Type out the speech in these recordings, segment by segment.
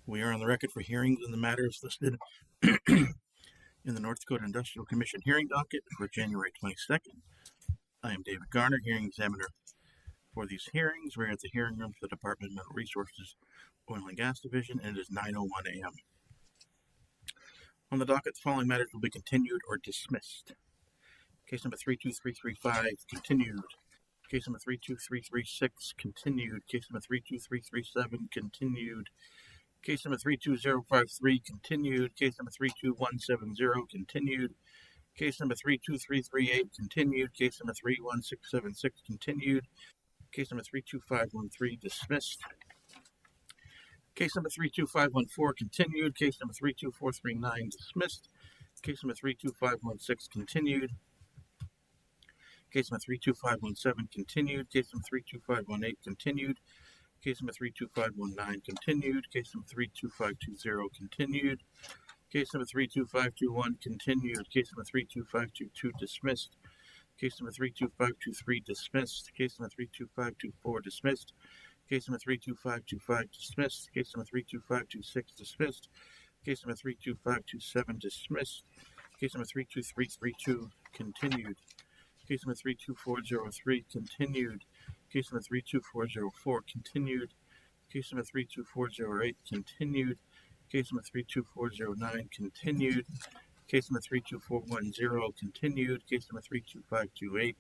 We are on the record for hearings in the matters listed in the North Dakota Industrial Commission hearing docket for January 22nd. I am David Garner, hearing examiner for these hearings. We're at the hearing room for the Department of Mineral Resources, Oil and Gas Division, and it is 9:01 a.m. On the docket, the following matters will be continued or dismissed. Case number 32335, continued. Case number 32336, continued. Case number 32337, continued. Case number 32053, continued. Case number 32170, continued. Case number 32338, continued. Case number 31676, continued. Case number 32513, dismissed. Case number 32514, continued. Case number 32439, dismissed. Case number 32516, continued. Case number 32517, continued. Case number 32518, continued. Case number 32519, continued. Case number 32520, continued. Case number 32521, continued. Case number 32522, dismissed. Case number 32523, dismissed. Case number 32524, dismissed. Case number 32525, dismissed. Case number 32526, dismissed. Case number 32527, dismissed. Case number 32332, continued. Case number 32403, continued. Case number 32404, continued. Case number 32408, continued. Case number 32409, continued. Case number 32410, continued. Case number 32528,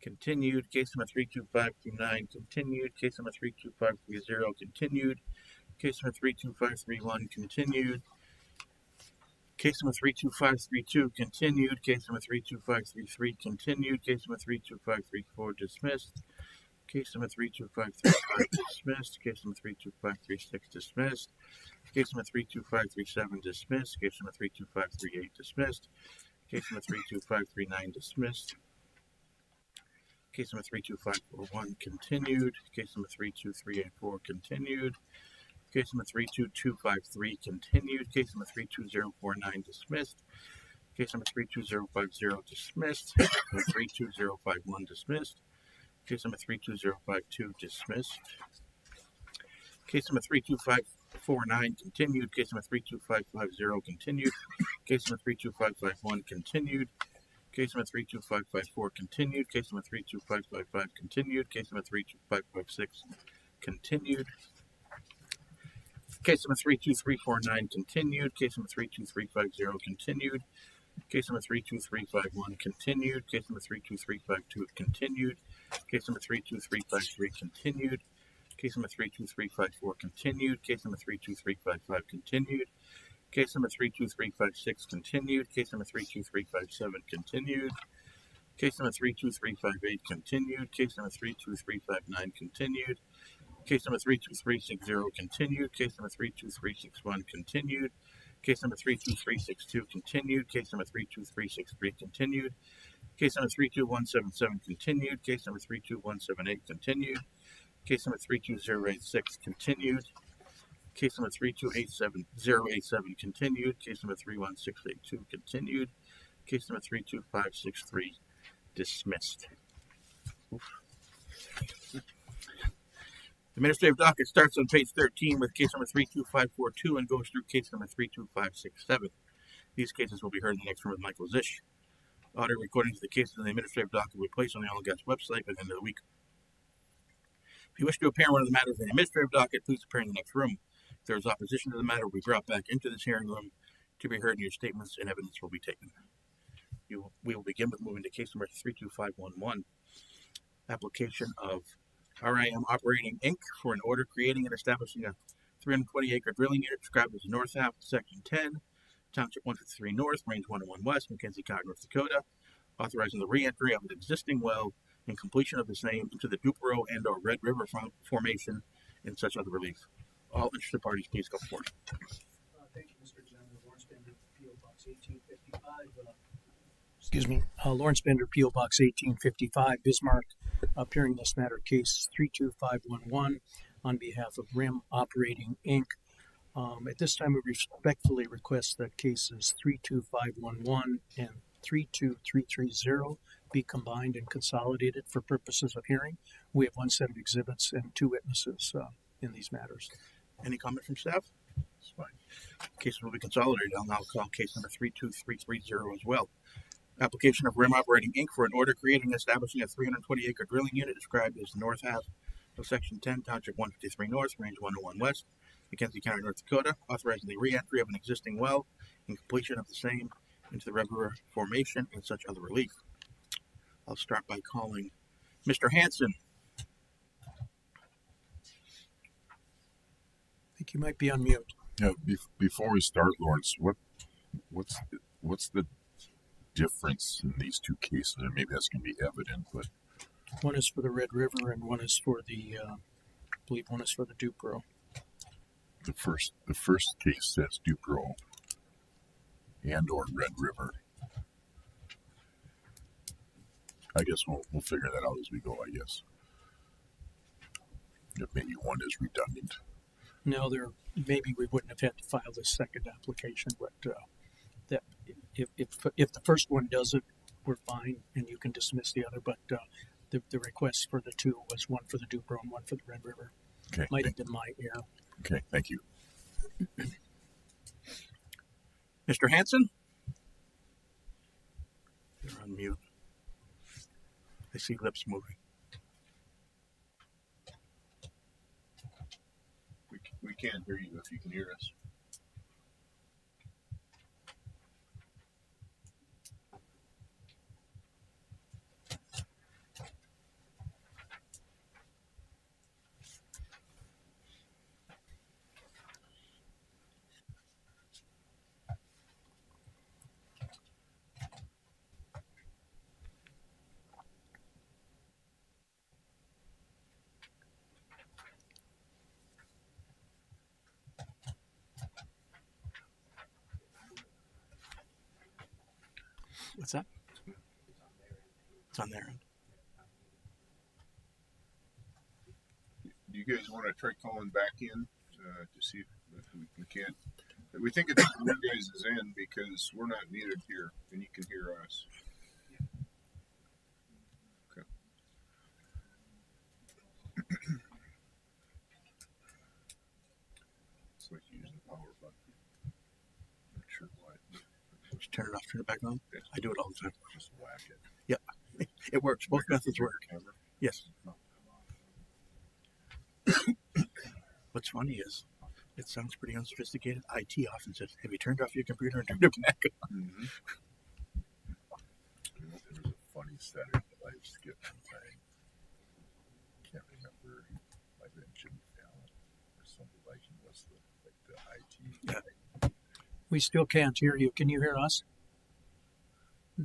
continued. Case number 32529, continued. Case number 32530, continued. Case number 32531, continued. Case number 32532, continued. Case number 32533, continued. Case number 32534, dismissed. Case number 32535, dismissed. Case number 32536, dismissed. Case number 32537, dismissed. Case number 32538, dismissed. Case number 32539, dismissed. Case number 32541, continued. Case number 32384, continued. Case number 32253, continued. Case number 32049, dismissed. Case number 32050, dismissed. Case number 32051, dismissed. Case number 32052, dismissed. Case number 32549, continued. Case number 32550, continued. Case number 32551, continued. Case number 32554, continued. Case number 32555, continued. Case number 32556, continued. Case number 32349, continued. Case number 32350, continued. Case number 32351, continued. Case number 32352, continued. Case number 32353, continued. Case number 32354, continued. Case number 32355, continued. Case number 32356, continued. Case number 32357, continued. Case number 32358, continued. Case number 32359, continued. Case number 32360, continued. Case number 32361, continued. Case number 32362, continued. Case number 32363, continued. Case number 32177, continued. Case number 32178, continued. Case number 32086, continued. Case number 3287087, continued. Case number 31682, continued. Case number 32563, dismissed. The administrative docket starts on page 13 with case number 32542 and goes through case number 32567. These cases will be heard in the next room with Michael Zisch. Audio recordings of the cases in the administrative docket will be placed on the Oil and Gas website by the end of the week. If you wish to appear in one of the matters in the administrative docket, please appear in the next room. If there is opposition to the matter, will be brought back into this hearing room to be heard, and your statements and evidence will be taken. We will begin with moving to case number 32511, application of RIM Operating Inc. for an order creating and establishing a 320-acre drilling unit described as North Half, Section 10, Township 153 North, Range 101 West, Mackenzie County, North Dakota, authorizing the re-entry of an existing well and completion of the same into the Duperow and or Red River Formation and such other relief. All interested parties, please come forward. Thank you, Mr. Examiner. Lawrence Bender, P.O. Box 1855. Lawrence Bender, P.O. Box 1855, Bismarck, appearing in this matter, case 32511, on behalf of RIM Operating Inc. At this time, we respectfully request that cases 32511 and 32330 be combined and consolidated for purposes of hearing. We have one set of exhibits and two witnesses in these matters. Any comment from staff? It's fine. Case will be consolidated. I'll now call case number 32330 as well. Application of Rim Operating Inc. for an order creating and establishing a 320-acre drilling unit described as north half of Section 10, Township 153 North, Range 101 West, Mackenzie County, North Dakota, authorizing the re-entry of an existing well and completion of the same into the Red River Formation and such other relief. I'll start by calling Mr. Hanson. I think you might be on mute. Before we start, Lawrence, what's the difference in these two cases? And maybe that's going to be evident, but One is for the Red River and one is for the, I believe one is for the Dupro. the first case says Dupro and or Red River. I guess we'll figure that out as we go. I guess if maybe one is redundant. No, maybe we wouldn't have had to file this second application, but that if the first one does it, we're fine, and you can dismiss the other. But the request for the two was one for the Dupro and one for the Red River. Okay. Might have been my error. Okay. Thank you. Mr. Hanson? You're on mute. I see lips moving. We can't hear you if you can hear us. What's that? It's on there. Do you guys want to try calling back in to see if we can't? We think it's you guys is in because we're not muted here and you can hear us. Okay. It's like using the power button. Not sure why. Just turn it off, turn it back on. Yeah. I do it all the time. Just whack it. Yep. It works. Both methods work. Camera. Yes. What's funny is, it sounds pretty unsophisticated. IT often says, have you turned off your computer and turned it back on? Mm-hmm. You know, there was a funny setting that I skipped. I can't remember. Might have been Jimmy Fallon or something like he was the IT. Yeah. We still can't hear you. Can you hear us? They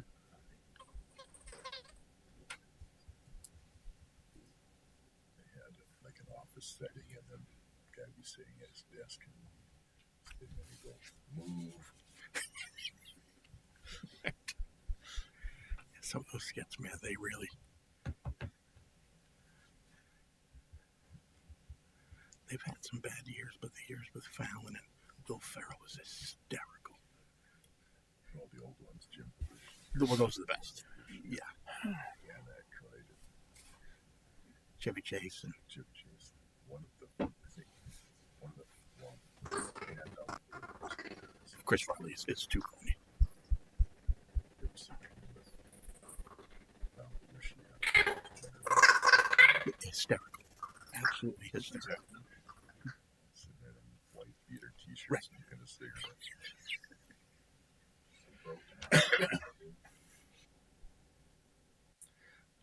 had like an office setting, and then the guy would be sitting at his desk, and then he'd go move. Some of those skits, man, they really. They've had some bad years, but the years with Fallon and Will Ferrell was hysterical. All the old ones, Jim. Well, those are the best. Yeah. Dan Aykroyd, Chevy Chase and Jim Chase. One of the, I think, one of the handout. Chris Farley. It's too funny. Hysterical. Absolutely hysterical. Sitting there in white beater t-shirts Right. and a cigarette.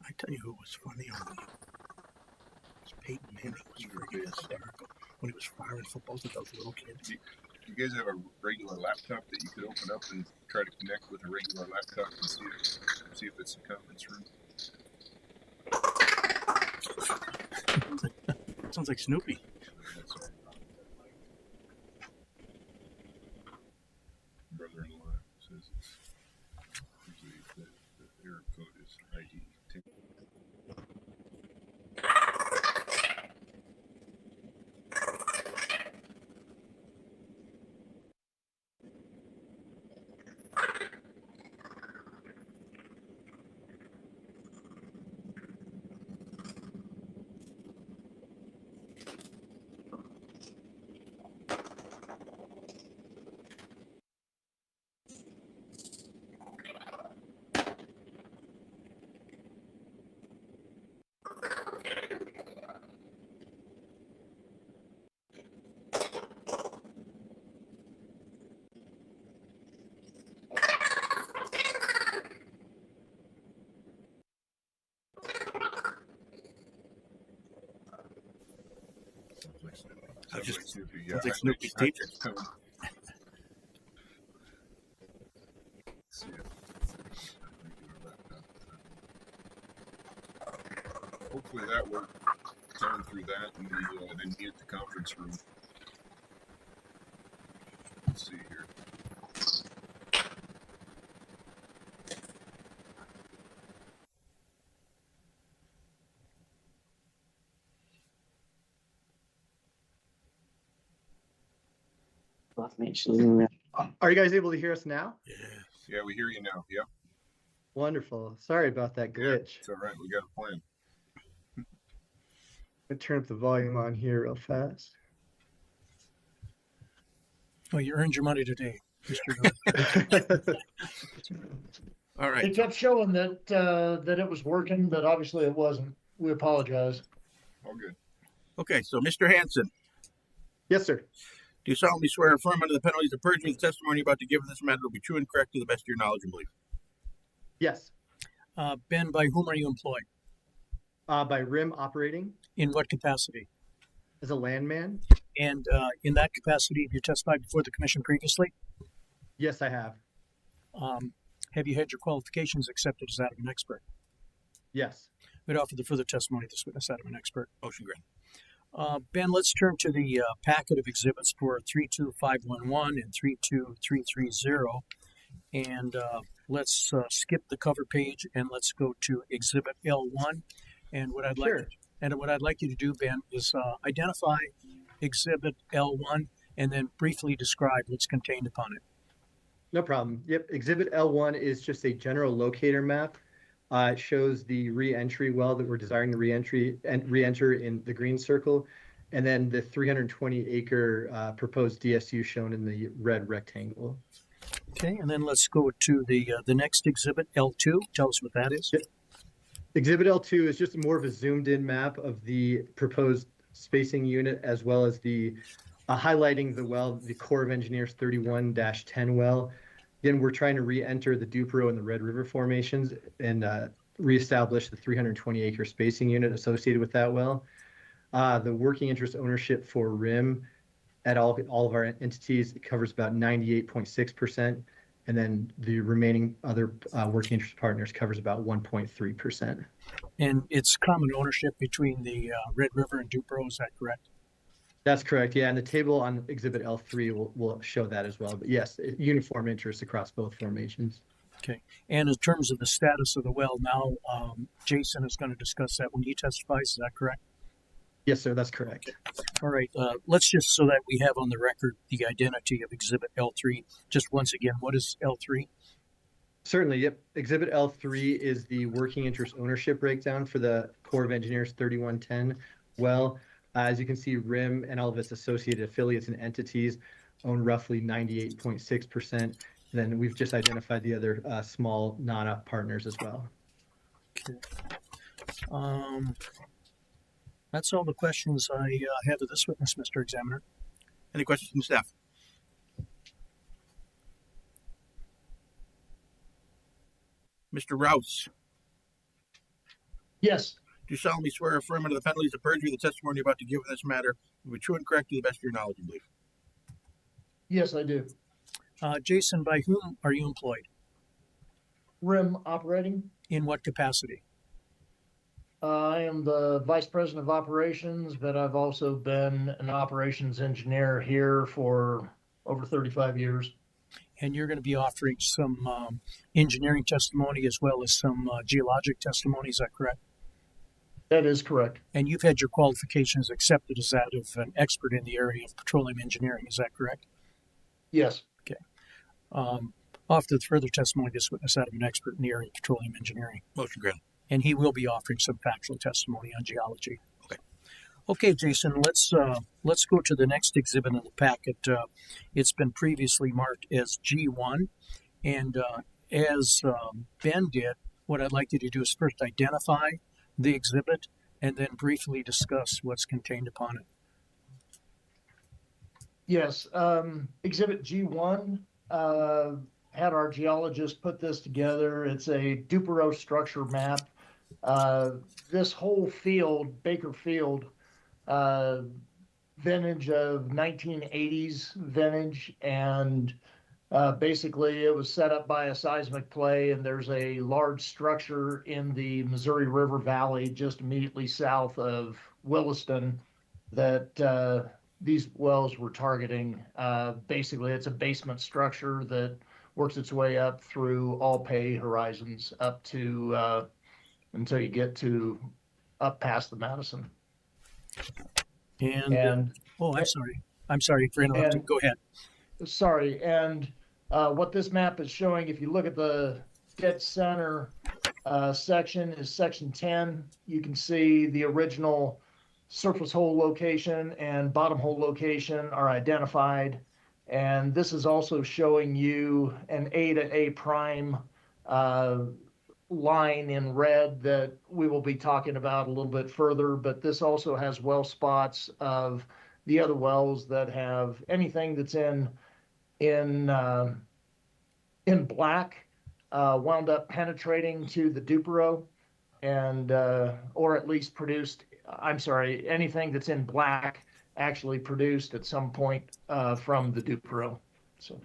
I tell you who was funny on the was Peyton Manning was freaking hysterical when he was firing footballs at those little kids. You guys have a regular laptop that you could open up and try to connect with a regular laptop and see if it's a conference room? Sounds like Snoopy. Brother-in-law says it's usually the error code is ID. Sounds just- like Snoopy. Yeah, sounds like I- Snoopy's I- teacher. it's coming. Let's see it. Hopefully that will turn through that and then be at the conference room. Let's see here. Are you guys able to hear us now? Yeah. Yeah, we hear you now. Yeah, Wonderful. Sorry about that glitch. it's all right. We got a plan. Let me turn up the volume on here real fast. Oh, you earned your money today, Mr. All It right. kept showing that it was working, but obviously it wasn't. We apologize. All good. Okay, so Mr. Hanson, Yes, sir. do you solemnly swear or affirm under the penalties of perjury the testimony you're about to give in this matter will be true and correct to the best of your knowledge and belief? Yes. Ben, by whom are you employed? By RIM Operating In what capacity? as a landman. And in that capacity, have you testified before the commission previously? Yes, I have. Have you had your qualifications accepted as that of an expert? Yes. We'd offer the further testimony of this witness that of an expert. Motion granted. Ben, let's turn to the packet of exhibits for 32511 and 32330. And let's skip the cover page and let's go to Exhibit L1. And what I'd Sure. like you to do, Ben, is identify Exhibit L1 and then briefly describe what's contained upon it. No problem. Yep. Exhibit L1 is just a general locator map. It shows the re-entry well that we're desiring to re-enter in the green circle, and then the 320-acre proposed DSU shown in the red rectangle. Okay, and then let's go to the next exhibit, L2. Tell us what that is. Yep. Exhibit L2 is just more of a zoomed-in map of the proposed spacing unit, as well as the highlighting the well, the Corps of Engineers 31-10 well. Again, we're trying to re-enter the Duperow and the Red River formations and reestablish the 320-acre spacing unit associated with that well. The working interest ownership for RIM at all of our entities covers about 98.6%, and then the remaining other working interest partners covers about 1.3%. And it's common ownership between the Red River and Duperow, is that correct? That's correct. Yeah, and the table on Exhibit L3 will show that as well. But yes, uniform interest across both formations. Okay. And in terms of the status of the well now, Jason is going to discuss that when he testifies. Is that correct? Yes, sir. That's correct. All right. Let's just, so that we have on the record the identity of Exhibit L3. Just once again, what is L3? Certainly. Yep. Exhibit L3 is the working interest ownership breakdown for the Corps of Engineers 3110 well. As you can see, RIM and all of its associated affiliates and entities own roughly 98.6%. Then we've just identified the other small non-op partners as well. Okay. That's all the questions I have of this witness, Mr. Examiner. Any questions from staff? Mr. Rouse, Yes. do you solemnly swear or affirm under the penalties of perjury the testimony you're about to give in this matter will be true and correct to the best of your knowledge and belief? Yes, I do. Jason, by whom are you employed? RIM Operating. In what capacity? I am the Vice President of Operations, but I've also been an operations engineer here for over 35 years. And you're going to be offering some engineering testimony as well as some geologic testimony, is that correct? That is correct. And you've had your qualifications accepted as that of an expert in the area of petroleum engineering, is that correct? Yes. Off to the further testimony, this witness that of an expert in the area of petroleum engineering. Motion granted. And he will be offering some factual testimony on geology. Okay. Okay, Jason, let's go to the next exhibit in the packet. It's been previously marked as G1. And as Ben did, what I'd like you to do is first identify the exhibit and then briefly discuss what's contained upon it. Yes. Exhibit G1 had our geologist put this together. It's a Duperow structure map. This whole field, Baker Field, vintage of 1980s vintage, and basically it was set up by a seismic play, and there's a large structure in the Missouri River Valley just immediately south of Williston that these wells were targeting. Basically, it's a basement structure that works its way up through all pay horizons up to until you get to up past the Madison. And, And oh, I'm sorry for interrupting. and Go ahead. sorry, and what this map is showing, if you look at the dead center section, is section 10. You can see the original surface hole location and bottom hole location are identified. And this is also showing you an A to A prime line in red that we will be talking about a little bit further. But this also has well spots of the other wells that have anything that's in black wound up penetrating to the Duperow, and or at least produced. I'm sorry, anything that's in black actually produced at some point from the Duperow. So.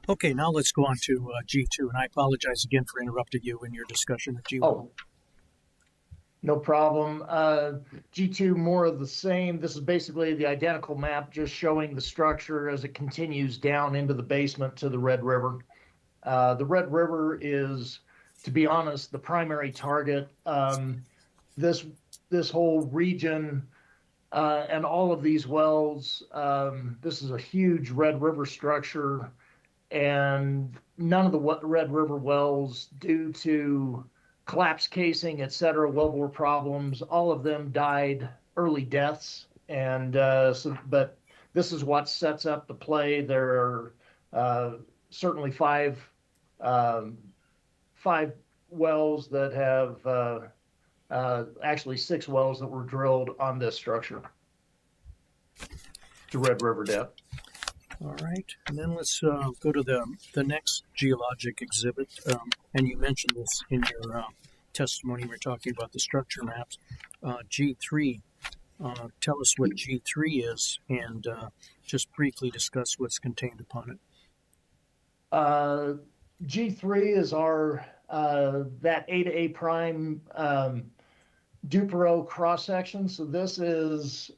Okay, now let's go on to G2, and I apologize again for interrupting you in your discussion of G1. Oh, no problem. G2, more of the same. This is basically the identical map, just showing the structure as it continues down into the basement to the Red River. The Red River is, to be honest, the primary target. This whole region and all of these wells, this is a huge Red River structure, and none of the Red River wells, due to collapse casing, et cetera, wellbore problems, all of them died early deaths. And but this is what sets up the play. There are certainly five wells that have actually 6 wells that were drilled on this structure to Red River depth. All right, and then let's go to the next geologic exhibit. And you mentioned this in your testimony. We're talking about the structure maps. G3. Tell us what G3 is, and just briefly discuss what's contained upon it. G3 is our that A to A prime Duperow cross section. So this is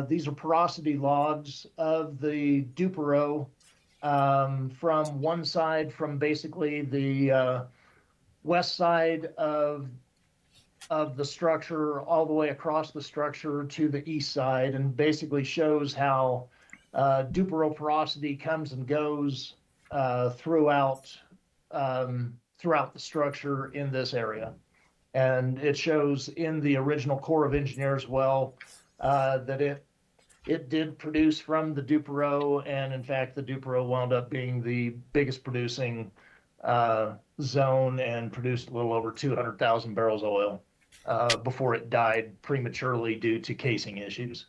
these are porosity logs of the Duperow from one side, from basically the west side of the structure all the way across the structure to the east side, and basically shows how Duperow porosity comes and goes throughout the structure in this area. And it shows in the original Corps of Engineers well that it did produce from the Duperow, and in fact the Duperow wound up being the biggest producing zone and produced a little over 200,000 barrels of oil before it died prematurely due to casing issues.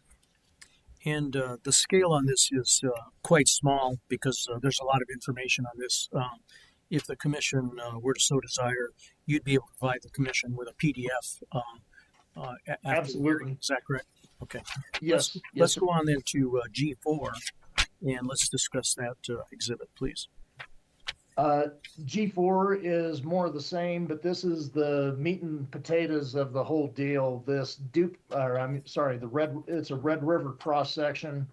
And the scale on this is quite small because there's a lot of information on this. If the commission were to so desire, you'd be able to provide the commission with a PDF. Absolutely. Is that correct? Okay. Yes. Let's go on then to G4, and let's discuss that exhibit, please. G4 is more of the same, but this is the meat and potatoes of the whole deal. It's a Red River cross section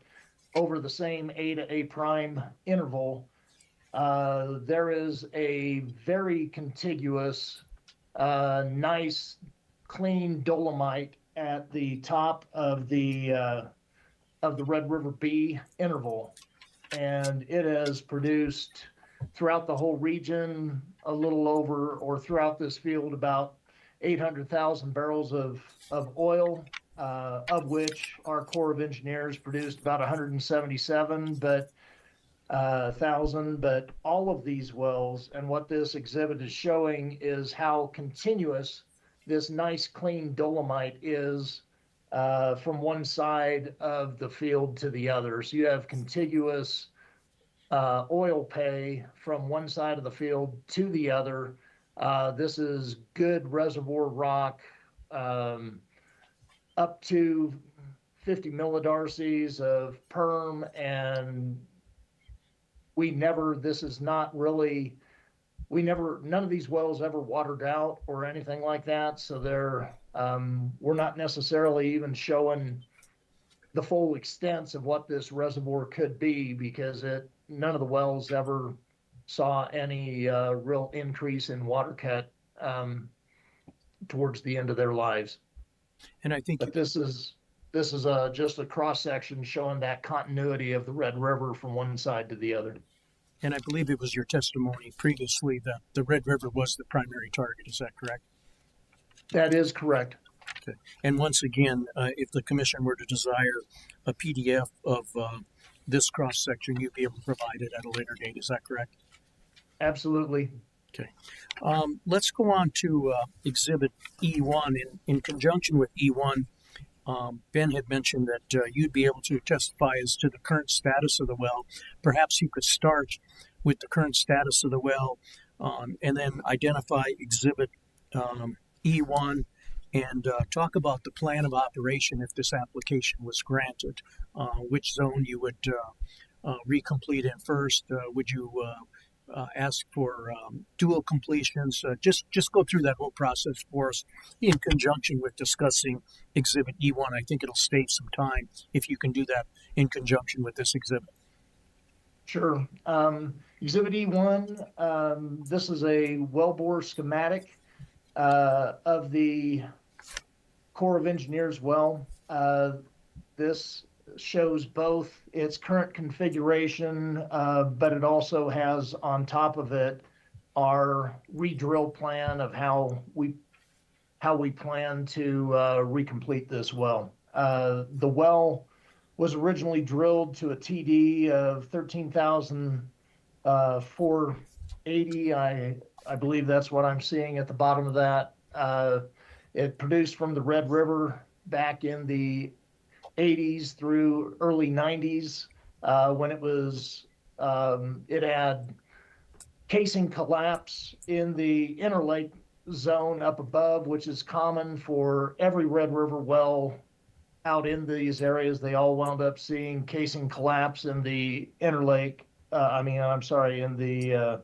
over the same A to A prime interval. There is a very contiguous, nice, clean dolomite at the top of the Red River B interval, and it has produced throughout the whole region a little over, or throughout this field, about 800,000 barrels of oil, of which our Corps of Engineers produced about 177 thousand. But all of these wells, and what this exhibit is showing, is how continuous this nice clean dolomite is from one side of the field to the other. So you have contiguous oil pay from one side of the field to the other. This is good reservoir rock, up to 50 millidarcies of perm, and this is not really, none of these wells ever watered out or anything like that. So we're not necessarily even showing the full extent of what this reservoir could be, because none of the wells ever saw any real increase in water cut towards the end of their lives. And I think But this is just a cross section showing that continuity of the Red River from one side to the other. And I believe it was your testimony previously that the Red River was the primary target. Is that correct? That is correct. Okay. And once again, if the commission were to desire a PDF of this cross section, you'd be able to provide it at a later date. Is that correct? Absolutely. Okay. Let's go on to Exhibit E1. In conjunction with E1, Ben had mentioned that you'd be able to testify as to the current status of the well. Perhaps you could start with the current status of the well and then identify Exhibit E1 and talk about the plan of operation if this application was granted. Which zone you would recomplete in first? Would you ask for dual completions? Just go through that whole process for us in conjunction with discussing Exhibit E1. I think it'll save some time if you can do that in conjunction with this exhibit. Sure. Exhibit E1, this is a wellbore schematic of the Corps of Engineers well. This shows both its current configuration, but it also has on top of it our redrill plan of how we plan to recomplete this well. The well was originally drilled to a TD of 13,480. I believe that's what I'm seeing at the bottom of that. It produced from the Red River back in the 80s through early 90s when it had casing collapse in the interlake zone up above, which is common for every Red River well out in these areas. They all wound up seeing casing collapse in the interlake. In the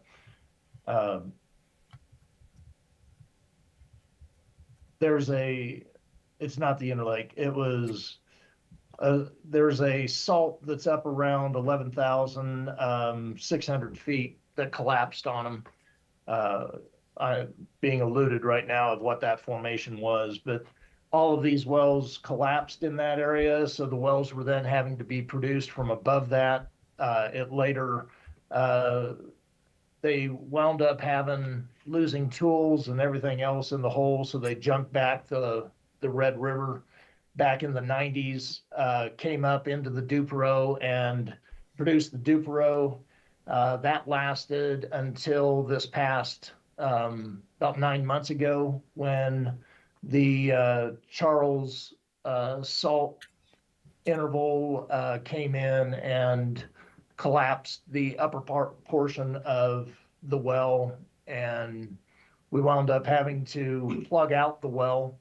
it's not the interlake. It was, there's a salt that's up around 11,600 feet that collapsed on them. Being eluded right now of what that formation was, but all of these wells collapsed in that area. So the wells were then having to be produced from above that. They wound up losing tools and everything else in the hole. So they jumped back the Red River back in the 90s, came up into the Duperow and produced the Duperow. That lasted until this past about 9 months ago when the Charles salt interval came in and collapsed the upper portion of the well, and we wound up having to plug out the well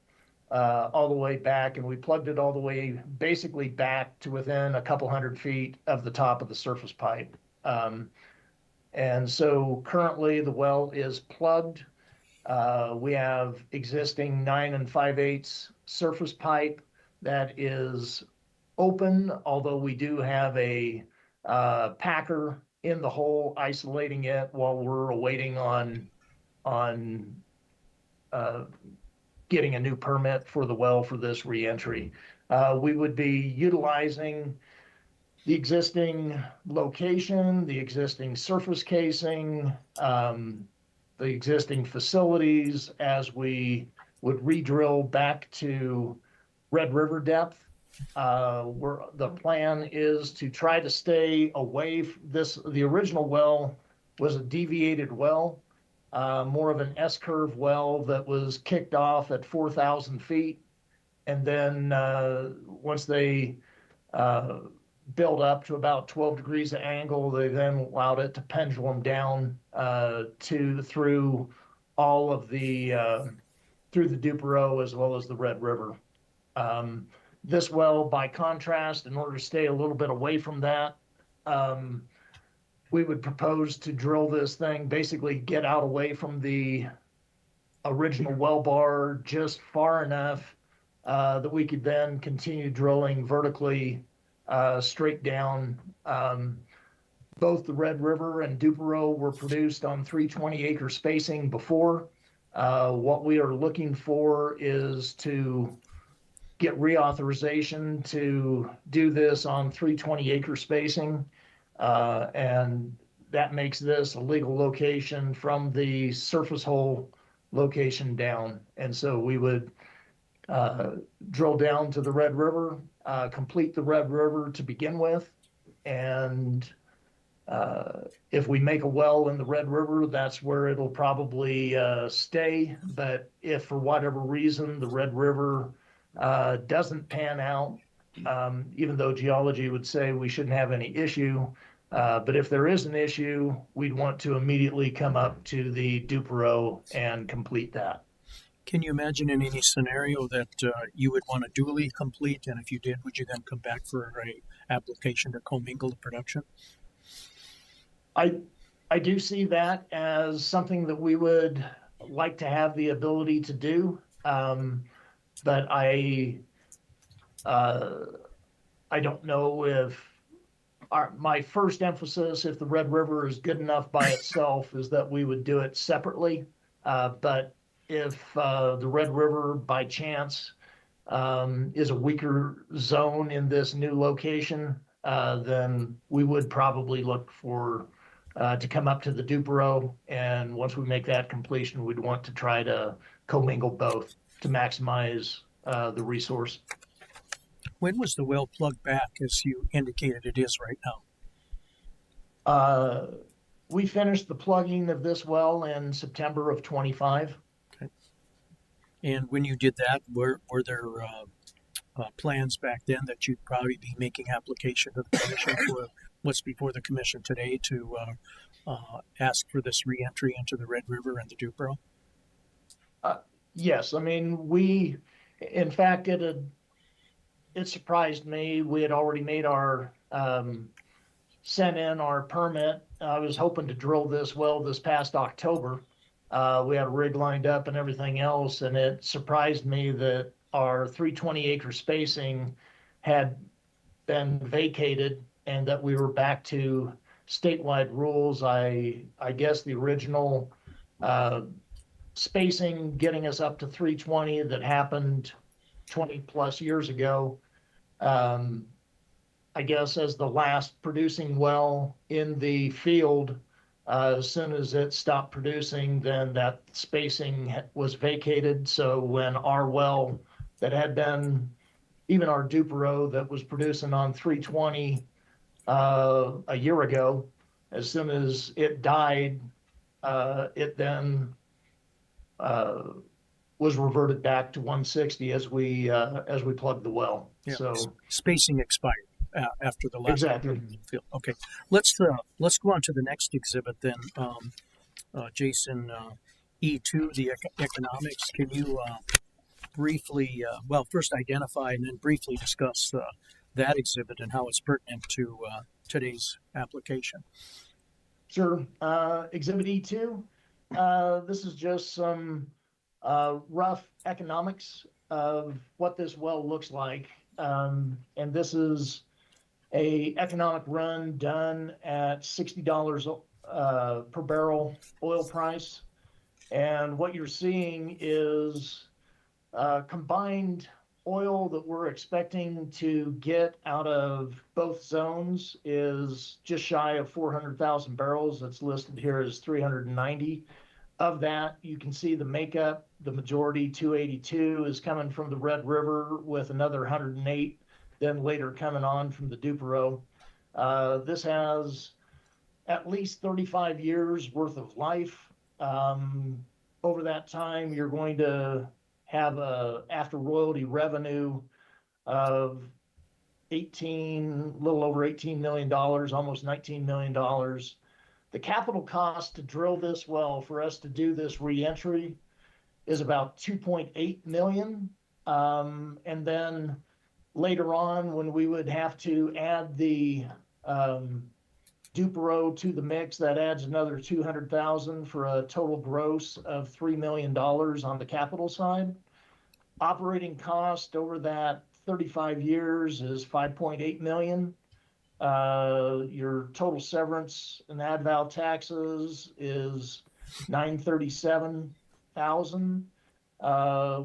all the way back, and we plugged it all the way basically back to within a couple hundred feet of the top of the surface pipe. And so currently the well is plugged. We have existing 9 5/8 surface pipe that is open, although we do have a packer in the hole isolating it while we're awaiting on getting a new permit for the well for this reentry. We would be utilizing the existing location, the existing surface casing, the existing facilities as we would redrill back to Red River depth. The plan is to try to stay away from this. The original well was a deviated well, more of an S-curve well that was kicked off at 4,000 feet. And then once they built up to about 12 degrees of angle, they then allowed it to pendulum down through all of the through the Duperow as well as the Red River. This well, by contrast, in order to stay a little bit away from that, we would propose to drill this thing, basically get out away from the original well bar just far enough that we could then continue drilling vertically straight down. Both the Red River and Duperow were produced on 320-acre spacing before. What we are looking for is to get reauthorization to do this on 320-acre spacing. And that makes this a legal location from the surface hole location down. And so we would drill down to the Red River, complete the Red River to begin with. And if we make a well in the Red River, that's where it'll probably stay. But if for whatever reason the Red River doesn't pan out, even though geology would say we shouldn't have any issue, but if there is an issue, we'd want to immediately come up to the Duperow and complete that. Can you imagine in any scenario that you would want to dually complete, and if you did, would you then come back for a application to commingle the production? I do see that as something that we would like to have the ability to do, but I don't know if my first emphasis, if the Red River is good enough by itself, is that we would do it separately. But if the Red River by chance is a weaker zone in this new location, then we would probably look for to come up to the Duperow. And once we make that completion, we'd want to try to commingle both to maximize the resource. When was the well plugged back, as you indicated it is right now? We finished the plugging of this well in September of 25. Okay. And when you did that, were there plans back then that you'd probably be making application to the commission for what's before the commission today to ask for this reentry into the Red River and the Duperow? Yes, I mean, in fact, it surprised me. We had already made sent in our permit. I was hoping to drill this well this past October. We had a rig lined up and everything else, and it surprised me that our 320-acre spacing had been vacated and that we were back to statewide rules. I guess the original spacing getting us up to 320 that happened 20 plus years ago, I guess as the last producing well in the field, as soon as it stopped producing, then that spacing was vacated. So when our well that had been, even our Duperow that was producing on 320 a year ago, as soon as it died, it then was reverted back to 160 as we plugged the well. Yeah. So spacing expired after the last exactly. Field. Okay, let's go on to the next exhibit then. Jason, E2, the economics. Can you briefly, first identify and then briefly discuss that exhibit and how it's pertinent to today's application? Sure. Exhibit E2. This is just some rough economics of what this well looks like. And this is a economic run done at $60 per barrel oil price. And what you're seeing is combined oil that we're expecting to get out of both zones is just shy of 400,000 barrels. It's listed here as 390. Of that, you can see the makeup. The majority, 282, is coming from the Red River with another 108, then later coming on from the Duperow. This has at least 35 years worth of life. Over that time, you're going to have a after royalty revenue of little over $18 million, almost $19 million. The capital cost to drill this well for us to do this reentry is about $2.8 million. And then later on, when we would have to add the Dupero to the mix, that adds another 200,000 for a total gross of $3 million on the capital side. Operating cost over that 35 years is 5.8 million. Your total severance and ad val taxes is 937,000,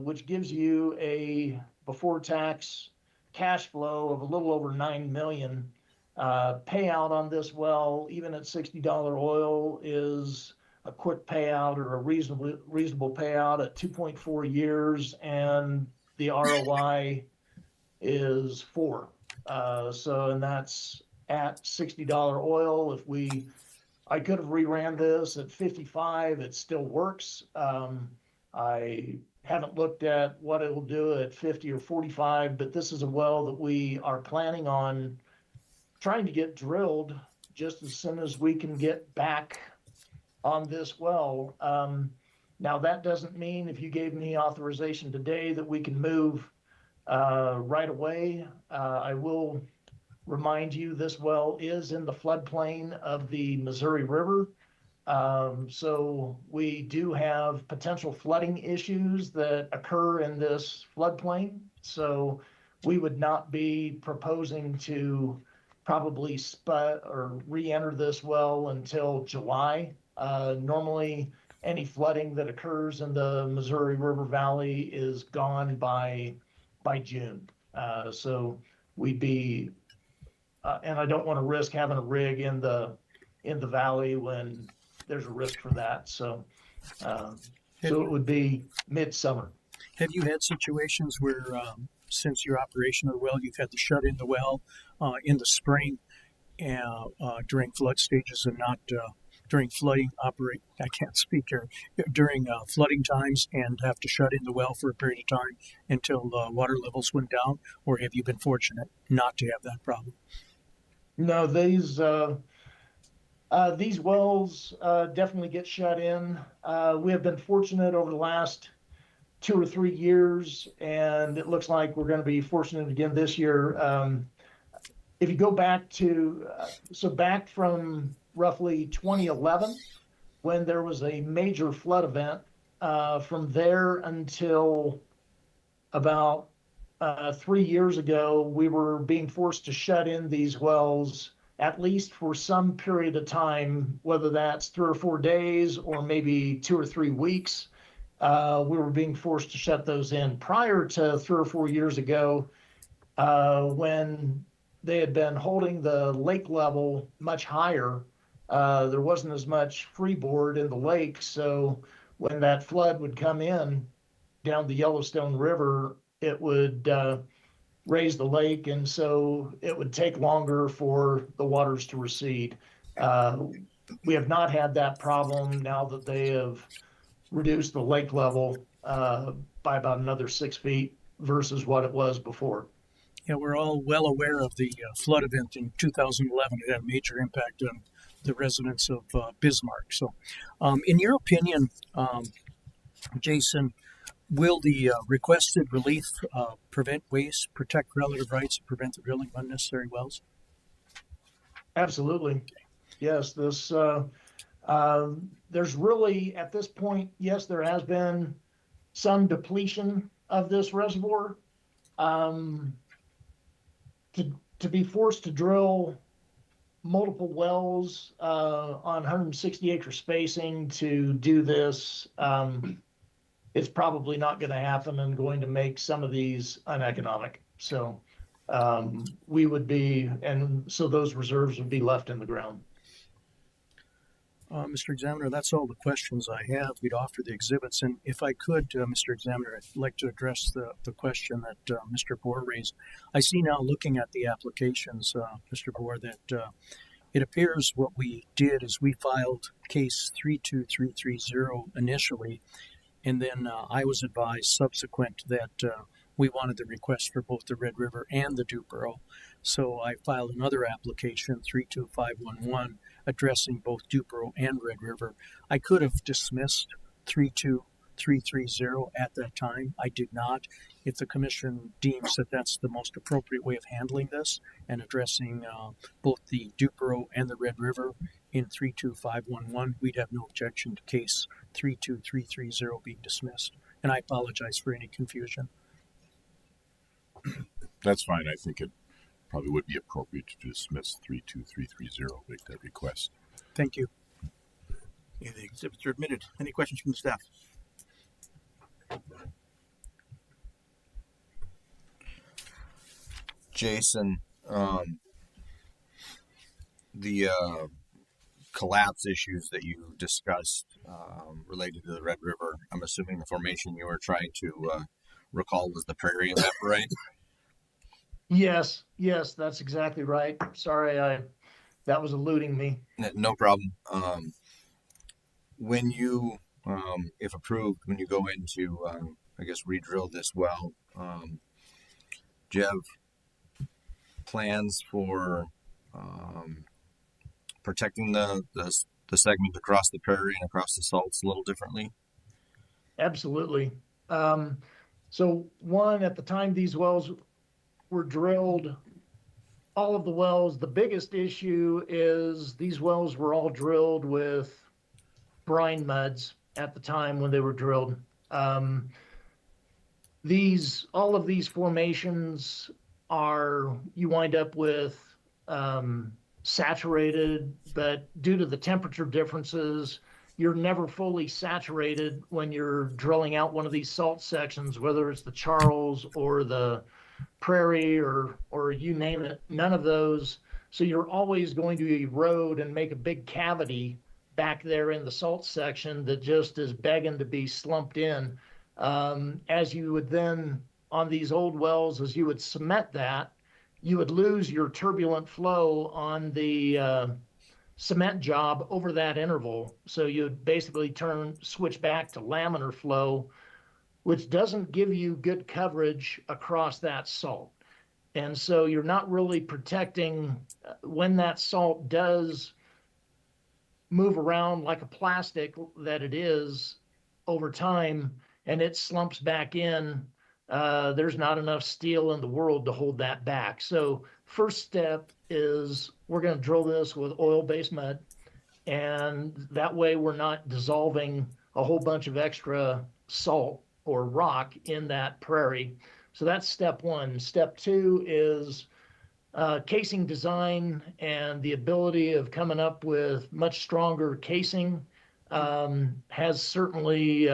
which gives you a before tax cash flow of a little over 9 million. Payout on this well, even at $60 oil, is a quick payout or a reasonable payout at 2.4 years, and the ROI is 4. And that's at $60 oil. I could have reran this at 55. It still works. I haven't looked at what it will do at 50 or 45, but this is a well that we are planning on trying to get drilled just as soon as we can get back on this well. Now, that doesn't mean if you gave me authorization today that we can move right away. I will remind you this well is in the floodplain of the Missouri River. So we do have potential flooding issues that occur in this floodplain. So we would not be proposing to probably spud or re-enter this well until July. Normally, any flooding that occurs in the Missouri River Valley is gone by June. So we'd be, and I don't want to risk having a rig in the valley when there's a risk for that. So it would be midsummer. Have you had situations where, since your operation of the well, you've had to shut in the well in the spring during flood stages and not during flooding during flooding times, and have to shut in the well for a period of time until water levels went down? Or have you been fortunate not to have that problem? No, these wells definitely get shut in. We have been fortunate over the last 2 or 3 years, and it looks like we're going to be fortunate again this year. If you go back to, back from roughly 2011, when there was a major flood event, from there until about 3 years ago, we were being forced to shut in these wells at least for some period of time, whether that's 3 or 4 days or maybe 2 or 3 weeks. We were being forced to shut those in. Prior to 3 or 4 years ago, when they had been holding the lake level much higher, there wasn't as much freeboard in the lake. So when that flood would come in down the Yellowstone River, it would raise the lake, and so it would take longer for the waters to recede. We have not had that problem now that they have reduced the lake level by about another 6 feet versus what it was before. Yeah, we're all well aware of the flood event in 2011. It had a major impact on the residents of Bismarck. So, in your opinion, Jason, will the requested relief prevent waste, protect relative rights, and prevent the drilling of unnecessary wells? Absolutely. Yes, this there's really, at this point, yes, there has been some depletion of this reservoir. To be forced to drill multiple wells on 160 acre spacing to do this, it's probably not going to happen and going to make some of these uneconomic. So we would be, and so those reserves would be left in the ground. Mr. Examiner, that's all the questions I have. We'd offer the exhibits. And if I could, Mr. Examiner, I'd like to address the question that Mr. Bohr raised. I see now, looking at the applications, Mr. Bohr, that it appears what we did is we filed case 32330 initially, and then I was advised subsequent that we wanted the request for both the Red River and the Dupero. So I filed another application, 32511, addressing both Dupero and Red River. I could have dismissed 330 at that time. I did not. If the commission deems that that's the most appropriate way of handling this and addressing both the Duperow and the Red River in 32511, we'd have no objection to case 32330 being dismissed. And I apologize for any confusion. That's fine. I think it probably would be appropriate to dismiss 32330, make that request. Thank you. Okay, the exhibits are admitted. Any questions from the staff? Jason, the collapse issues that you discussed related to the Red River, I'm assuming the formation you were trying to recall was the Prairie, is that right? Yes, that's exactly right. Sorry, that was eluding me. No problem. When you, if approved, when you go into, I guess, redrill this well, do you have plans for protecting the segment across the prairie and across the salts a little differently? Absolutely. So one, at the time these wells were drilled, all of the wells, the biggest issue is these wells were all drilled with brine muds at the time when they were drilled. All of these formations you wind up with saturated, but due to the temperature differences, you're never fully saturated when you're drilling out one of these salt sections, whether it's the Charles or the Prairie or you name it, none of those. So you're always going to erode and make a big cavity back there in the salt section that just is begging to be slumped in. As you would then, on these old wells, as you would cement that, you would lose your turbulent flow on the cement job over that interval. So you'd basically switch back to laminar flow, which doesn't give you good coverage across that salt. And so you're not really protecting when that salt does move around like a plastic that it is over time and it slumps back in. There's not enough steel in the world to hold that back. So first step is we're going to drill this with oil-based mud, and that way we're not dissolving a whole bunch of extra salt or rock in that prairie. So that's step one. Step two is casing design and the ability of coming up with much stronger casing is certainly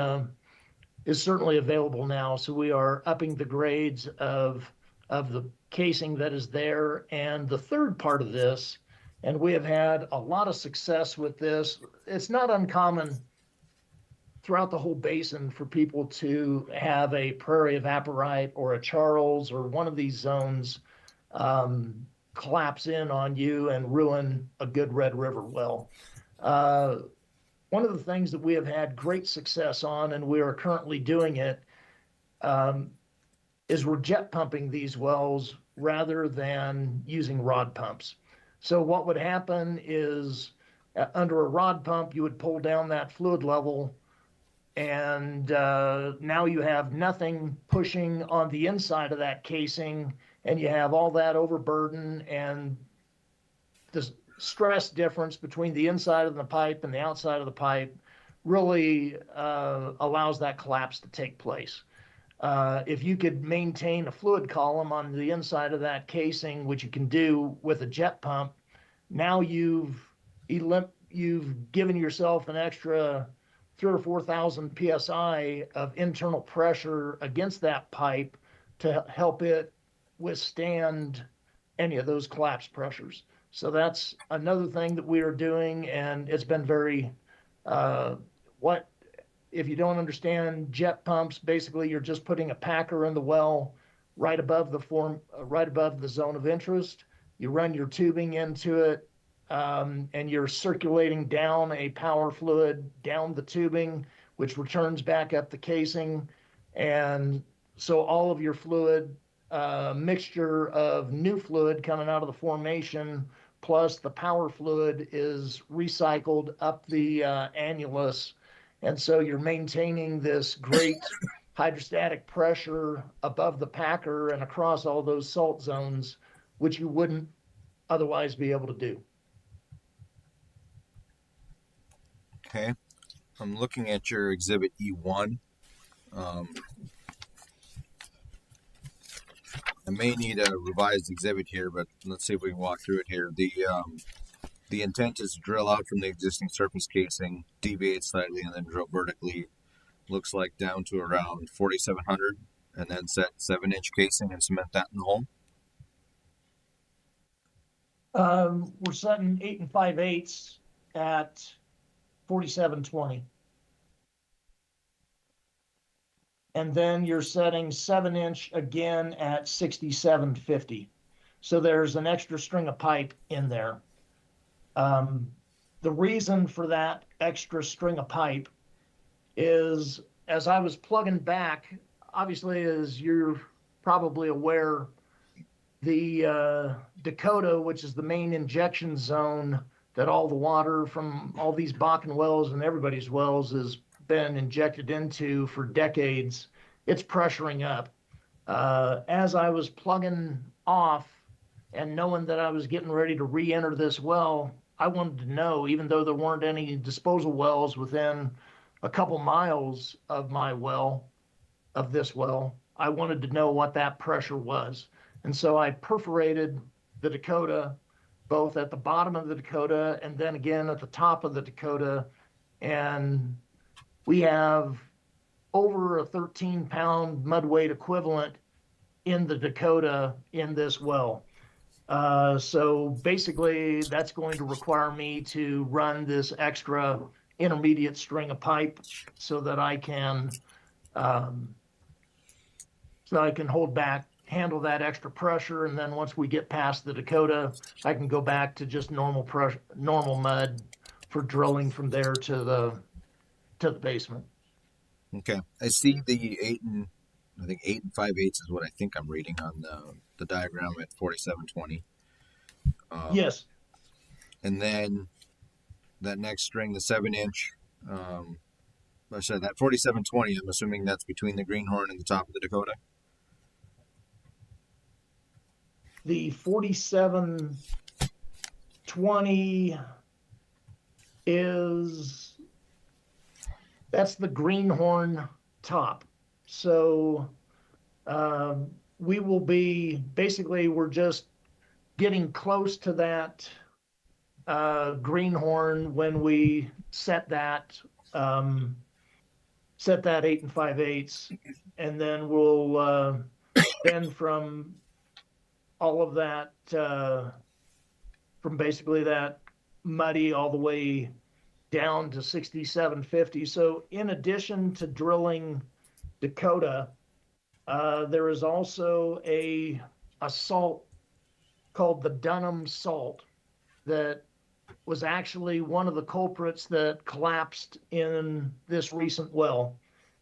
available now. So we are upping the grades of the casing that is there. And the third part of this, and we have had a lot of success with this, it's not uncommon throughout the whole basin for people to have a Prairie evaporite or a Charles or one of these zones collapse in on you and ruin a good Red River well. One of the things that we have had great success on, and we are currently doing it, is we're jet pumping these wells rather than using rod pumps. So what would happen is under a rod pump, you would pull down that fluid level, and now you have nothing pushing on the inside of that casing, and you have all that overburden, and the stress difference between the inside of the pipe and the outside of the pipe really allows that collapse to take place. If you could maintain a fluid column on the inside of that casing, which you can do with a jet pump, now you've given yourself an extra 3,000 or 4,000 psi of internal pressure against that pipe to help it withstand any of those collapse pressures. So that's another thing that we are doing, and it's been very, if you don't understand jet pumps, basically you're just putting a packer in the well right above the zone of interest. You run your tubing into it, and you're circulating down a power fluid down the tubing, which returns back up the casing. And so all of your fluid, mixture of new fluid coming out of the formation plus the power fluid is recycled up the annulus And so you're maintaining this great hydrostatic pressure above the packer and across all those salt zones, which you wouldn't otherwise be able to do. Okay. I'm looking at your exhibit E1. I may need a revised exhibit here, but let's see if we can walk through it here. The intent is to drill out from the existing surface casing, deviate slightly, and then drill vertically. Looks like down to around 4,700, and then set 7-inch casing and cement that in the hole. We're setting 8 5/8 at 4720. And then you're setting 7-inch again at 6750. So there's an extra string of pipe in there. The reason for that extra string of pipe is, as I was plugging back, obviously, as you're probably aware, the Dakota, which is the main injection zone that all the water from all these Bakken wells and everybody's wells has been injected into for decades, it's pressuring up. As I was plugging off and knowing that I was getting ready to re-enter this well, I wanted to know, even though there weren't any disposal wells within a couple miles of my well, of this well, I wanted to know what that pressure was. And so I perforated the Dakota, both at the bottom of the Dakota and then again at the top of the Dakota. And we have over a 13-pound mud weight equivalent in the Dakota in this well. So basically, that's going to require me to run this extra intermediate string of pipe so that I can hold back, handle that extra pressure, and then once we get past the Dakota, I can go back to just normal pressure, normal mud for drilling from there to the basement. Okay. I see the 8 5/8 is what I think I'm reading on the diagram at 4720. Yes. And then that next string, the 7-inch, I said that 4720, I'm assuming that's between the Greenhorn and the top of the Dakota. The 4720 that's the Greenhorn top. So we will be, basically, we're just getting close to that Greenhorn when we set that 8 5/8, and then we'll then from all of that, from basically that muddy all the way down to 6750. So in addition to drilling Dakota, there is also a salt called the Dunham salt that was actually one of the culprits that collapsed in this recent well.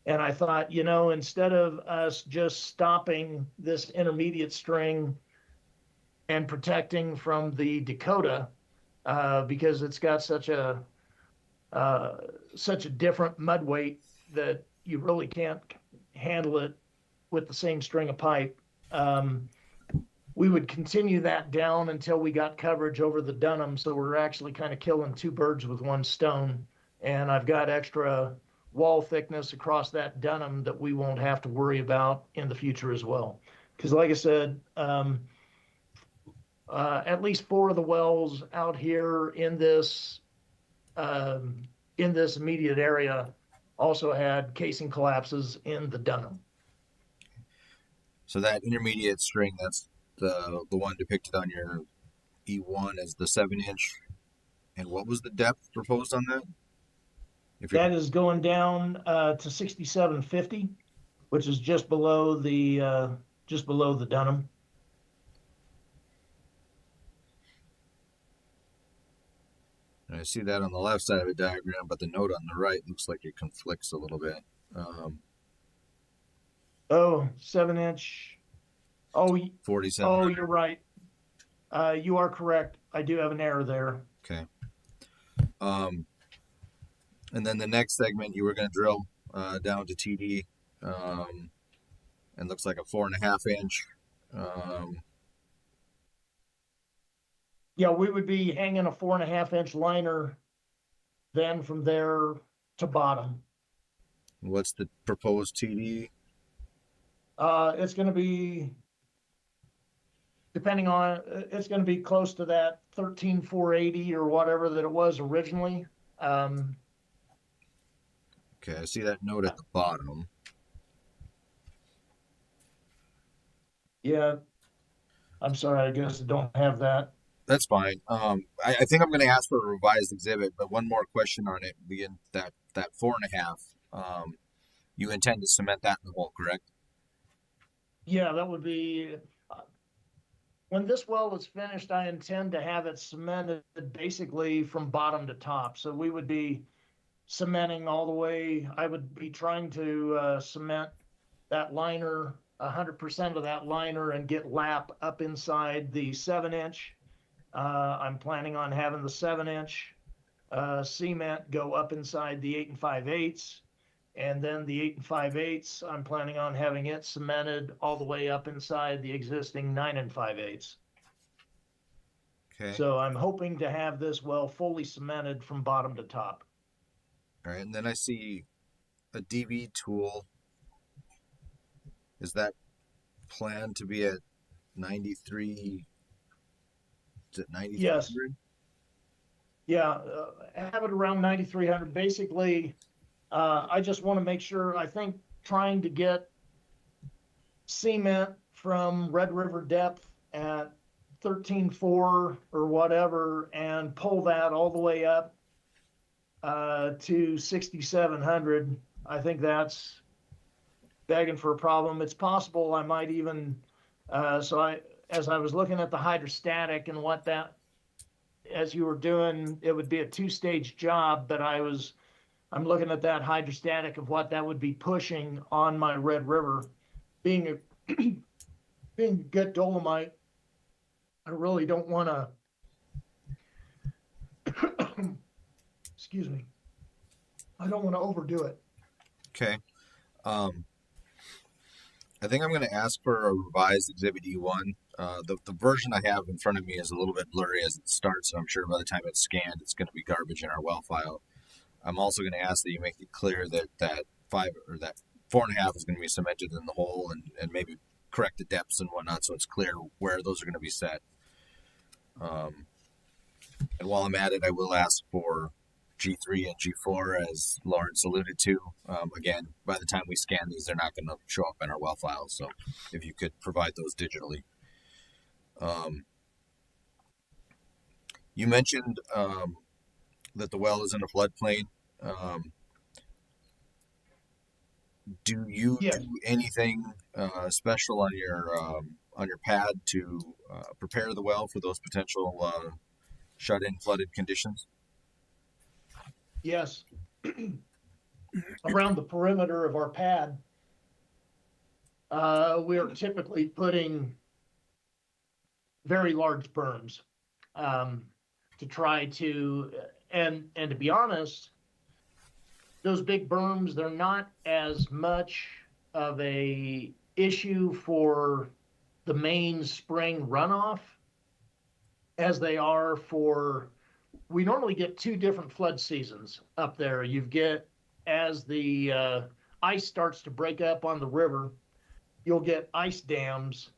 And I thought, instead of us just stopping this intermediate string and protecting from the Dakota, because it's got such a different mud weight that you really can't handle it with the same string of pipe. We would continue that down until we got coverage over the Dunham. So we're actually kind of killing two birds with one stone. And I've got extra wall thickness across that Dunham that we won't have to worry about in the future as well. Because like I said, at least 4 of the wells out here in this immediate area also had casing collapses in the Dunham. So that intermediate string, that's the one depicted on your E1 as the 7-inch. And what was the depth proposed on that? That is going down to 6750, which is just below the Dunham. I see that on the left side of the diagram, but the note on the right looks like it conflicts a little bit. 7-inch. 47. Oh, you're right. You are correct. I do have an error there. Okay. And then the next segment you were going to drill down to TD, and looks like a 4.5 inch. Yeah, we would be hanging a 4.5 inch liner, then from there to bottom. What's the proposed TD? It's going to be, depending on, it's going to be close to that 13,480 or whatever that it was originally. Okay, I see that note at the bottom. Yeah, I'm sorry, I guess I don't have that. That's fine. I think I'm going to ask for a revised exhibit, but one more question on it. Being that 4.5, you intend to cement that in the hole, correct? Yeah, that would be, when this well is finished, I intend to have it cemented basically from bottom to top. So we would be cementing all the way. I would be trying to cement that liner, 100% of that liner, and get lap up inside the 7-inch. I'm planning on having the 7-inch cement go up inside the 8 5/8, and then the 8 5/8, I'm planning on having it cemented all the way up inside the existing 9 5/8. Okay. So I'm hoping to have this well fully cemented from bottom to top. All right, and then I see a DV tool. Is that planned to be at 93? Is it 93? Yes. Yeah, have it around 9,300. Basically, I just want to make sure, I think trying to get cement from Red River depth at 13,400 or whatever and pull that all the way up to 6,700. I think that's begging for a problem. It's possible I might even, as I was looking at the hydrostatic and what that, as you were doing, it would be a 2-stage job, but I'm looking at that hydrostatic of what that would be pushing on my Red River. Being a good dolomite, I really don't want to, excuse me, I don't want to overdo it. Okay. I think I'm going to ask for a revised Exhibit E1. The version I have in front of me is a little bit blurry as it starts, so I'm sure by the time it's scanned, it's going to be garbage in our well file. I'm also going to ask that you make it clear that that 4.5 is going to be cemented in the hole, and maybe correct the depths and whatnot so it's clear where those are going to be set. And while I'm at it, I will ask for G3 and G4, as Lawrence alluded to. Again, by the time we scan these, they're not going to show up in our well files. So if you could provide those digitally. You mentioned that the well is in a floodplain. Do you Yes. do anything special on your pad to prepare the well for those potential shut-in flooded conditions? Yes. Around the perimeter of our pad, we are typically putting very large berms to try to, and to be honest, those big berms, they're not as much of a issue for the main spring runoff as they are for, we normally get 2 different flood seasons up there. You get, as the ice starts to break up on the river, you'll get ice dams,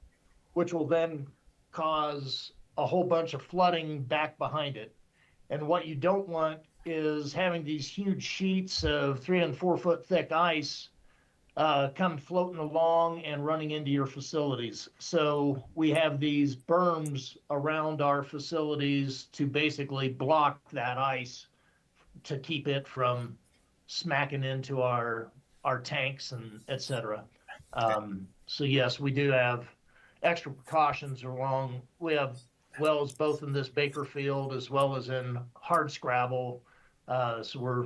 which will then cause a whole bunch of flooding back behind it. And what you don't want is having these huge sheets of 3 and 4 foot thick ice come floating along and running into your facilities. So we have these berms around our facilities to basically block that ice to keep it from smacking into our tanks and et cetera. So yes, we do have extra precautions along. We have wells both in this Baker field as well as in Hardscrabble. So we're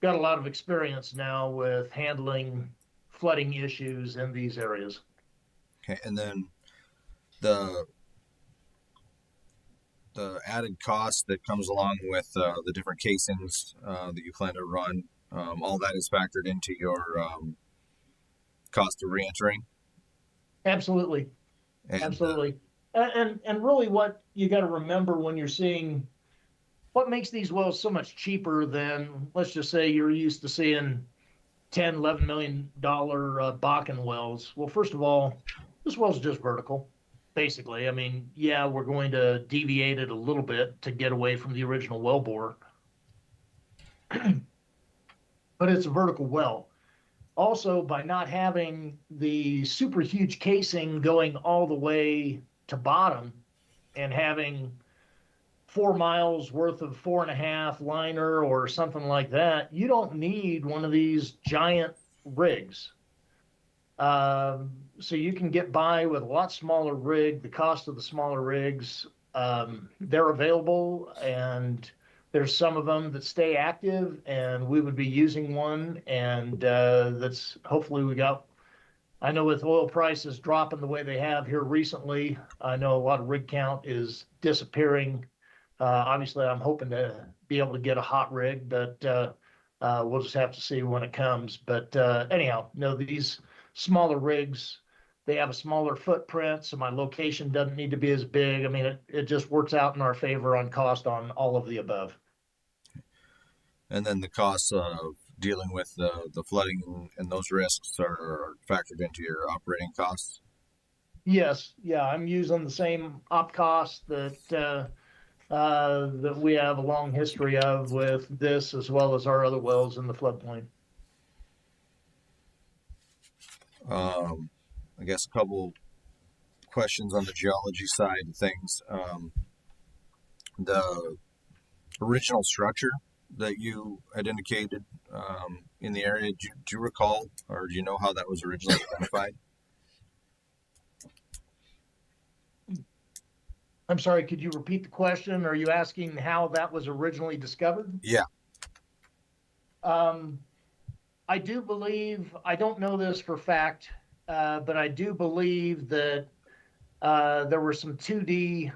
got a lot of experience now with handling flooding issues in these areas. Okay, and then the added cost that comes along with the different casings that you plan to run, all that is factored into your cost of reentering. Absolutely. And, Absolutely. And really what you got to remember when you're seeing what makes these wells so much cheaper than, let's just say you're used to seeing 10, $11 million Bakken wells. Well, first of all, this well's just vertical, basically. I mean, yeah, we're going to deviate it a little bit to get away from the original well bore, but it's a vertical well. Also, by not having the super huge casing going all the way to bottom and having 4 miles worth of 4.5 liner or something like that, you don't need one of these giant rigs. So you can get by with a lot smaller rig. The cost of the smaller rigs, they're available, and there's some of them that stay active, and we would be using one. And that's hopefully we got. I know with oil prices dropping the way they have here recently, I know a lot of rig count is disappearing. Obviously, I'm hoping to be able to get a hot rig, but we'll just have to see when it comes. But anyhow, no, these smaller rigs, they have a smaller footprint, so my location doesn't need to be as big. I mean, it just works out in our favor on cost on all of the above. And then the costs of dealing with the flooding and those risks are factored into your operating costs. Yes, yeah, I'm using the same op cost that we have a long history of with this, as well as our other wells in the floodplain. I guess a couple questions on the geology side of things. The original structure that you had indicated in the area, do you recall, or do you know how that was originally identified? I'm sorry, could you repeat the question? Are you asking how that was originally discovered? Yeah. I do believe, I don't know this for fact, but I do believe that there were some 2D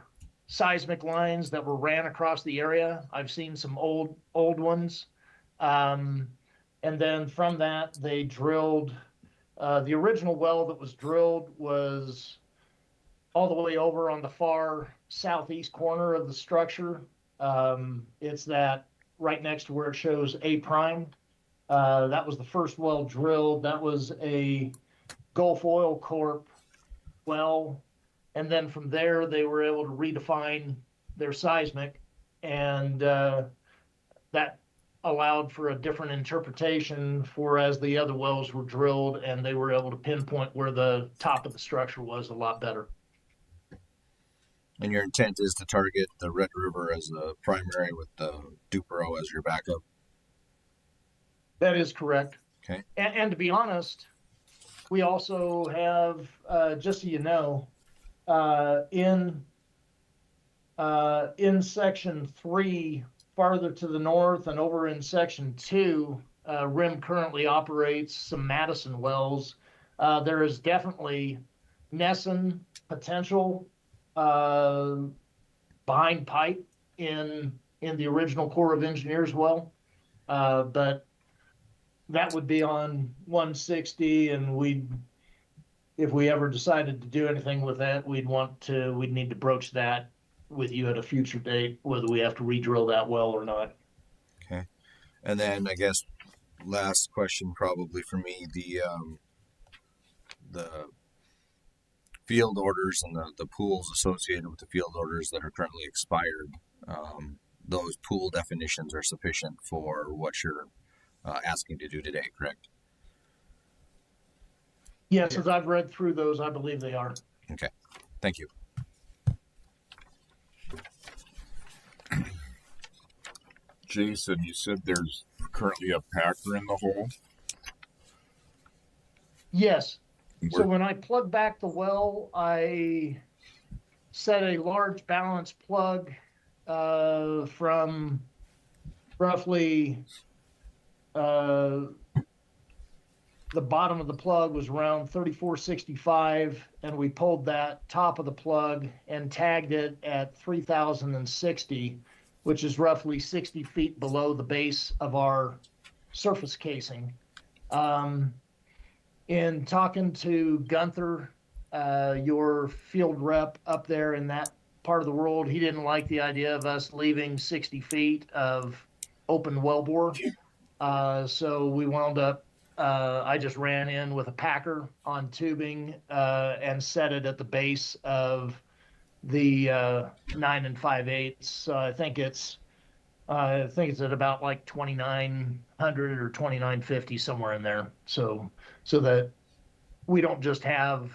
seismic lines that were ran across the area. I've seen some old ones. And then from that, they drilled, the original well that was drilled was all the way over on the far southeast corner of the structure. It's that right next to where it shows A prime. That was the first well drilled. That was a Gulf Oil Corp well. And then from there, they were able to redefine their seismic, and that allowed for a different interpretation for as the other wells were drilled, and they were able to pinpoint where the top of the structure was a lot better. And your intent is to target the Red River as a primary with the Duperow as your backup? That is correct. Okay. And to be honest, we also have, just so you know, in section 3, farther to the north, and over in section 2, RIM currently operates some Madison wells. There is definitely Nesson potential behind pipe in the original Corps of Engineers well, but that would be on 160, and if we ever decided to do anything with that, we'd need to broach that with you at a future date, whether we have to re-drill that well or not. Okay. And then I guess last question probably for me, the field orders and the pools associated with the field orders that are currently expired, those pool definitions are sufficient for what you're asking to do today, correct? Yes, as I've read through those, I believe they are. Okay, thank you. Jason, you said there's currently a packer in the hole. Yes. So Where- when I plug back the well, I set a large balance plug from roughly the bottom of the plug was around 3465, and we pulled that top of the plug and tagged it at 3060, which is roughly 60 feet below the base of our surface casing. In talking to Gunther, your field rep up there in that part of the world, he didn't like the idea of us leaving 60 feet of open wellbore. So we wound up, I just ran in with a packer on tubing and set it at the base of the 9 5/8. So I think it's at about like 2,900 or 2,950, somewhere in there. So that we don't just have,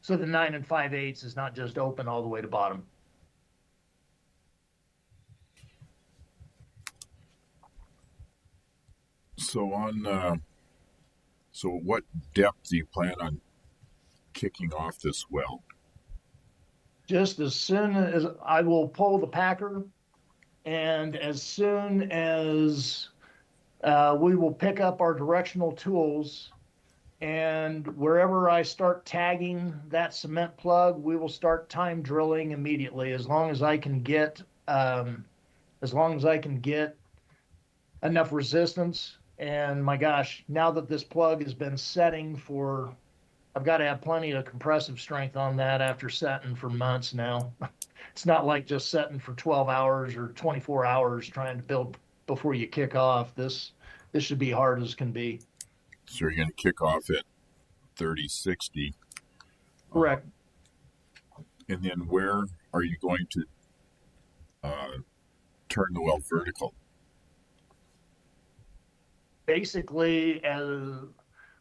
so the 9 5/8 is not just open all the way to bottom. So what depth do you plan on kicking off this well? Just as soon as I will pull the packer, and as soon as we will pick up our directional tools, and wherever I start tagging that cement plug, we will start time drilling immediately. As long as I can get enough resistance. And my gosh, now that this plug has been setting for, I've got to have plenty of compressive strength on that after setting for months now. It's not like just setting for 12 hours or 24 hours trying to build before you kick off. This should be hard as can be. So you're going to kick off at 3060. Correct. And then where are you going to turn the well vertical? Basically,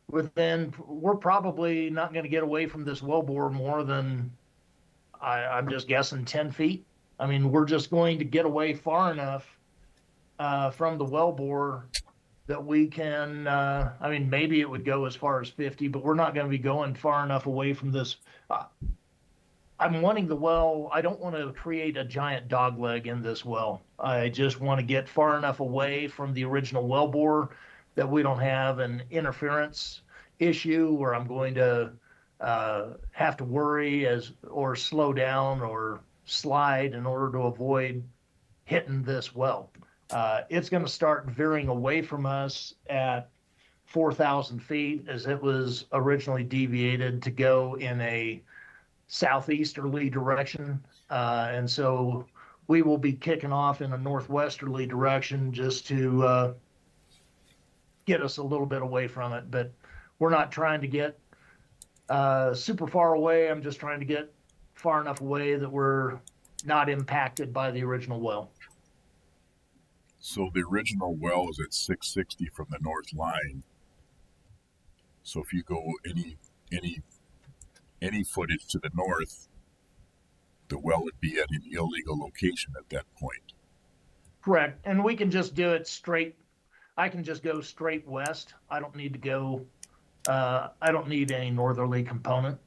we're probably not going to get away from this wellbore more than, I'm just guessing, 10 feet. I mean, we're just going to get away far enough from the wellbore that we can, I mean, maybe it would go as far as 50, but we're not going to be going far enough away from this. I'm wanting the well, I don't want to create a giant dog leg in this well. I just want to get far enough away from the original wellbore that we don't have an interference issue where I'm going to have to worry or slow down or slide in order to avoid hitting this well. It's going to start veering away from us at 4,000 feet, as it was originally deviated to go in a southeasterly direction. And so we will be kicking off in a northwesterly direction just to get us a little bit away from it. But we're not trying to get super far away. I'm just trying to get far enough away that we're not impacted by the original well. So the original well is at 660 from the north line. So if you go any footage to the north, the well would be at an illegal location at that point. Correct. And we can just do it straight. I can just go straight west. I don't need to go, I don't need any northerly component.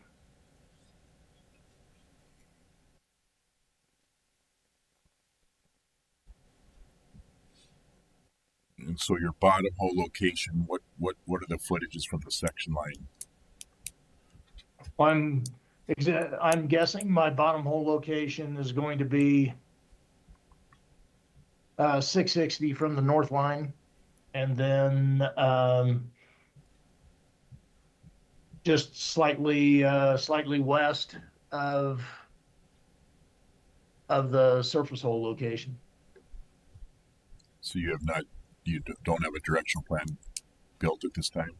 And so your bottom hole location, what are the footages from the section line? I'm guessing my bottom hole location is going to be 660 from the north line, and then just slightly west of the surface hole location. So you don't have a directional plan built at this time?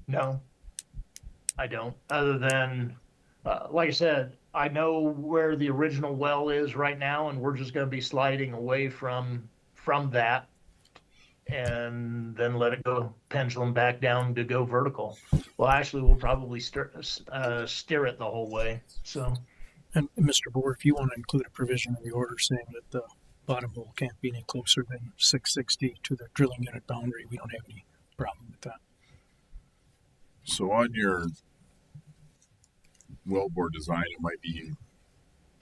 No, I don't. Other than, like I said, I know where the original well is right now, and we're just going to be sliding away from that, and then let it go pendulum back down to go vertical. Well, actually, we'll probably steer it the whole way. So. And Mr. Boer, if you want to include a provision in the order saying that the bottom hole can't be any closer than 660 to the drilling unit boundary, we don't have any problem with that. So on your wellbore design, it might be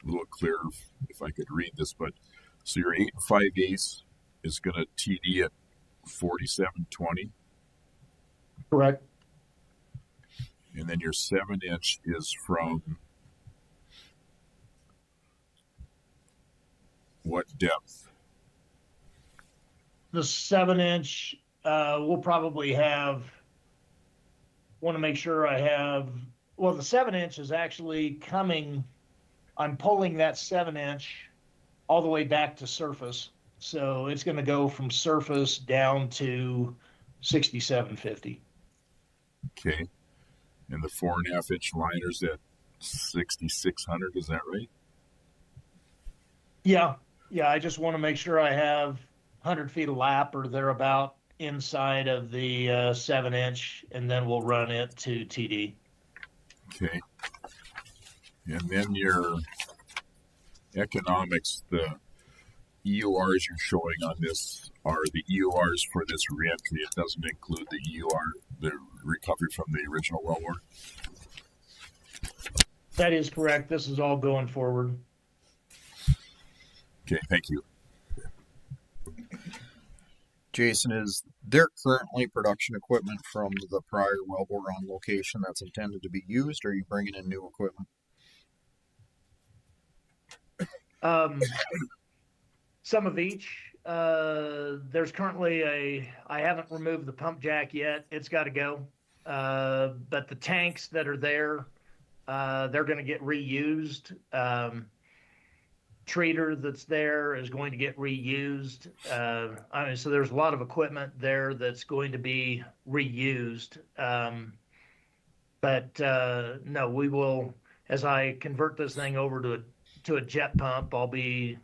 a little clearer if I could read this, but so your 8 5/8 is going to TD at 4720, Correct. and then your 7-inch is from what depth? The 7-inch, we'll probably have, want to make sure I have, well, the 7-inch is actually coming, I'm pulling that 7-inch all the way back to surface. So it's going to go from surface down to 6750. Okay, and the 4.5-inch liner's at 6,600. Is that right? Yeah. Yeah. I just want to make sure I have 100 feet of lap or thereabout inside of the 7-inch, and then we'll run it to TD. Okay, and then your economics, the EURs you're showing on this are the EURs for this reentry. It doesn't include the EUR, the recovery from the original well work. That is correct. This is all going forward. Okay, thank you. Jason, is there currently production equipment from the prior wellbore on location that's intended to be used, or are you bringing in new equipment? Some of each. There's currently I haven't removed the pump jack yet. It's got to go. But the tanks that are there, they're going to get reused. Treater that's there is going to get reused. So there's a lot of equipment there that's going to be reused. But no, we will, as I convert this thing over to a jet pump, I'll be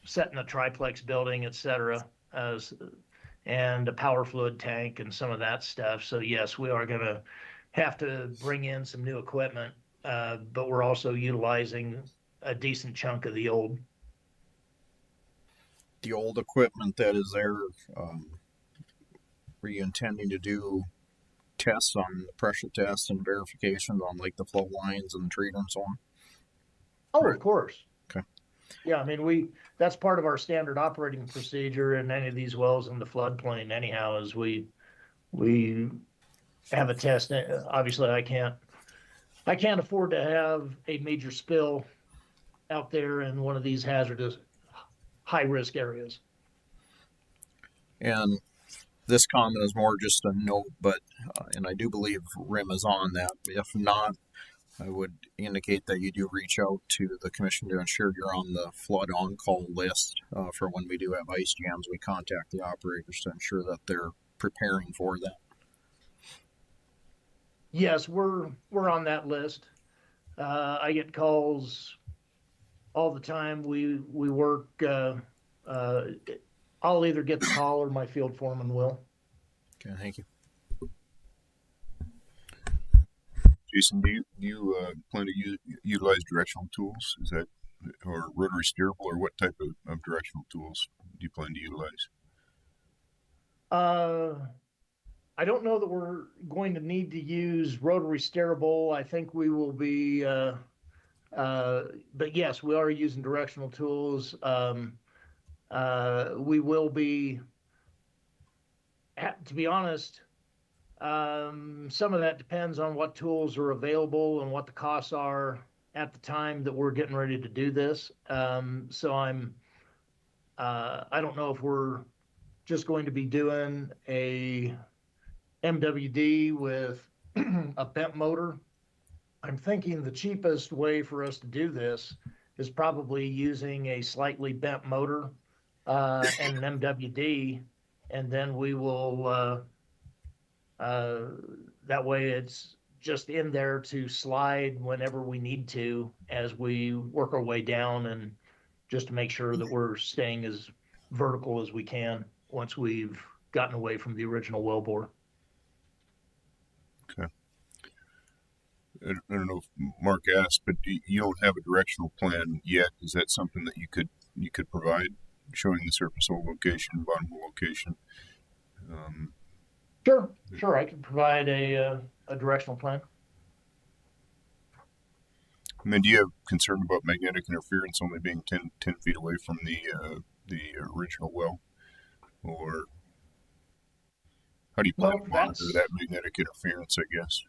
setting a triplex building, et cetera, and a power fluid tank and some of that stuff. So yes, we are going to have to bring in some new equipment, but we're also utilizing a decent chunk of the old. The old equipment that is there, were you intending to do tests on the pressure tests and verifications on like the flow lines and the treater and so on? Oh, of course. Okay. Yeah, I mean, that's part of our standard operating procedure in any of these wells in the floodplain anyhow, is we have a test. Obviously I can't afford to have a major spill out there in one of these hazardous high risk areas. And this comment is more just a note, but, and I do believe RIM is on that. If not, I would indicate that you do reach out to the commission to ensure you're on the flood on-call list for when we do have ice jams. We contact the operators to ensure that they're preparing for that. Yes, we're on that list. I get calls all the time. We work. I'll either get the call or my field foreman will. Okay, thank you. Jason, do you plan to utilize directional tools? Is that, or rotary steerable, or what type of directional tools do you plan to utilize? I don't know that we're going to need to use rotary steerable. I think we will be, but yes, we are using directional tools. We will be, to be honest, some of that depends on what tools are available and what the costs are at the time that we're getting ready to do this. So I don't know if we're just going to be doing a MWD with a bent motor. I'm thinking the cheapest way for us to do this is probably using a slightly bent motor and an MWD, and then we will, that way it's just in there to slide whenever we need to as we work our way down, and just to make sure that we're staying as vertical as we can once we've gotten away from the original wellbore. Okay. I don't know if Mark asked, but you don't have a directional plan yet. Is that something that you could provide, showing the surface hole location, bottom hole location? Sure. I can provide a directional plan. And then, do you have concern about magnetic interference only being 10 feet away from the original well? or how do you Well, plan to monitor that's- that magnetic interference? I guess.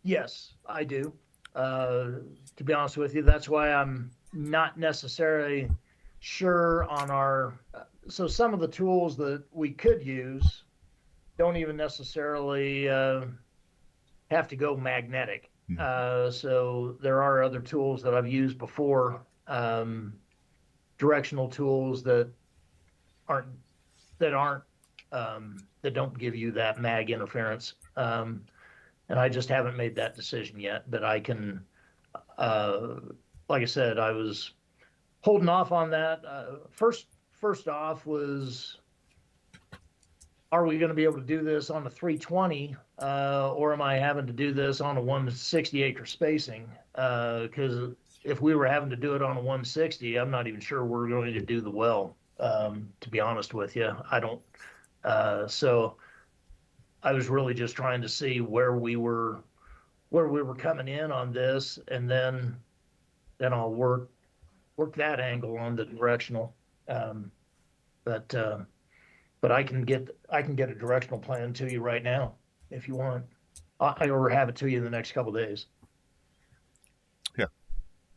Yes, I do. To be honest with you, that's why I'm not necessarily sure on our. So some of the tools that we could use don't even necessarily have to go magnetic. So there are other tools that I've used before, directional tools aren't aren't that don't give you that mag interference. And I just haven't made that decision yet. But I can, like I said, I was holding off on that. First off was, are we going to be able to do this on the 320, or am I having to do this on a 160 acre spacing? Because if we were having to do it on a 160, I'm not even sure we're going to do the well. To be honest with you, I don't. So I was really just trying to see where we were coming in on this, and then I'll work that angle on the directional. But I can get a directional plan to you right now if you want. Or have it to you in the next couple of days.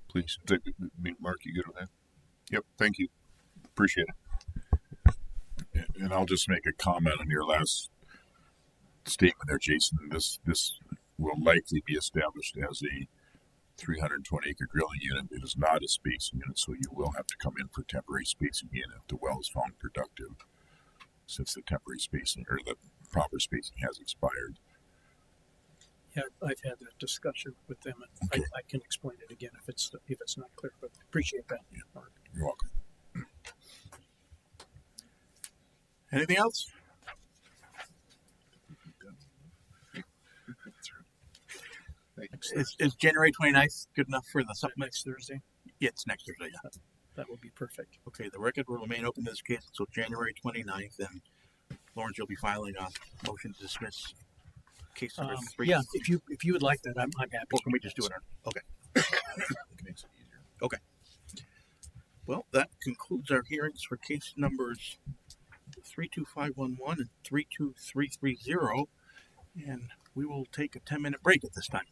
Please, Mark, you good with that? Yep. Thank you. Appreciate it. And I'll just make a comment on your last statement there, Jason. This will likely be established as a 320 acre drilling unit. It is not a spacing unit, so you will have to come in for temporary spacing again if the well is found productive, since the temporary spacing or the proper spacing has expired. Yeah, I've had that discussion with them, and Okay. I can explain it again if it's not clear. But appreciate that, Mark. You're welcome. Anything else? Is January 29th good enough for the supplement? Next Thursday, Yeah, it's next Thursday. Yeah. that would be perfect. Okay, the record will remain open in this case until January 29th, and Lawrence, you'll be filing a motion to dismiss case number 3. Yeah, if you would like that, I'm happy. Or can we just do it? Okay. Makes it easier. Okay. Well, that concludes our hearings for case numbers 32511 and 32330, and we will take a 10-minute break at this time.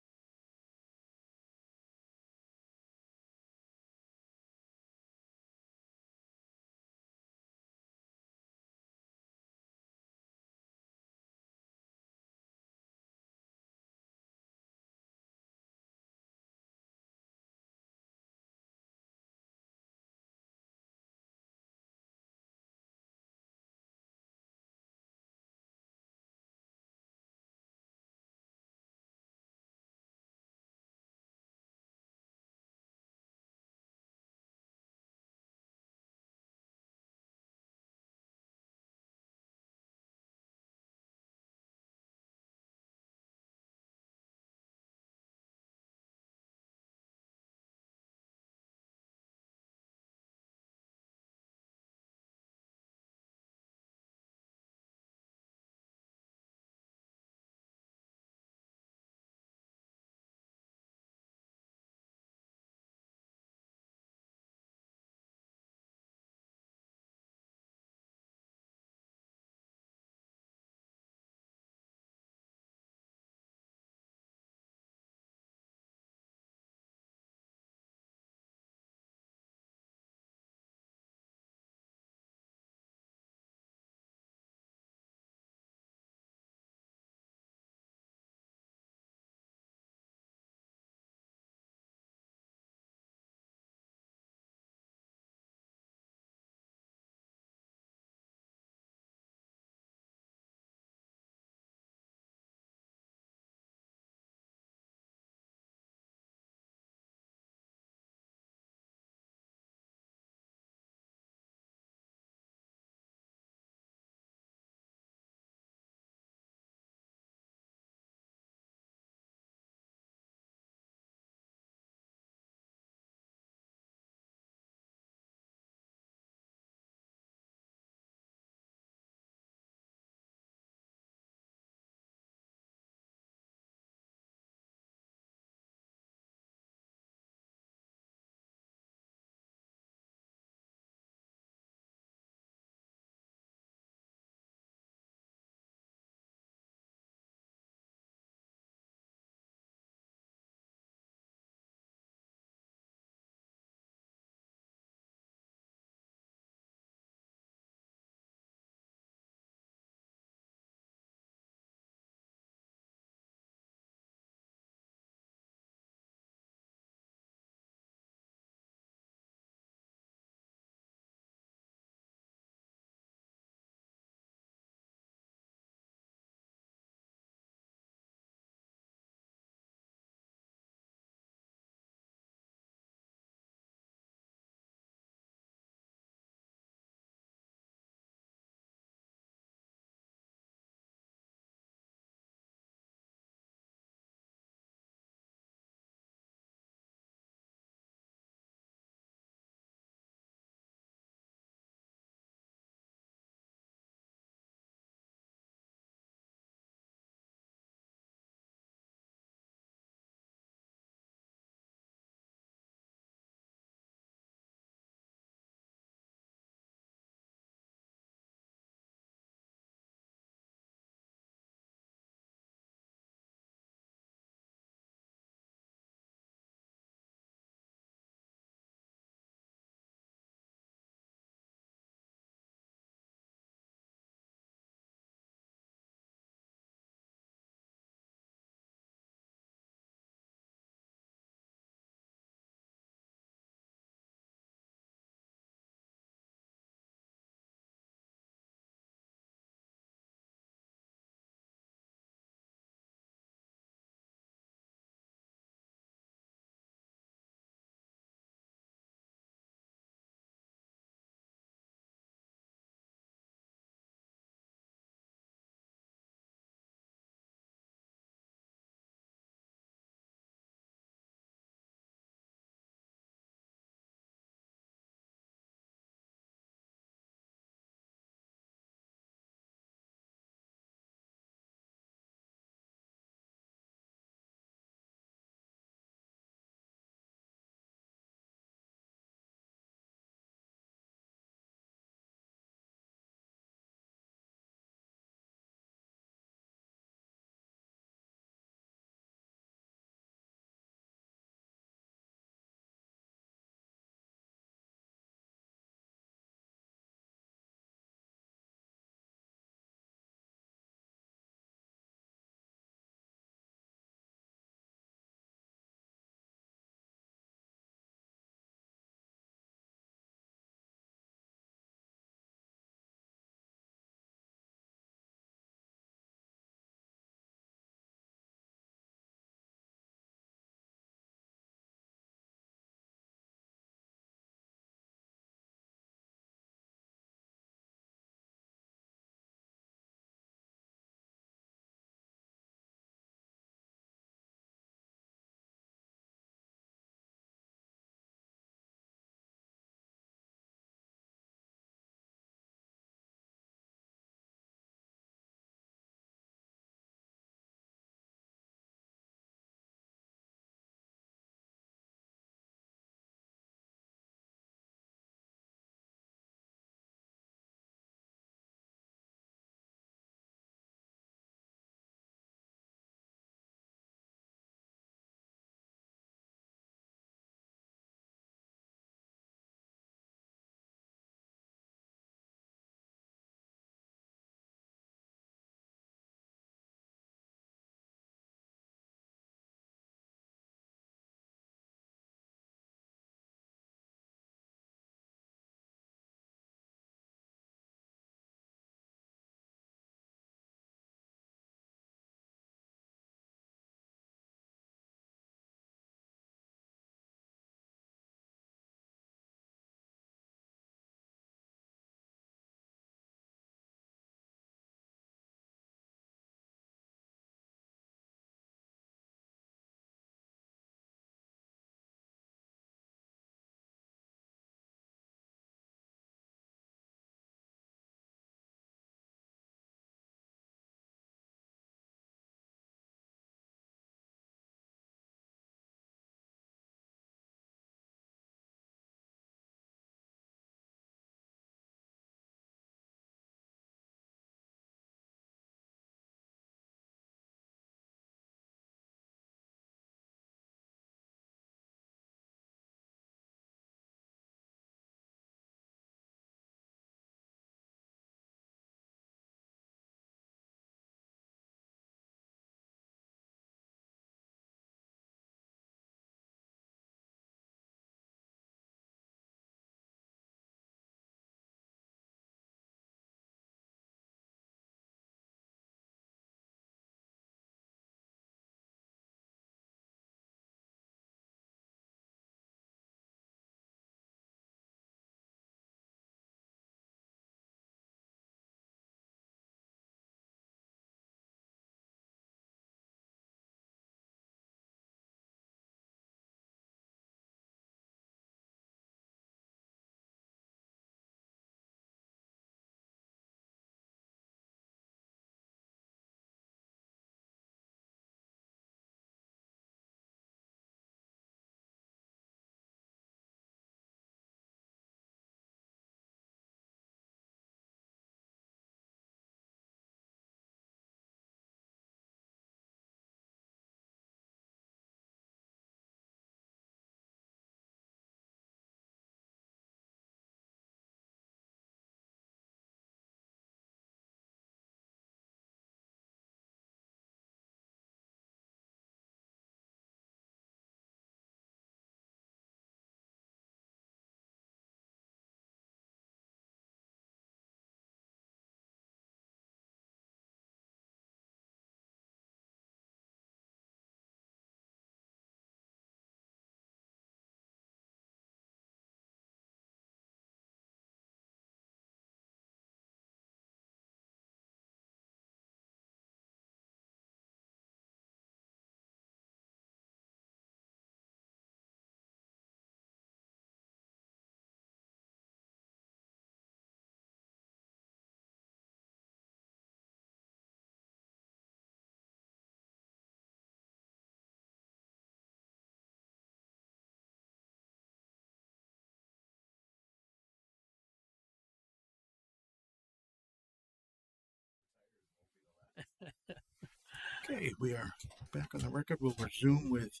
Okay, we are back on the record. We'll resume with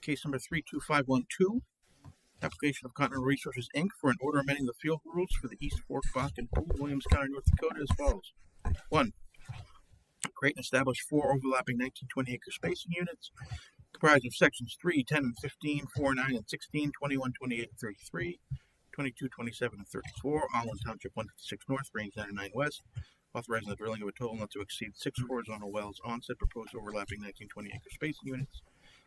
case number 32512. Application of Continental Resources, Inc. for an order amending the field rules for the East Fork Bakken Pool, Williams County, North Dakota as follows. 1. Create and establish 4 overlapping 1920 acre spacing units comprised of sections 3, 10, and 15, 4, 9, and 16, 21, 28, and 33, 22, 27, and 34, all in Township 156 North, Range 99 West, authorizing the drilling of a total not to exceed 6 horizontal wells on said proposed overlapping 1920 acre spacing units.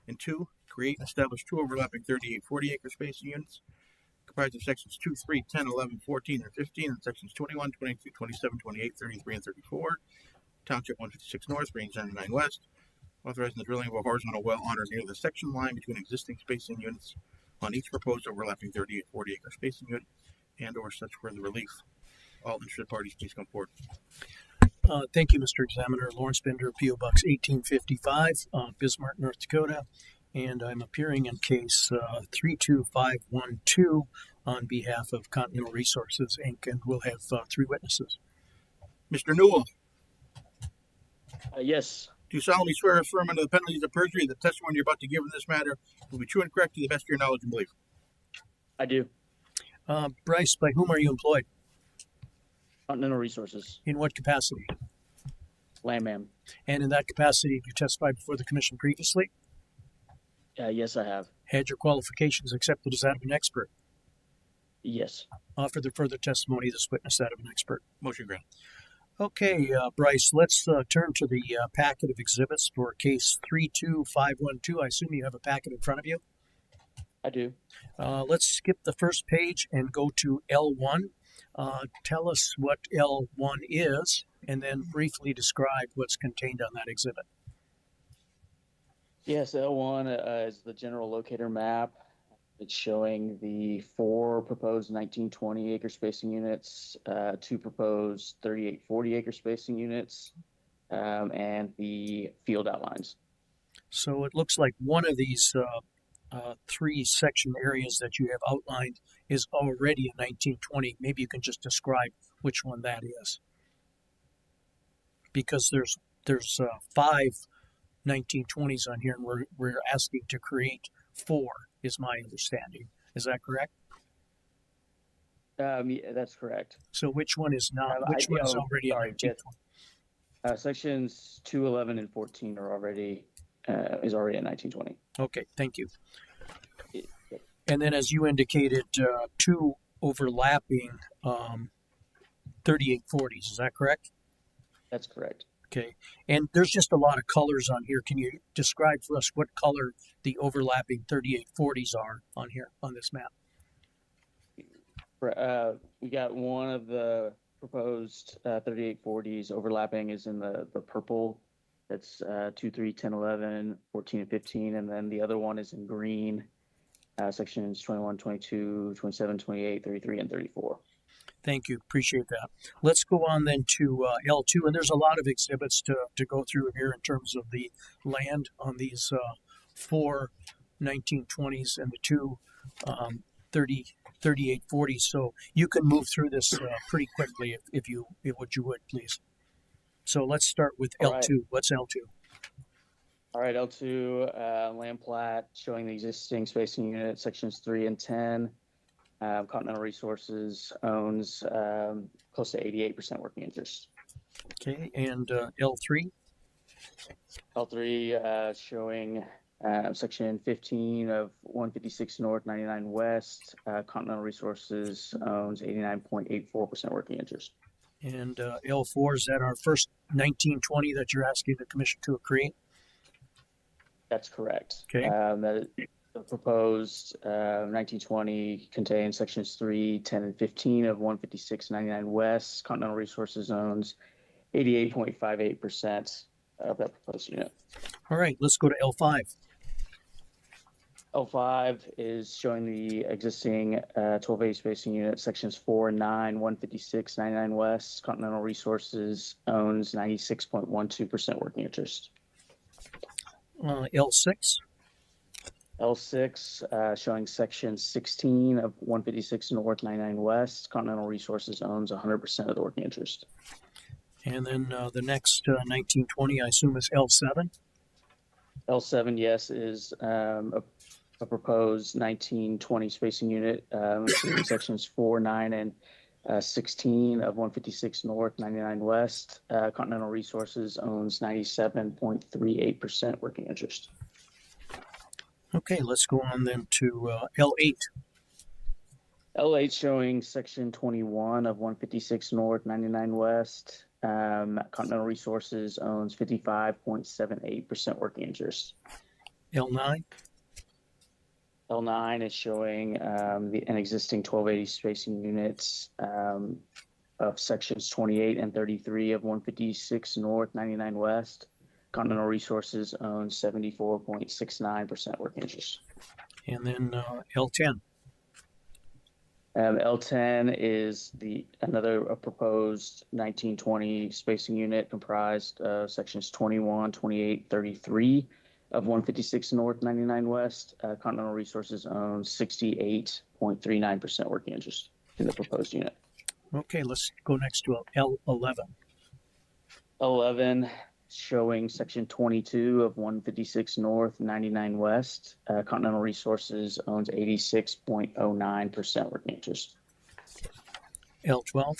And 2, create and establish 2 overlapping 3840 acre spacing units comprised of sections 2, 3, 10, 11, 14, and 15, and sections 21, 22, 27, 28, 33, and 34, Township 156 North, Range 99 West, authorizing the drilling of a horizontal well on or near the section line between existing spacing units on each proposed overlapping 3840 acre spacing unit and or such further relief. All interested parties, please come forward. Thank you, Mr. Examiner. Lawrence Bender, P.O. Box 1855, Bismarck, North Dakota. And I'm appearing in case 32512 on behalf of Continental Resources, Inc., and we'll have 3 witnesses. Mr. Newell, Yes, do you solemnly swear or affirm under the penalties of perjury that the testimony you're about to give in this matter will be true and correct to the best of your knowledge and belief? I do. Bryce, by whom are you employed? Continental Resources, In what capacity? Landman. And in that capacity, have you testified before the commission previously? Yes, I have. Had your qualifications accepted as that of an expert? Yes. Offer the further testimony of this witness that of an expert. Motion granted. Okay, Bryce, let's turn to the packet of exhibits for case 32512. I assume you have a packet in front of you. I do. Let's skip the first page and go to L1. Tell us what L1 is, and then briefly describe what's contained on that exhibit. Yes, L1 is the general locator map. It's showing the 4 proposed 1920 acre spacing units, 2 proposed 3840 acre spacing units, and the field outlines. So it looks like one of these 3 section areas that you have outlined is already a 1920. Maybe you can just describe which one that is. Because there's 5 1920s on here, and we're asking to create 4, is my understanding. Is that correct? Yeah, that's correct. So which one is not? Which one is already a 1920? Sections 2, 11, and 14 are already is already a 1920. Okay, thank you. And then, as you indicated, 2 overlapping 3840s. Is that correct? That's correct. Okay. And there's just a lot of colors on here. Can you describe for us what color the overlapping 3840s are on here on this map? We got one of the proposed 3840s overlapping is in the purple. That's 2, 3, 10, 11, 14, and 15. And then the other one is in green, sections 21, 22, 27, 28, 33, and 34. Thank you. Appreciate that. Let's go on then to L2. And there's a lot of exhibits to go through here in terms of the land on these 4 1920s and the 2 3840s. So you can move through this pretty quickly if you would, please. So let's start with L2. Right. What's L2? All right, L2, land plat showing the existing spacing unit, sections 3 and 10. Continental Resources owns close to 88% working interest. Okay, and L3? L3 showing section 15 of 156 North, 99 West. Continental Resources owns 89.84% working interest. And L4, is that our first 1920 that you're asking the commission to create? That's correct. Okay. The proposed 1920 contains sections 3, 10, and 15 of 156 99 West. Continental Resources owns 88.58% of that proposed unit. All right, let's go to L5. L5 is showing the existing 12A spacing unit, sections 4 and 9, 156 99 West. Continental Resources owns 96.12% working interest. L6. L6 showing section 16 of 156 North, 99 West. Continental Resources owns 100% of the working interest. And then the next 1920, I assume, is L7. L7, yes, is a proposed 1920 spacing unit, including sections 4, 9, and 16 of 156 North, 99 West. Continental Resources owns 97.38% working interest. Okay, let's go on then to L8. L8 showing section 21 of 156 North, 99 West. Continental Resources owns 55.78% working interest. L9. L9 is showing an existing 1280 spacing units of sections 28 and 33 of 156 North, 99 West. Continental Resources owns 74.69% working interest. And then L10. L10 is another proposed 1920 spacing unit comprised of sections 21, 28, 33 of 156 North, 99 West. Continental Resources owns 68.39% working interest in the proposed unit. Okay, let's go next to L11. L11 showing section 22 of 156 North, 99 West. Continental Resources owns 86.09% working interest. L12.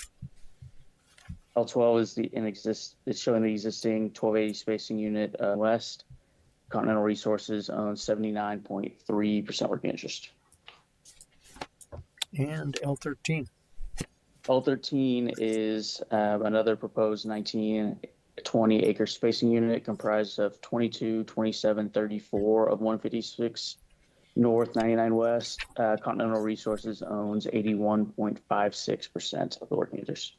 L12 is showing the existing 1280 spacing unit west. Continental Resources owns 79.3% working interest. And L13. L13 is another proposed 1920 acre spacing unit comprised of 22, 27, 34 of 156 North, 99 West. Continental Resources owns 81.56% of the working interest.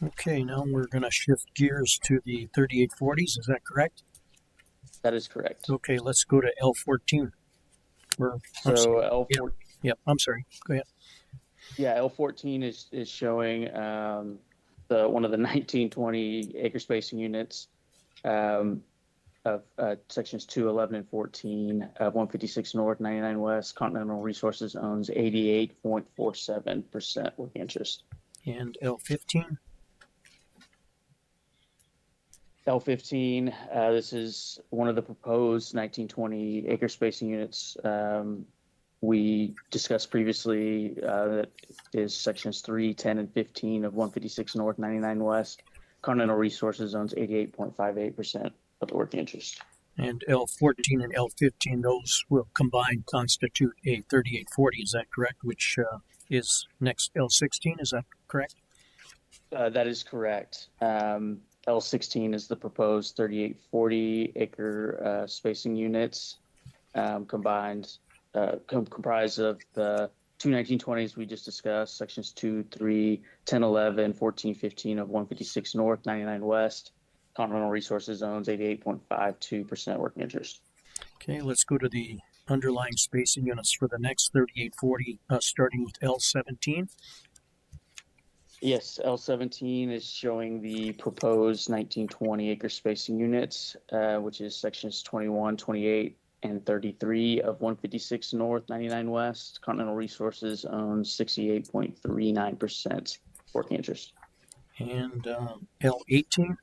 Okay, now we're going to shift gears to the 3840s. Is that correct? That is correct. Okay, let's go to L14. So L14. Yep, I'm sorry. Go ahead. Yeah, L14 is showing one of the 1920 acre spacing units of sections 2, 11, and 14 of 156 North, 99 West. Continental Resources owns 88.47% working interest. And L15. L15, this is one of the proposed 1920 acre spacing units we discussed previously. That is sections 3, 10, and 15 of 156 North, 99 West. Continental Resources owns 88.58% of the working interest. And L14 and L15, those will combine constitute a 3840. Is that correct? Which is next L16. Is that correct? That is correct. L16 is the proposed 3840 acre spacing units comprised of the two 1920s we just discussed, sections 2, 3, 10, 11, 14, 15 of 156 North, 99 West. Continental Resources owns 88.52% working interest. Okay, let's go to the underlying spacing units for the next 3840, starting with L17. Yes, L17 is showing the proposed 1920 acre spacing units, which is sections 21, 28, and 33 of 156 North, 99 West. Continental Resources owns 68.39% working interest. And L18.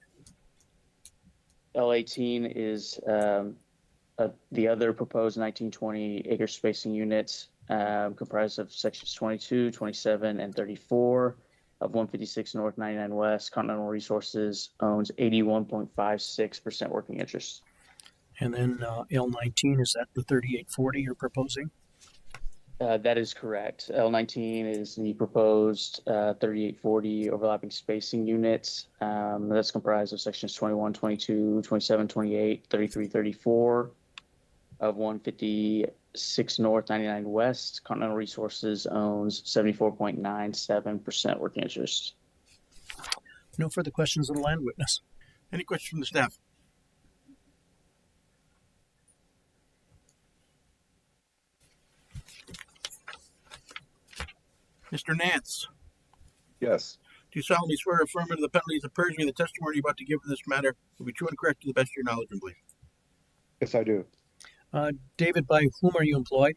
L18 is the other proposed 1920 acre spacing units comprised of sections 22, 27, and 34 of 156 North, 99 West. Continental Resources owns 81.56% working interest. And then L19, is that the 3840 you're proposing? That is correct. L19 is the proposed 3840 overlapping spacing units. That's comprised of sections 21, 22, 27, 28, 33, 34 of 156 North, 99 West. Continental Resources owns 74.97% working interest. No further questions of the land witness. Any questions from the staff? Mr. Nance, Yes. do you solemnly swear or affirm under the penalties of perjury the testimony you're about to give in this matter will be true and correct to the best of your knowledge and belief? Yes, I do. David, by whom are you employed?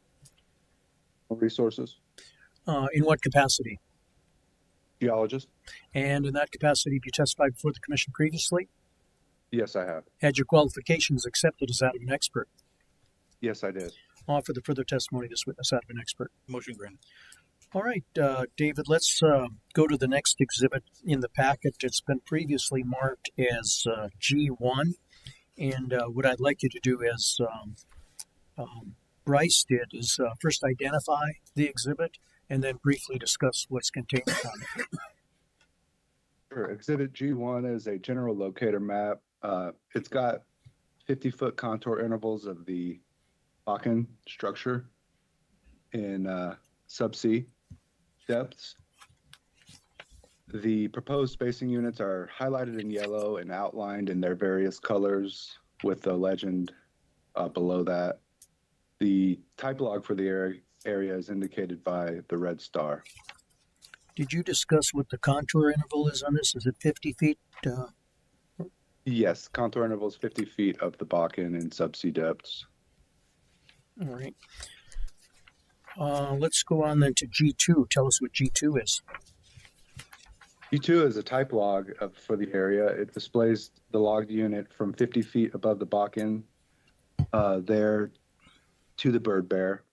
Resources. In what capacity? Geologist? And in that capacity, have you testified before the commission previously? Yes, I have. Had your qualifications accepted as that of an expert? Yes, I did. Offer the further testimony of this witness that of an expert. Motion granted. All right, David, let's go to the next exhibit in the packet. It's been previously marked as G1. And what I'd like you to do, as Bryce did, is first identify the exhibit and then briefly discuss what's contained on it. Sure. Exhibit G1 is a general locator map. It's got 50-foot contour intervals of the Bakken structure in subsea depths. The proposed spacing units are highlighted in yellow and outlined in their various colors with the legend below that. The type log for the area is indicated by the red star. Did you discuss what the contour interval is on this? Is it 50 feet? Yes, contour intervals 50 feet of the Bakken in subsea depths. All right. Let's go on then to G2. Tell us what G2 is. G2 is a type log for the area. It displays the logged unit from 50 feet above the Bakken there to the Bird Bear.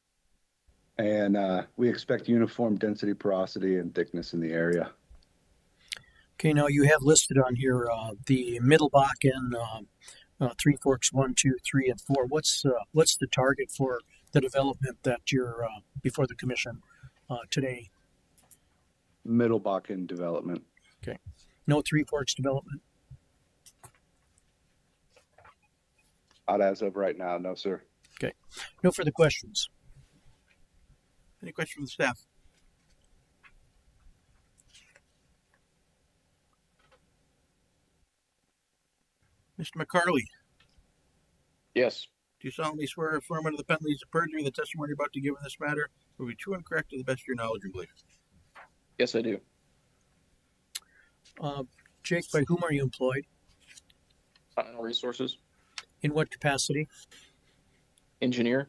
And we expect uniform density, porosity, and thickness in the area. Okay, now you have listed on here the Middle Bakken, Three Forks 1, 2, 3, and 4. What's the target for the development that you're before the commission today? Middle Bakken development. Okay. No Three Forks development? Not as of right now, no, sir. Okay. No further questions. Any questions from the staff? Mr. McCarley, Yes. do you solemnly swear or affirm under the penalties of perjury the testimony you're about to give in this matter will be true and correct to the best of your knowledge and belief? Yes, I do. Jake, by whom are you employed? Continental Resources. In what capacity? Engineer.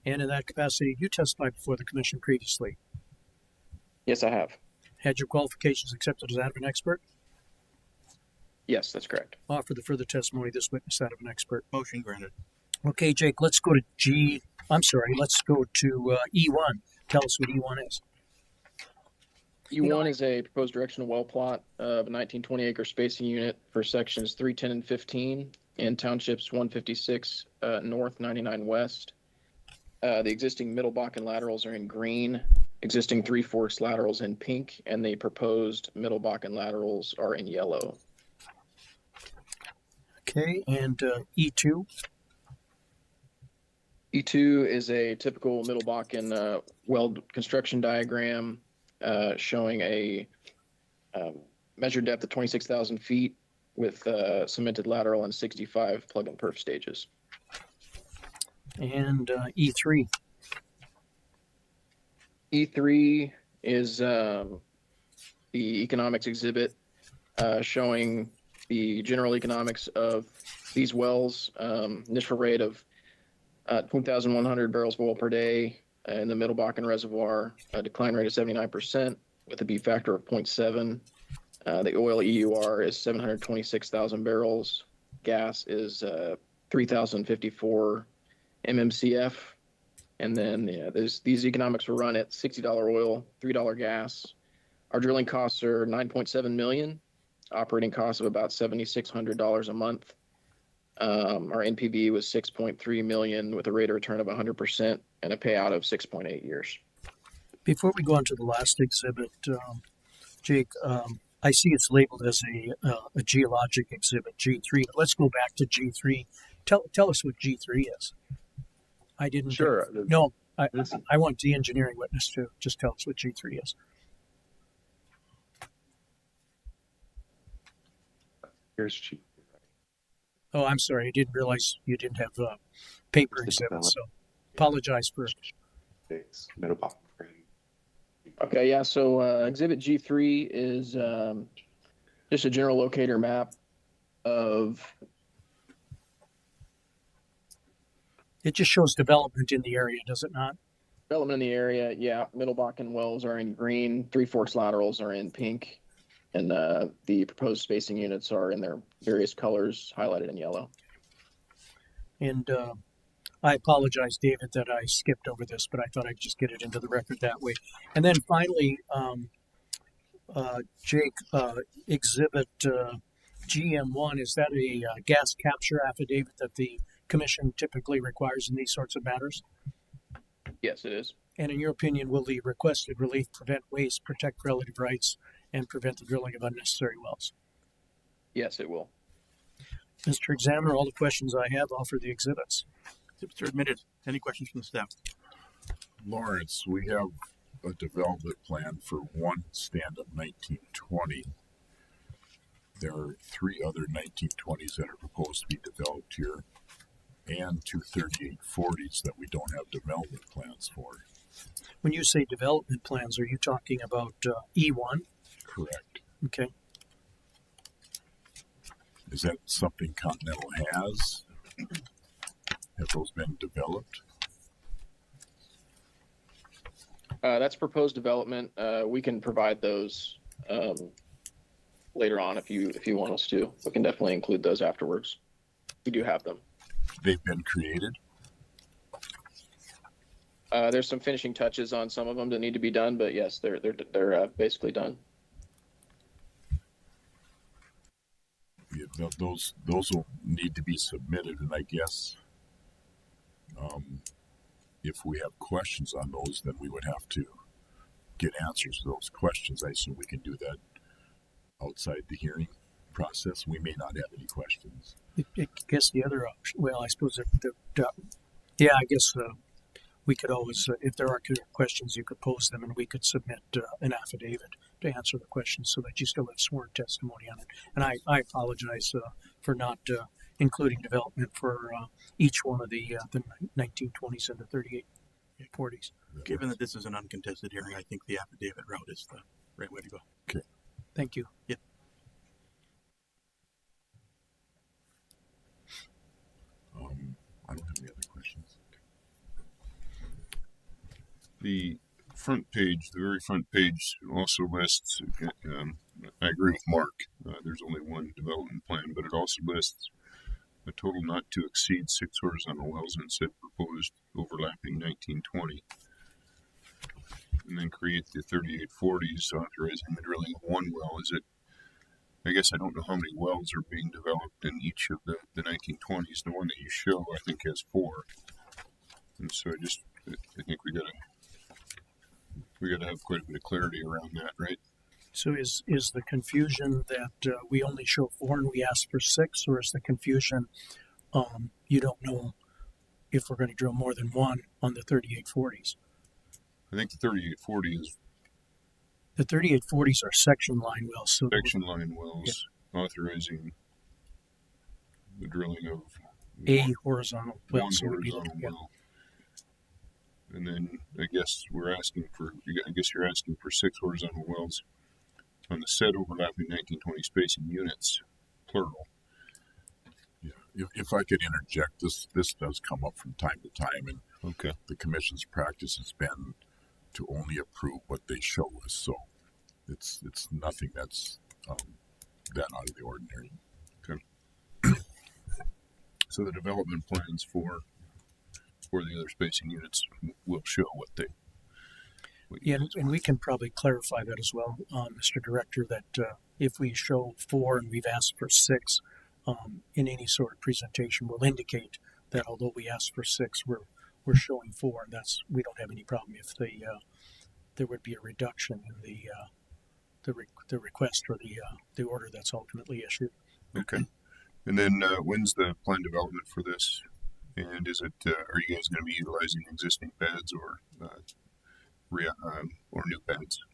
And in that capacity, you testified before the commission previously. Yes, I have. Had your qualifications accepted as that of an expert? Yes, that's correct. Offer the further testimony of this witness that of an expert. Motion granted. Okay, Jake, let's go to let's go to E1. Tell us what E1 is. E1 is a proposed directional well plot of a 1920 acre spacing unit for sections 310 and 15 in townships 156 north, 99 west. The existing Middle Bakken laterals are in green, existing Three Forks laterals in pink, and the proposed Middle Bakken laterals are in yellow. Okay, and E2? E2 is a typical Middle Bakken well construction diagram showing a measured depth of 26,000 feet with cemented lateral and 65 plug and perf stages. And E3? E3 is the economics exhibit showing the general economics of these wells, initial rate of 2,100 barrels of oil per day in the Middle Bakken Reservoir, a decline rate of 79% with a B factor of 0.7. The oil EUR is 726,000 barrels. Gas is 3,054 MMCF. And then these economics were run at $60 oil, $3 gas. Our drilling costs are $9.7 million, operating costs of about $7,600 a month. Our NPV was $6.3 million with a rate of return of 100% and a payout of 6.8 years. Before we go on to the last exhibit, Jake, I see it's labeled as a geologic exhibit, G3. But let's go back to G3. Tell us what G3 is. I didn't. Sure. No, I want the engineering witness to just tell us what G3 is. Here's G. Oh, I'm sorry. I didn't realize you didn't have paper exhibits, so apologize for. Middle Bakken. Okay, yeah, so Exhibit G3 is just a general locator map of... It just shows development in the area, does it not? Development in the area, yeah. Middle Bakken wells are in green, Three Forks laterals are in pink, and the proposed spacing units are in their various colors highlighted in yellow. And I apologize, David, that I skipped over this, but I thought I'd just get it into the record that way. And then finally, Jake, Exhibit GM1, is that a gas capture affidavit that the commission typically requires in these sorts of matters? Yes, it is. And in your opinion, will the requested relief prevent waste, protect relative rights, and prevent the drilling of unnecessary wells? Yes, it will. Mr. Examiner, all the questions I have, offer the exhibits. Exhibits are admitted. Any questions from the staff? Lawrence, we have a development plan for one stand-up 1920. There are 3 other 1920s that are proposed to be developed here, and 2 3840s that we don't have development plans for. When you say development plans, are you talking about E1? Correct. Okay. Is that something Continental has? Have those been developed? That's proposed development. We can provide those later on if you want us to. We can definitely include those afterwards. We do have them. They've been created? There's some finishing touches on some of them that need to be done, but yes, they're basically done. Yeah, those will need to be submitted, and I guess if we have questions on those, then we would have to get answers to those questions. I assume we can do that outside the hearing process. We may not have any questions. I guess the other option, well, I suppose yeah, I guess we could always, if there are questions, you could post them and we could submit an affidavit to answer the questions so that you still have sworn testimony on it. And I apologize for not including development for each one of the 1920s and the 3840s. Given that this is an uncontested hearing, I think the affidavit route is the right way to go. Okay. Thank you. Yep. I don't have any other questions. The front page, the very front page also lists, I agree with Mark, there's only one development plan, but it also lists a total not to exceed 6 horizontal wells and said proposed overlapping 1920. And then create the 3840s authorizing the drilling of 1 well. I guess I don't know how many wells are being developed in each of the 1920s. The one that you show, I think, has 4. And so I think we gotta have quite a bit of clarity around that, right? So is the confusion that we only show 4 and we ask for 6, or is the confusion you don't know if we're going to drill more than 1 on the 3840s? I think the 3840 is The 3840s are section line wells. So section line wells authorizing the drilling of a horizontal well. one So horizontal well. And then I guess you're asking for 6 horizontal wells on the said overlapping 1920 spacing units, plural. Yeah, if I could interject, this does come up from time to time, and Okay. the commission's practice has been to only approve what they show us. So it's nothing that's that out of the ordinary. Okay. So the development plans for the other spacing units will show what they. Yeah, and we can probably clarify that as well, Mr. Director, that if we show 4 and we've asked for 6 in any sort of presentation, we'll indicate that although we asked for 6, we're showing 4, and we don't have any problem if there would be a reduction in the request or the order that's ultimately issued. Okay. And then when's the plan development for this? And is it are you guys going to be utilizing existing pads or new pads?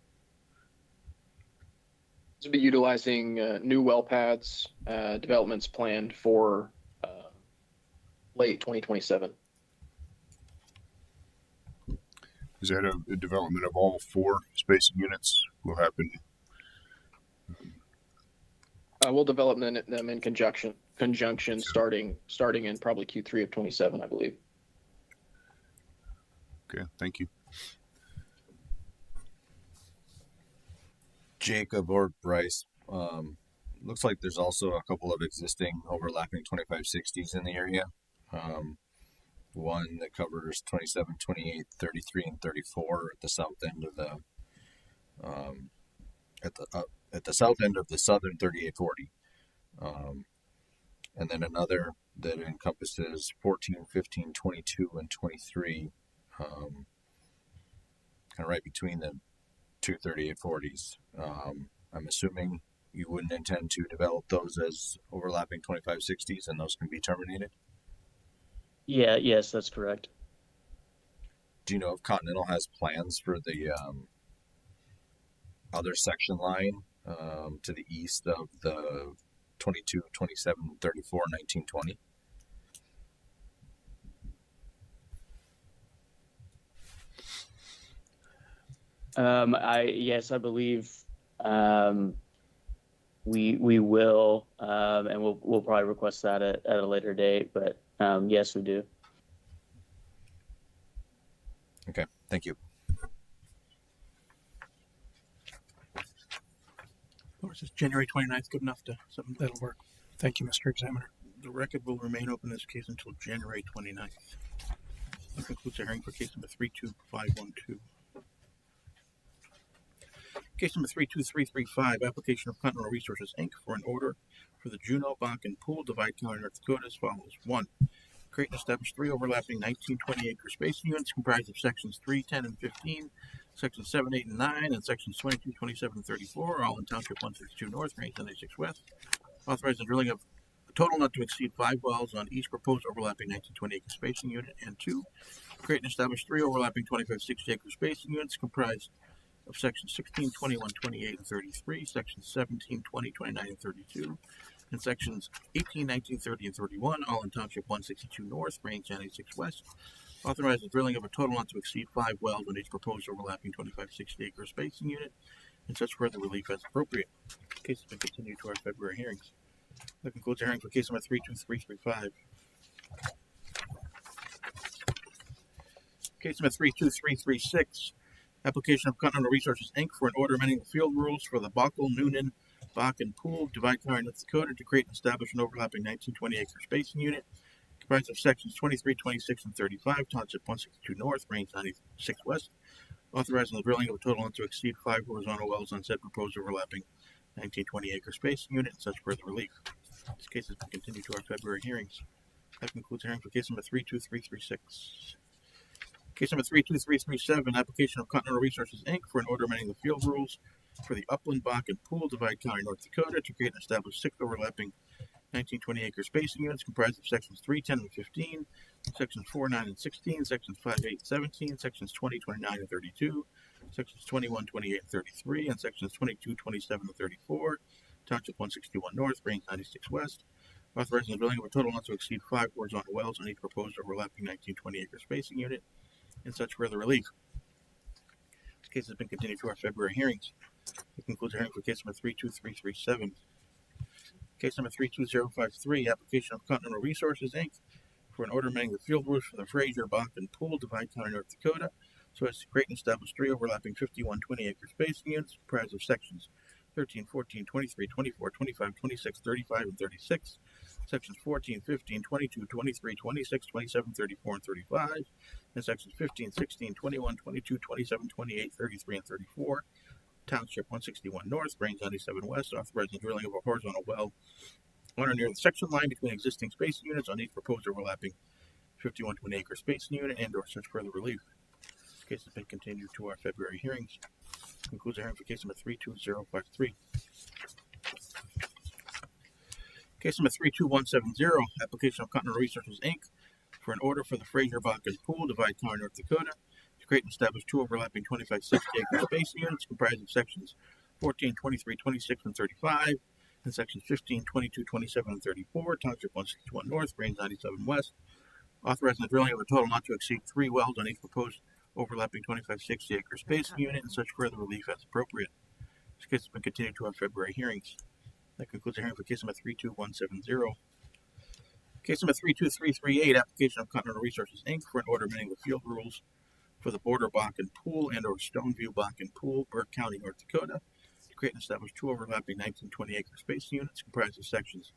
To be utilizing new well pads. Developments planned for late 2027. Is that a development of all 4 spacing units will happen? We'll develop them in conjunction starting in probably Q3 of 27, I believe. Okay, thank you. Jacob or Bryce, looks like there's also a couple of existing overlapping 2560s in the area. One that covers 27, 28, 33, and 34 at the south end of the at the south end of the southern 3840. And then another that encompasses 14, 15, 22, and 23, kind of right between the two 3840s. I'm assuming you wouldn't intend to develop those as overlapping 2560s, and those can be terminated. Yeah, yes, that's correct. Do you know if Continental has plans for the other section line to the east of the 22, 27, 34, 19, 20? I believe we will, and we'll probably request that at a later date. But yes, we do. Okay, thank you. Or is this January 29th good enough to something? That'll work. Thank you, Mr. Examiner. The record will remain open in this case until January 29th. That concludes the hearing for case number 32512. Case number 32335, application of Continental Resources, Inc. for an order for the Juneau Bakken Pool, Divide County, North Dakota as follows. 1. Create and establish 3 overlapping 1920 acre spacing units comprised of sections 3, 10, and 15, sections 7, 8, and 9, and sections 22, 27, and 34, all in Township 162 North, Range 96 West. Authorize the drilling of a total not to exceed 5 wells on each proposed overlapping 1920 acre spacing unit. And 2. Create and establish 3 overlapping 2560 acre spacing units comprised of sections 16, 21, 28, and 33, sections 17, 20, 29, and 32, and sections 18, 19, 30, and 31, all in Township 162 North, Range 96 West. Authorize the drilling of a total not to exceed 5 wells on each proposed overlapping 2560 acre spacing unit, and such further relief as appropriate. The case has been continued to our February hearings. That concludes the hearing for case number 32335. Case number 32336. Application of Continental Resources, Inc. for an order amending the field rules for the Bockel Noonan Bakken Pool, Divide County, North Dakota, to create and establish an overlapping 1920 acre spacing unit comprised of sections 23, 26, and 35, Township 162 North, Range 96 West, authorizing the drilling of a total not to exceed 5 horizontal wells on said proposed overlapping 1920 acre spacing unit, and such further relief. This case has been continued to our February hearings. That concludes the hearing for case number 32336. Case number 32337, application of Continental Resources, Inc. for an order amending the field rules for the Upland Bakken Pool, Divide County, North Dakota, to create and establish 6 overlapping 1920 acre spacing units comprised of sections 3, 10, and 15, sections 4, 9, and 16, sections 5, 8, and 17, sections 20, 29, and 32, sections 21, 28, and 33, and sections 22, 27, and 34, Township 161 North, Range 96 West, authorizing the drilling of a total not to exceed 5 horizontal wells on each proposed overlapping 1920 acre spacing unit, and such further relief. This case has been continued to our February hearings. That concludes the hearing for case number 32337. Case number 32053, application of Continental Resources, Inc. for an order amending the field rules for the Fraser Bakken Pool, Divide County, North Dakota, so as to create and establish 3 overlapping 51 20-acre spacing units comprised of sections 13, 14, 23, 24, 25, 26, 35, and 36, sections 14, 15, 22, 23, 26, 27, 34, and 35, and sections 15, 16, 21, 22, 27, 28, 33, and 34, Township 161 North, Range 97 West, authorizing the drilling of a horizontal well on or near the section line between existing spacing units on each proposed overlapping 51 20-acre spacing unit and or such further relief. This case has been continued to our February hearings. Concludes the hearing for case number 32053. Case number 32170, application of Continental Resources, Inc. for an order for the Fraser Bakken Pool, Divide County, North Dakota, to create and establish 2 overlapping 2560-acre spacing units comprised of sections 14, 23, 26, and 35, and sections 15, 22, 27, and 34, Township 161 North, Range 97 West, authorizing the drilling of a total not to exceed 3 wells on each proposed overlapping 2560-acre spacing unit, and such further relief as appropriate. This case has been continued to our February hearings. That concludes the hearing for case number 32170. Case number 32338, application of Continental Resources, Inc. for an order amending the field rules for the Border Bakken Pool and or Stoneview Bakken Pool, Burke County, North Dakota, to create and establish two overlapping 1920 acre spacing units comprised of sections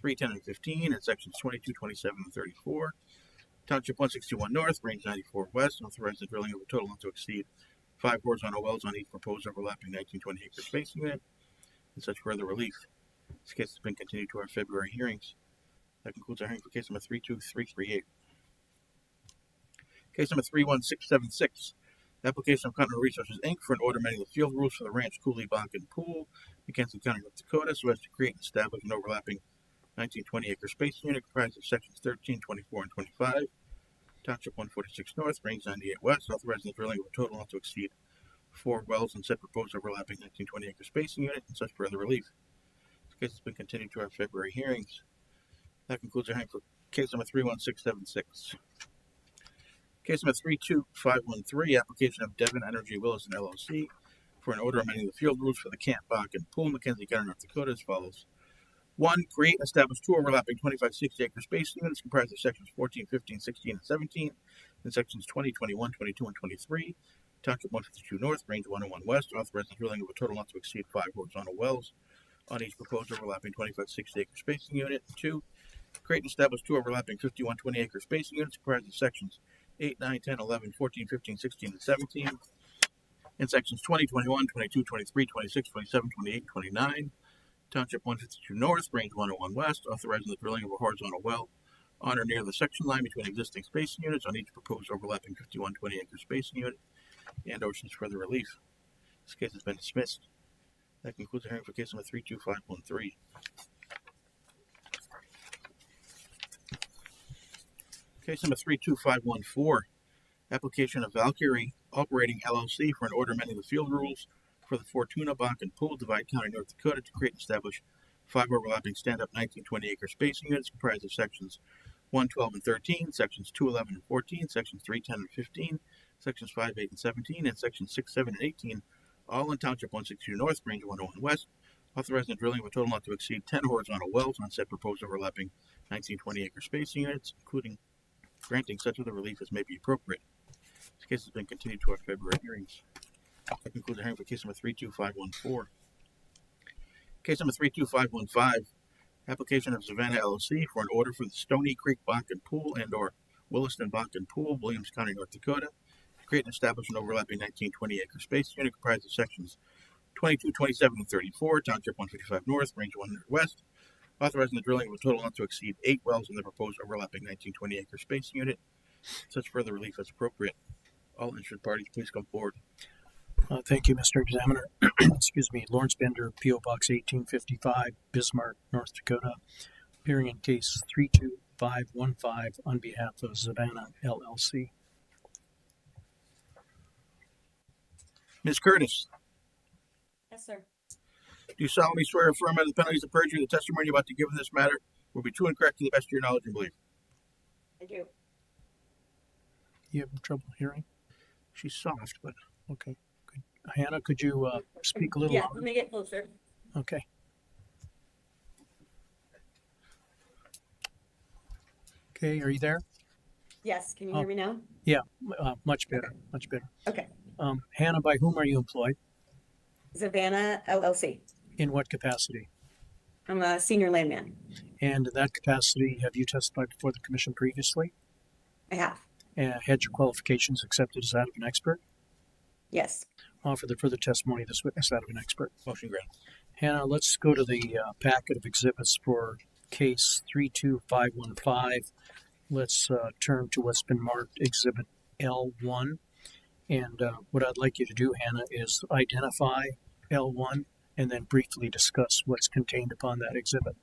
3, 10, and 15 and sections 22, 27, and 34. Township 161 North, Range 94 West, authorized the drilling of a total not to exceed 5 horizontal wells on each proposed overlapping 1920 acre spacing unit, and such further relief. This case has been continued to our February hearings. That concludes our hearing for case number 32338. Case number 31676. Application of Continental Resources Inc. for an order amending the field rules for the Ranch Coulee Bakken Pool, Mackenzie County, North Dakota, so as to create and establish an overlapping 1920 acre spacing unit comprised of sections 13, 24, and 25. Township 146 North, Range 98 West, authorizing the drilling of a total not to exceed 4 wells in said proposed overlapping 1920 acre spacing unit and such further relief. This case has been continued to our February hearings. That concludes our hearing for case number 31676. Case number 32513, application of Devon Energy Williston LLC for an order amending the field rules for the Camp Bakken Pool, Mackenzie County, North Dakota, as follows. 1. Create and establish two overlapping 2560 acre spacing units comprised of sections 14, 15, 16, and 17, and sections 20, 21, 22, and 23. Township 152 North, Range 101 West, authorizing the drilling of a total not to exceed 5 horizontal wells on each proposed overlapping 2560 acre spacing unit. 2. Create and establish two overlapping 5120 acre spacing units comprised of sections 8, 9, 10, 11, 14, 15, 16, and 17, and sections 20, 21, 22, 23, 26, 27, 28, 29. Township 152 North, Range 101 West, authorizing the drilling of a horizontal well on or near the section line between existing spacing units on each proposed overlapping 5120 acre spacing unit, and or since further relief. This case has been dismissed. That concludes the hearing for case number 32513. Case number 32514. Application of Valkyrie Operating LLC for an order amending the field rules for the Fortuna Bakken Pool, Divide County, North Dakota, to create and establish 5 overlapping stand-up 1920 acre spacing units comprised of sections 1, 12, and 13, sections 2, 11, and 14, sections 3, 10, and 15, sections 5, 8, and 17, and sections 6, 7, and 18, all in Township 162 North, Range 101 West, authorizing the drilling of a total not to exceed 10 horizontal wells on said proposed overlapping 1920 acre spacing units, including granting such other relief as may be appropriate. This case has been continued to our February hearings. That concludes the hearing for case number 32514. Case number 32515. Application of Savannah LLC for an order for the Stony Creek Bakken Pool and or Williston Bakken Pool, Williams County, North Dakota, to create and establish an overlapping 1920 acre space unit comprised of sections 22, 27, and 34, Township 155 North, Range 100 West, authorizing the drilling of a total not to exceed 8 wells in the proposed overlapping 1920 acre space unit. Such further relief as appropriate. All interested parties, please come forward. Thank you, Mr. Examiner. Excuse me. Lawrence Bender, P.O. Box 1855, Bismarck, North Dakota, appearing in case 32515 on behalf of Savannah LLC. Ms. Curtis, Yes, sir. do you solemnly swear or affirm under the penalties of perjury the testimony you're about to give in this matter will be true and correct to the best of your knowledge and belief? I do. You have trouble hearing? She's soft, but Okay. Good. Hannah, could you speak a little Yeah, louder? let me get closer. Okay. Okay, are you there? Yes, can you hear me now? Yeah, much better, much better. Okay. Hannah, by whom are you employed? Savannah LLC. In what capacity? I'm a senior landman. And in that capacity, have you testified before the commission previously? I have. Had your qualifications accepted as that of an expert? Yes. Offer the further testimony of this witness that of an expert. motion granted. Hannah, let's go to the packet of exhibits for case 32515. Let's turn to what's been marked Exhibit L1. And what I'd like you to do, Hannah, is identify L1 and then briefly discuss what's contained upon that exhibit.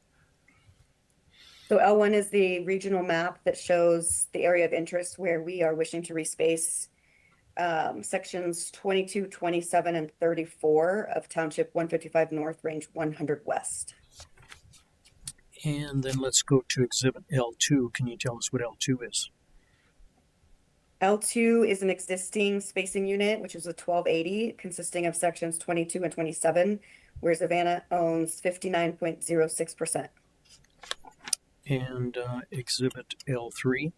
So L1 is the regional map that shows the area of interest where we are wishing to respace sections 22, 27, and 34 of Township 155 North, Range 100 West. And then let's go to Exhibit L2. Can you tell us what L2 is? L2 is an existing spacing unit, which is a 1280, consisting of sections 22 and 27, where Savannah owns 59.06%. And Exhibit L3.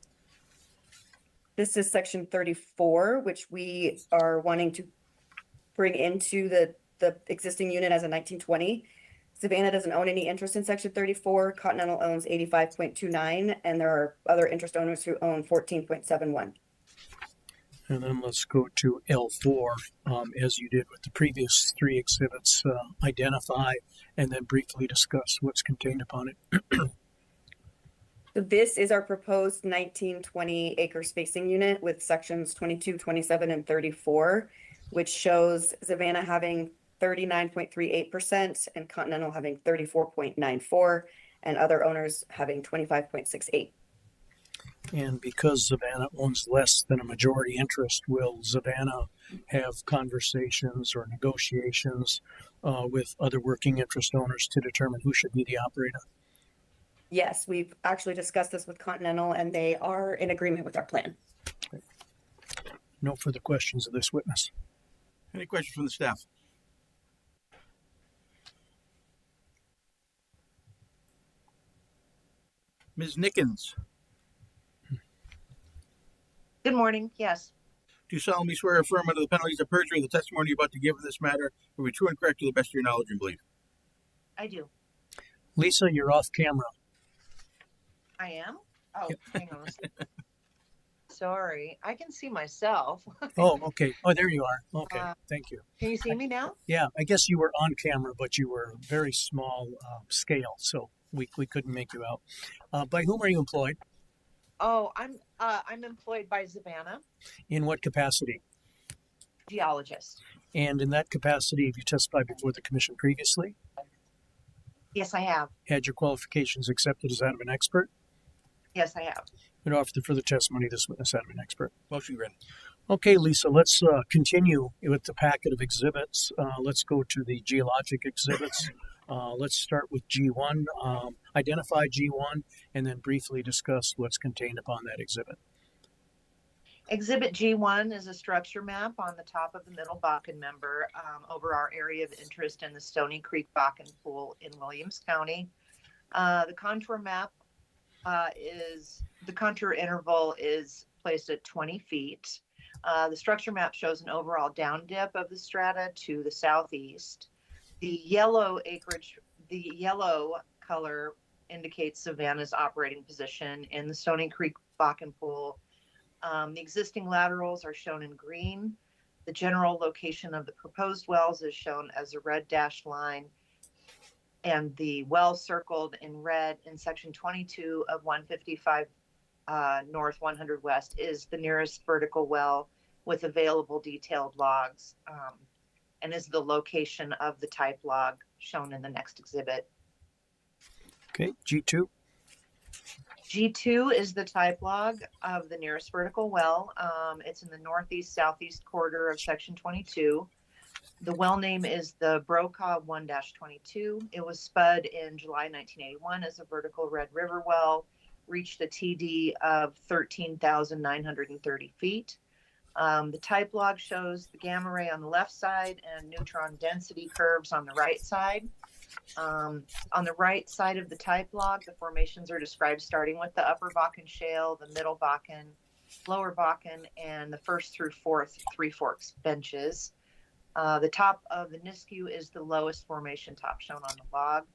This is section 34, which we are wanting to bring into the existing unit as a 1920. Savannah doesn't own any interest in section 34. Continental owns 85.29, and there are other interest owners who own 14.71. And then let's go to L4, as you did with the previous three exhibits, identify and then briefly discuss what's contained upon it. So this is our proposed 1920 acre spacing unit with sections 22, 27, and 34, which shows Savannah having 39.38% and Continental having 34.94, and other owners having 25.68. And because Savannah owns less than a majority interest, will Savannah have conversations or negotiations with other working interest owners to determine who should be the operator? Yes, we've actually discussed this with Continental, and they are in agreement with our plan. No further questions of this witness. Any questions from the staff? Ms. Nickens, Good morning. Yes, do you solemnly swear or affirm under the penalties of perjury the testimony you're about to give in this matter will be true and correct to the best of your knowledge and belief? I do. Lisa, you're off camera. I am? Oh, hang on a second. Sorry. I can see myself. Oh, okay. Oh, there you are. Okay, thank you. Can you see me now? Yeah, I guess you were on camera, but you were very small scale, so we couldn't make you out. By whom are you employed? Oh, I'm employed by Savannah, In what capacity? geologist. And in that capacity, have you testified before the commission previously? Yes, I have. Had your qualifications accepted as that of an expert? Yes, I have. Would offer the further testimony of this witness that of an expert. Motion granted. Okay, Lisa, let's continue with the packet of exhibits. Let's go to the geologic exhibits. Let's start with G1. Identify G1 and then briefly discuss what's contained upon that exhibit. Exhibit G1 is a structure map on the top of the Middle Bakken member over our area of interest in the Stony Creek Bakken Pool in Williams County. The contour map the contour interval is placed at 20 feet. The structure map shows an overall down dip of the strata to the southeast. The yellow color indicates Savannah's operating position in the Stony Creek Bakken Pool. The existing laterals are shown in green. The general location of the proposed wells is shown as a red dashed line, and the well circled in red in section 22 of 155 North 100 West is the nearest vertical well with available detailed logs, and is the location of the type log shown in the next exhibit. Okay, G2. G2 is the type log of the nearest vertical well. It's in the northeast-southeast quarter of section 22. The well name is the Brokaw 1-22. It was spud in July 1981 as a vertical Red River well, reached a TD of 13,930 feet. The type log shows the gamma ray on the left side and neutron density curves on the right side. On the right side of the type log, the formations are described starting with the Upper Bakken Shale, the Middle Bakken, Lower Bakken, and the first through fourth Three Forks benches. The top of the Nisku is the lowest formation top shown on the log,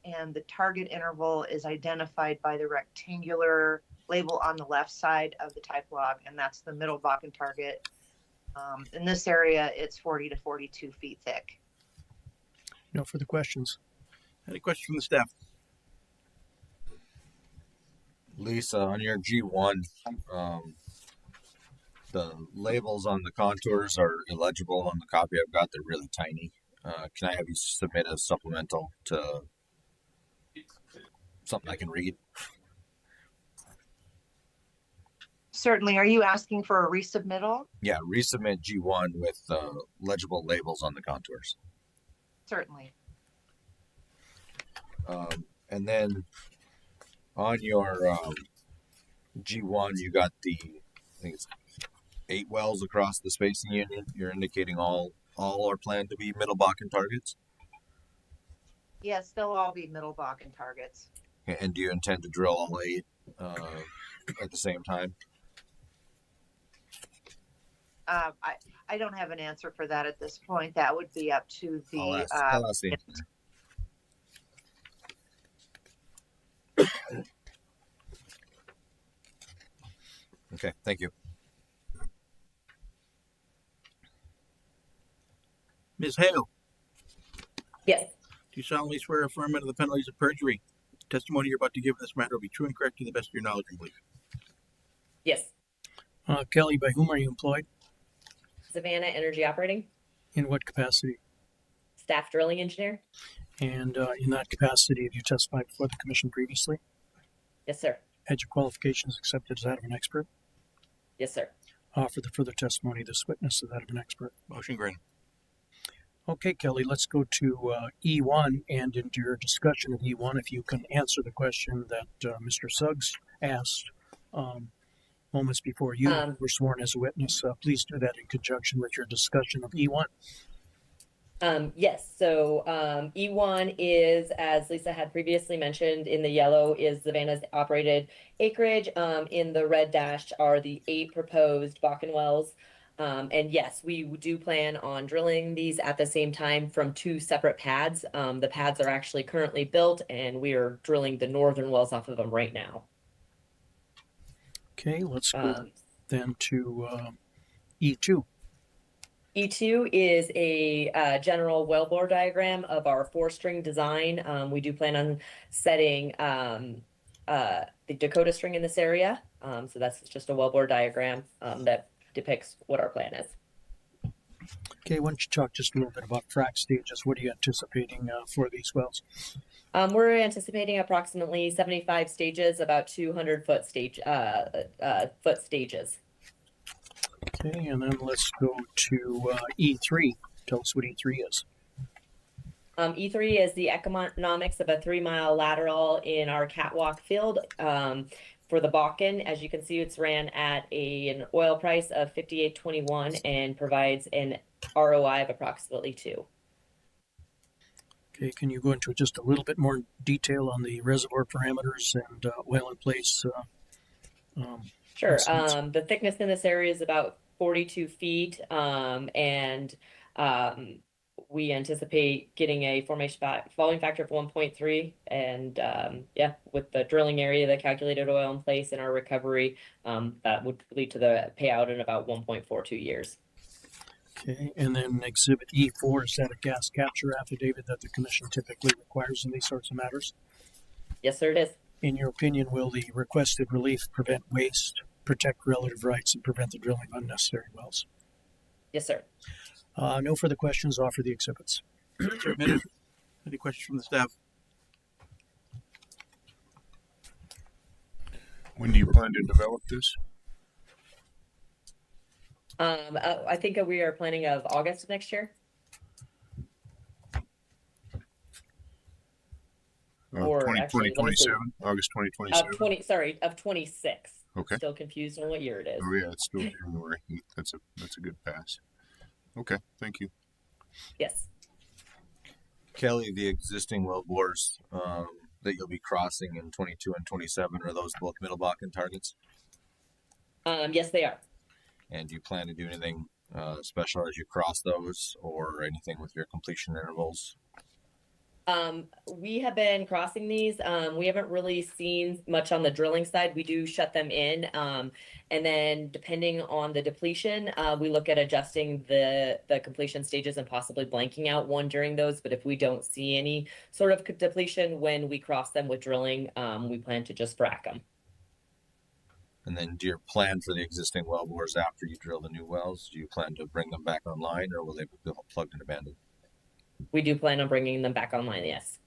and the target interval is identified by the rectangular label on the left side of the type log, and that's the Middle Bakken target. In this area, it's 40 to 42 feet thick. No further questions. Any questions from the staff? Lisa, on your G1, the labels on the contours are illegible. On the copy I've got, they're really tiny. Can I have you submit a supplemental to something I can read? Certainly. Are you asking for a resubmittal? Yeah, resubmit G1 with legible labels on the contours. Certainly. And then on your G1, you got I think it's 8 wells across the spacing unit. You're indicating all are planned to be Middle Bakken targets? Yes, they'll all be Middle Bakken targets. And do you intend to drill all 8 at the same time? I don't have an answer for that at this point. That would be up to the. I'll ask the engineer. Okay, thank you. Ms. Hale, Yes. do you solemnly swear or affirm under the penalties of perjury, testimony you're about to give in this matter will be true and correct to the best of your knowledge and belief? Yes. Kelly, by whom are you employed? Savannah Energy Operating, In what capacity? staff drilling engineer. And in that capacity, have you testified before the commission previously? Yes, sir. Had your qualifications accepted as that of an expert? Yes, sir. For the further testimony of this witness as that of an expert. Motion granted. Okay, Kelly, let's go to E1 and into your discussion of E1. If you can answer the question that Mr. Suggs asked moments before you were sworn as a witness, please do that in conjunction with your discussion of E1. Yes. So E1 is, as Lisa had previously mentioned, in the yellow is Savannah's operated acreage. In the red dashed are the 8 proposed Bakken wells. And yes, we do plan on drilling these at the same time from 2 separate pads. The pads are actually currently built, and we are drilling the northern wells off of them right now. Okay, let's go then to E2. E2 is a general wellbore diagram of our 4-string design. We do plan on setting the Dakota string in this area. So that's just a wellbore diagram that depicts what our plan is. Okay, why don't you talk just a little bit about frac stages? What are you anticipating for these wells? We're anticipating approximately 75 stages, about 200-foot foot stages. Okay, and then let's go to E3. Tell us what E3 is. E3 is the economics of a 3-mile lateral in our catwalk field. For the Bakken, as you can see, it's ran at an oil price of $58.21 and provides an ROI of approximately 2. Okay, can you go into just a little bit more detail on the reservoir parameters and oil in place? Sure. The thickness in this area is about 42 feet, and we anticipate getting a formation volume factor of 1.3. And with the drilling area, the calculated oil in place, and our recovery, that would lead to the payout in about 1.42 years. Okay, and then Exhibit E4, is that a gas capture affidavit that the commission typically requires in these sorts of matters? Yes, sir, it is. In your opinion, will the requested relief prevent waste, protect relative rights, and prevent the drilling of unnecessary wells? Yes, sir. No further questions. Offer the exhibits. Any questions from the staff? When do you plan to develop this? I think we are planning of August of next year. Or 2027, August 2027. Of 26. Okay. Still confused on what year it is. Oh yeah, it's still January. That's a good pass. Okay, thank you. Yes. Kelly, the existing well bores that you'll be crossing in 22 and 27, are those both Middle Bakken targets? Yes, they are. And do you plan to do anything special as you cross those, or anything with your completion intervals? We have been crossing these. We haven't really seen much on the drilling side. We do shut them in. And then depending on the depletion, we look at adjusting the completion stages and possibly blanking out one during those. But if we don't see any sort of depletion when we cross them with drilling, we plan to just frack them. And then do you plan for the existing well bores after you drill the new wells? Do you plan to bring them back online, or will they be plugged and abandoned? We do plan on bringing them back online, yes.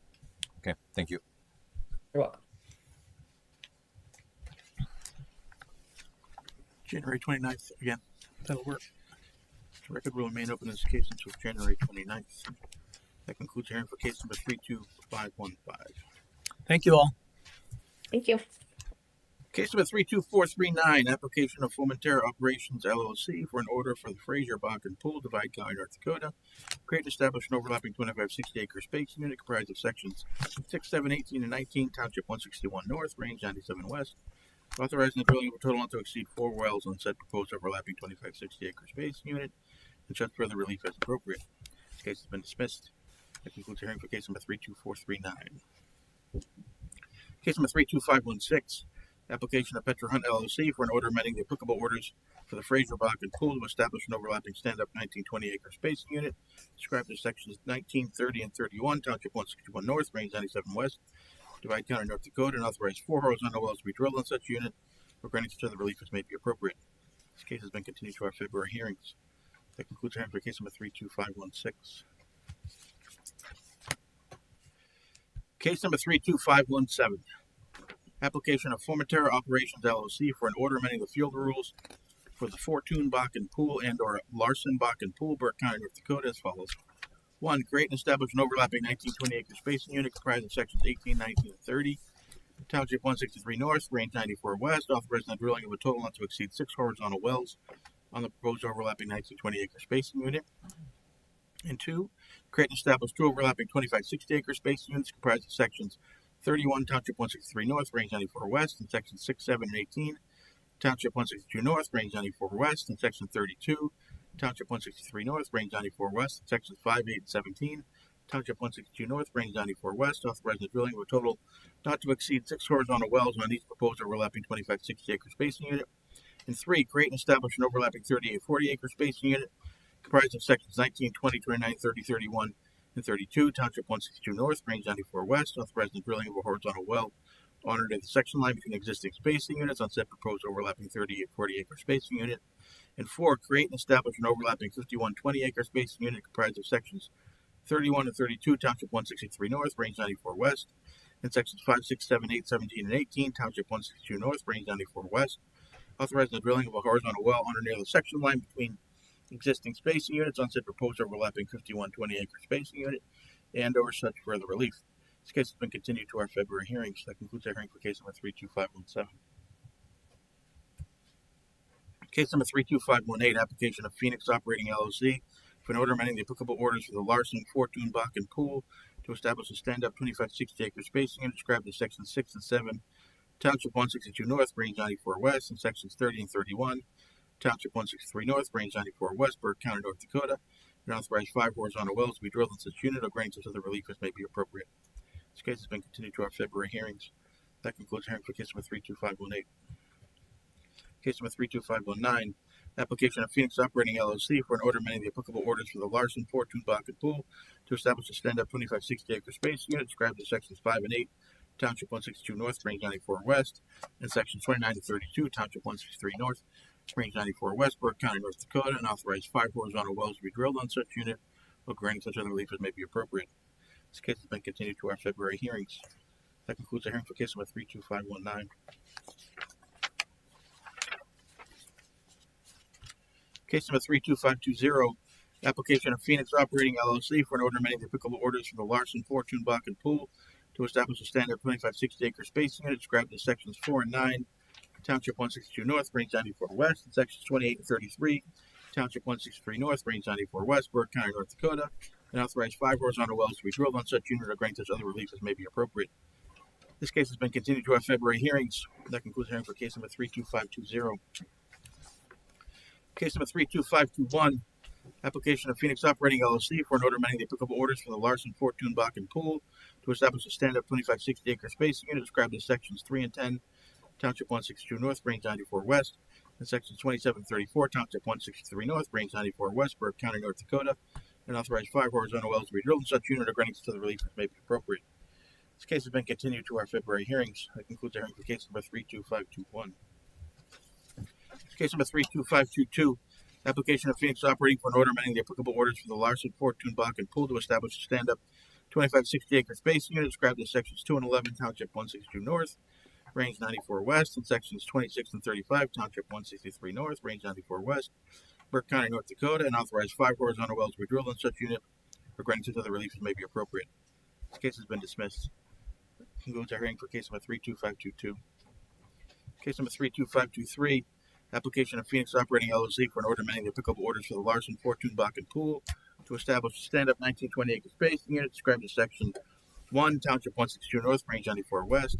Okay, thank you. You're welcome. January 29th again. That'll work. The record will remain open in this case until January 29th. That concludes hearing for case number 32515. Thank you all. Thank you. Case number 32439, application of Formentera Operations LLC for an order for the Fraser Bakken Pool, Divide County, North Dakota. Create and establish an overlapping 2560-acre spacing unit comprised of sections 6, 7, 18, and 19, Township 161 North, Range 97 West, Authorizing the drilling of a total not to exceed 4 wells on said proposed overlapping 2560 acre space unit and such further relief as appropriate. This case has been dismissed. That concludes the hearing for case number 32439. Case number 32516. Application of Petra Hunt LLC for an order amending the applicable orders for the Fraser Bakken Pool to establish an overlapping stand-up 1920 acre spacing unit described as sections 19, 30, and 31, Township 161 North, Range 97 West, Divide County, North Dakota, and authorize 4 horizontal wells to be drilled on such unit, or granting such other relief as may be appropriate. This case has been continued to our February hearings. That concludes our hearing for case number 32516. Case number 32517. Application of Formaterra Operations LLC for an order amending the field rules for the Fortune Bakken Pool and or Larson Bakken Pool, Burke County, North Dakota, as follows. 1. Create and establish an overlapping 1920 acre spacing unit comprised of sections 18, 19, and 30. Township 163 North, Range 94 West, authorizing the drilling of a total not to exceed 6 horizontal wells on the proposed overlapping 1920 acre spacing unit. And 2. Create and establish 2 overlapping 2560 acre spacing units comprised of sections 31, Township 163 North, Range 94 West, and sections 6, 7, and 18. Township 162 North, Range 94 West, and section 32. Township 163 North, Range 94 West, and sections 5, 8, and 17. Township 162 North, Range 94 West, authorizing the drilling of a total not to exceed 6 horizontal wells on each proposed overlapping 2560 acre spacing unit. And 3. Create and establish an overlapping 3840 acre spacing unit comprised of sections 19, 20, 29, 30, 31, and 32, Township 162 North, Range 94 West, authorizing the drilling of a horizontal well on or near the section line between existing spacing units on said proposed overlapping 3840 acre spacing unit. And 4. Create and establish an overlapping 5120 acre spacing unit comprised of sections 31 and 32, Township 163 North, Range 94 West, and sections 5, 6, 7, 8, 17, and 18, Township 162 North, Range 94 West, authorizing the drilling of a horizontal well on or near the section line between existing spacing units on said proposed overlapping 5120 acre spacing unit and or such further relief. This case has been continued to our February hearings. That concludes our hearing for case number 32517. Case number 32518, application of Phoenix Operating LLC for an order amending the applicable orders for the Larson Fortune Bakken Pool to establish a stand-up 2560 acre spacing unit described as sections 6 and 7, Township 162 North, Range 94 West, and sections 30 and 31, Township 163 North, Range 94 West, Burke County, North Dakota, and authorize 5 horizontal wells to be drilled in such unit or granting such other relief as may be appropriate. This case has been continued to our February hearings. That concludes the hearing for case number 32518. Case number 32519, application of Phoenix Operating LLC for an order amending the applicable orders for the Larson Fortune Bakken Pool to establish a stand-up 2560 acre space unit described as sections 5 and 8, Township 162 North, Range 94 West, and sections 29 to 32, Township 163 North, Range 94 West, Burke County, North Dakota, and authorize 5 horizontal wells to be drilled on such unit or granting such other relief as may be appropriate. This case has been continued to our February hearings. That concludes the hearing for case number 32519. Case number 32520, application of Phoenix Operating LLC for an order amending the applicable orders for the Larson Fortune Bakken Pool to establish a standard 2560 acre spacing unit described as sections 4 and 9, Township 162 North, Range 94 West, and sections 28 and 33, Township 163 North, Range 94 West, Burke County, North Dakota, and authorize 5 horizontal wells to be drilled on such unit or granting such other relief as may be appropriate. This case has been continued to our February hearings. That concludes the hearing for case number 32520. Case number 32521, application of Phoenix Operating LLC for an order amending the applicable orders for the Larson Fortune Bakken Pool to establish a stand-up 2560 acre spacing unit described as sections 3 and 10, Township 162 North, Range 94 West, and sections 27 and 34, Township 163 North, Range 94 West, Burke County, North Dakota, and authorize 5 horizontal wells to be drilled in such unit or granting such other relief as may be appropriate. This case has been continued to our February hearings. That concludes our hearing for case number 32521. Case number 32522, application of Phoenix Operating for an order amending the applicable orders for the Larson Fortune Bakken Pool to establish a stand-up 2560 acre spacing unit described as sections 2 and 11, Township 162 North, Range 94 West, and sections 26 and 35, Township 163 North, Range 94 West, Burke County, North Dakota, and authorize 5 horizontal wells to be drilled in such unit or granting such other relief as may be appropriate. This case has been dismissed. That concludes our hearing for case number 32522. Case number 32523, application of Phoenix Operating LLC for an order amending the applicable orders for the Larson Fortune Bakken Pool to establish a stand-up 1920 acre spacing unit described as section 1, Township 162 North, Range 94 West,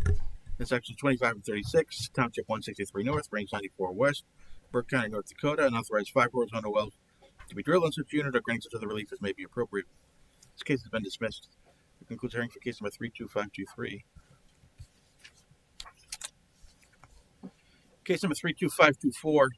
In sections 25 and 36, Township 163 North, Range 94 West, Burke County, North Dakota, and authorize 5 horizontal wells to be drilled in such unit or granting such other relief as may be appropriate. This case has been dismissed. That concludes hearing for case number 32523. Case number 32524.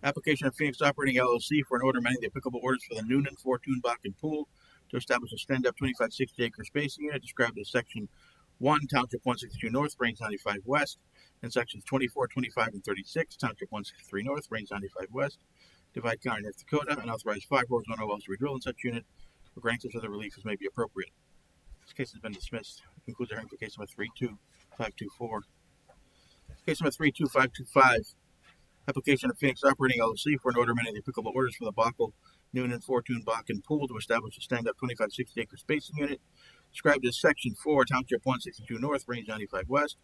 Application of Phoenix Operating LLC for an order amending the applicable orders for the Noonan Fortune Bakken Pool to establish a stand-up 2560 acre spacing unit described as Section 1, Township 162 North, Range 95 West, and Sections 24, 25, and 36, Township 163 North, Range 95 West, Divide County, North Dakota, and authorize 5 horizontal wells to be drilled in such unit or granting such other relief as may be appropriate. This case has been dismissed. That concludes the hearing for case number 32524. Case number 32525. Application of Phoenix Operating LLC for an order amending the applicable orders for the Bockel Noonan Fortune Bakken Pool to establish a stand-up 2560 acre spacing unit described as Section 4, Township 162 North, Range 95 West,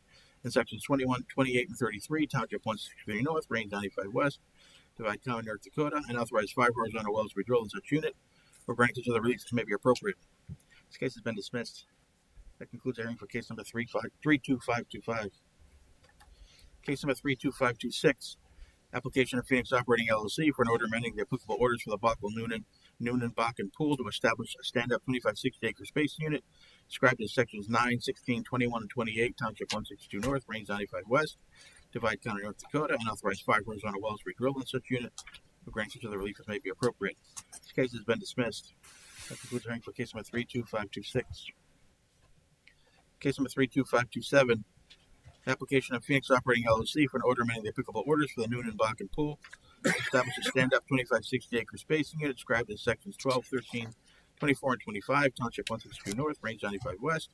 and Sections 21, 28, and 33, Township 163 North, Range 95 West, Divide County, North Dakota, and authorize 5 horizontal wells to be drilled in such unit or granting such other relief as may be appropriate. This case has been dismissed. That concludes the hearing for case number 32525. Case number 32526. Application of Phoenix Operating LLC for an order amending the applicable orders for the Bockel Noonan Bakken Pool to establish a stand-up 2560 acre spacing unit described as Sections 9, 16, 21, and 28, Township 162 North, Range 95 West, Divide County, North Dakota, and authorize 5 horizontal wells to be drilled in such unit or grant such other relief as may be appropriate. This case has been dismissed. That concludes the hearing for case number 32526. Case number 32527. Application of Phoenix Operating LLC for an order amending the applicable orders for the Noonan Bakken Pool to establish a stand-up 2560 acre spacing unit described as Sections 12, 13, 24, and 25, Township 162 North, Range 95 West,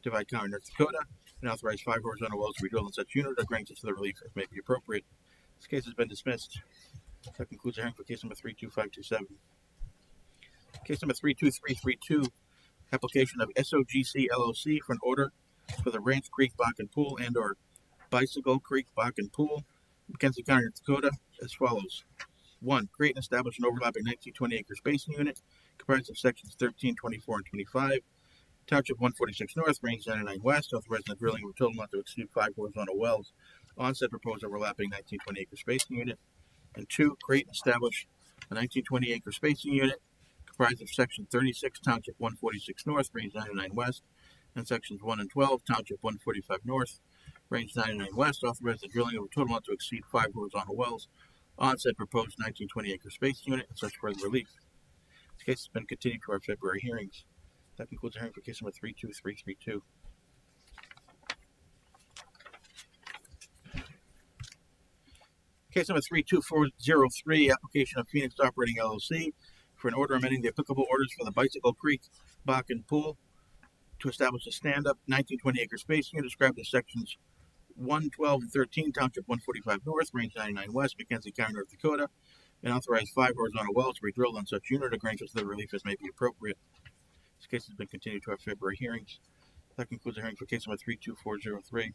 Divide County, North Dakota, and authorize 5 horizontal wells to be drilled in such unit or granting such other relief as may be appropriate. This case has been dismissed. That concludes the hearing for case number 32527. Case number 32332. Application of SOGC LLC for an order for the Ranch Creek Bakken Pool and or Bicycle Creek Bakken Pool, McKenzie County, North Dakota, as follows. 1. Create and establish an overlapping 1920 acre spacing unit comprised of sections 13, 24, and 25, Township 146 North, Range 99 West, authorizing the drilling of a total not to exceed 5 horizontal wells on said proposed overlapping 1920 acre spacing unit. And 2. Create and establish a 1920 acre spacing unit comprised of section 36, Township 146 North, Range 99 West, and sections 1 and 12, Township 145 North, Range 99 West, authorize the drilling of a total not to exceed 5 horizontal wells on said proposed 1920 acre spacing unit and such further relief. This case has been continued to our February hearings. That concludes the hearing for case number 32332. Case number 32403, application of Phoenix Operating LLC for an order amending the applicable orders for the Bicycle Creek Bakken Pool to establish a stand-up 1920 acre spacing unit described as sections 1, 12, and 13, Township 145 North, Range 99 West, McKenzie County, North Dakota, and authorize 5 horizontal wells to be drilled on such unit or grant such other relief as may be appropriate. This case has been continued to our February hearings. That concludes the hearing for case number 32403.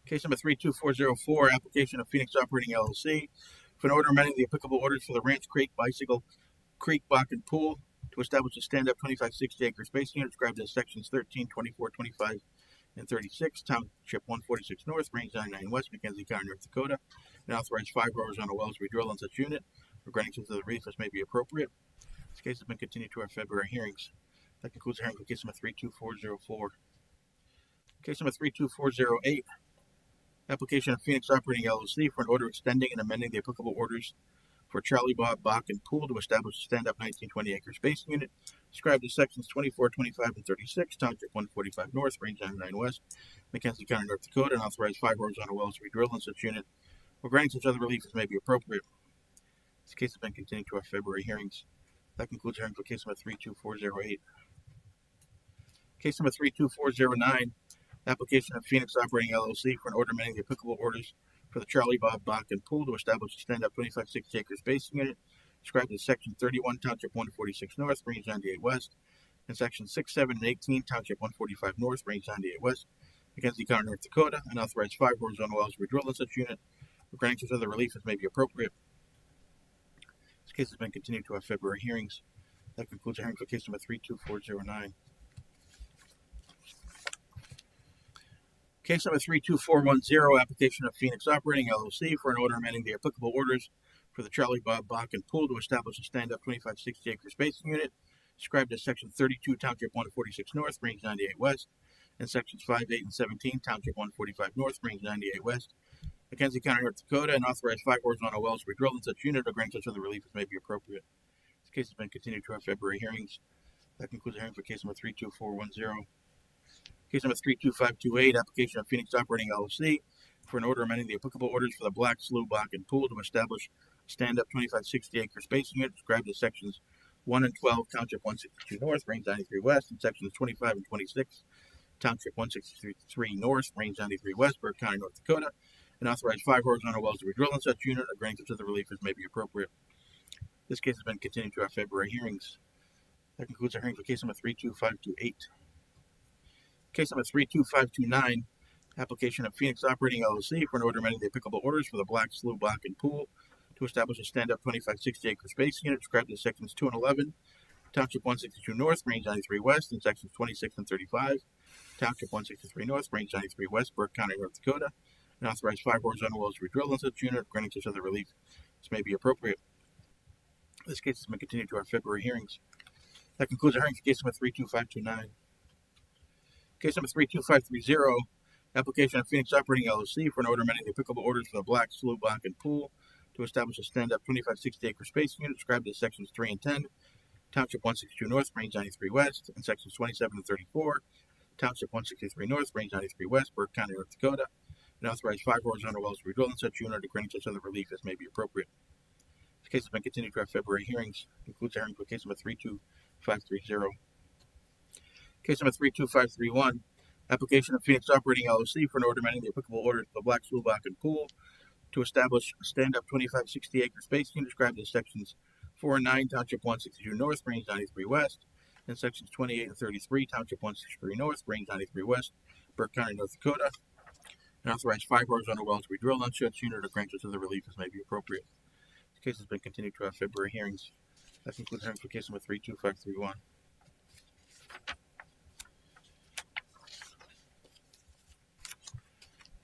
Case number 32404, application of Phoenix Operating LLC for an order amending the applicable orders for the Ranch Creek Bicycle Creek Bakken Pool to establish a stand-up 2560 acre spacing unit described as sections 13, 24, 25, and 36, Township 146 North, Range 99 West, McKenzie County, North Dakota, and authorize 5 horizontal wells to be drilled on such unit, or granting such other relief as may be appropriate. This case has been continued to our February hearings. That concludes the hearing for case number 32404. Case number 32408, application of Phoenix Operating LLC for an order extending and amending the applicable orders for Charlie Bob Bakken Pool to establish a stand-up 1920 acre spacing unit described as sections 24, 25, and 36, Township 145 North, Range 99 West, McKenzie County, North Dakota, and authorize 5 horizontal wells to be drilled in such unit, or granting such other relief as may be appropriate. This case has been continued to our February hearings. That concludes hearing for case number 32408. Case number 32409, application of Phoenix Operating LLC for an order amending the applicable orders for the Charlie Bob Bakken Pool to establish a stand-up 2560 acre spacing unit described as section 31, Township 146 North, Range 98 West, and section 6, 7, and 18, Township 145 North, Range 98 West, McKenzie County, North Dakota, and authorize 5 horizontal wells to be drilled in such unit, or granting such other relief as may be appropriate. This case has been continued to our February hearings. That concludes the hearing for case number 32409. Case number 32410, application of Phoenix Operating LLC for an order amending the applicable orders for the Charlie Bob Bakken Pool to establish a stand-up 2560 acre spacing unit described as Section 32, Township 146 North, Range 98 West, and Sections 5, 8, and 17, Township 145 North, Range 98 West, Mackenzie County, North Dakota, and authorize 5 horizontal wells to be drilled in such unit or grant such other relief as may be appropriate. This case has been continued to our February hearings. That concludes the hearing for case number 32410. Case number 32528, application of Phoenix Operating LLC for an order amending the applicable orders for the Black Slough Bakken Pool to establish a stand-up 2560 acre spacing unit described as Sections 1 and 12, Township 162 North, Range 93 West, and Sections 25 and 26, Township 163 North, Range 93 West, Burke County, North Dakota, and authorize 5 horizontal wells to be drilled in such unit or grant such other relief as may be appropriate. This case has been continued to our February hearings. That concludes our hearing for case number 32528. Case number 32529, application of Phoenix Operating LLC for an order amending the applicable orders for the Black Slough Bakken Pool to establish a stand-up 2560 acre spacing unit described as Sections 2 and 11, Township 162 North, Range 93 West, and Sections 26 and 35, Township 163 North, Range 93 West, Burke County, North Dakota, and authorize 5 horizontal wells to be drilled in such unit, granting such other relief as may be appropriate. This case has been continued to our February hearings. That concludes our hearing for case number 32529. Case number 32530, application of Phoenix Operating LLC for an order amending the applicable orders for the Black Slough Bakken Pool to establish a stand-up 2560 acre spacing unit described as Sections 3 and 10, Township 162 North, Range 93 West, and Sections 27 and 34, Township 163 North, Range 93 West, Burke County, North Dakota, and authorize 5 horizontal wells to be drilled in such unit or granting such other relief as may be appropriate. This case has been continued to our February hearings. Concludes our hearing for case number 32530. Case number 32531, application of Phoenix Operating LLC for an order amending the applicable orders for the Black Slough Bakken Pool to establish a stand-up 2560 acre spacing unit described as Sections 4 and 9, Township 162 North, Range 93 West, and Sections 28 and 33, Township 163 North, Range 93 West, Burke County, North Dakota, and authorize 5 horizontal wells to be drilled on such unit or grant such other relief as may be appropriate. This case has been continued to our February hearings. That concludes hearing for case number 32531.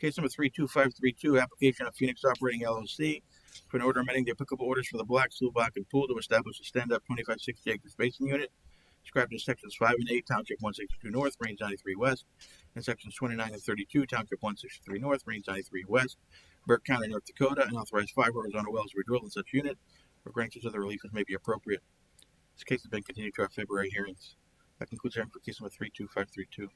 Case number 32532, application of Phoenix Operating LLC for an order amending the applicable orders for the Black Slough Bakken Pool to establish a stand-up 2560 acre spacing unit described as Sections 5 and 8, Township 162 North, Range 93 West, and Sections 29 and 32, Township 163 North, Range 93 West, Burke County, North Dakota, and authorize 5 horizontal wells to be drilled in such unit or grant such other relief as may be appropriate. This case has been continued to our February hearings. That concludes hearing for case number 32532.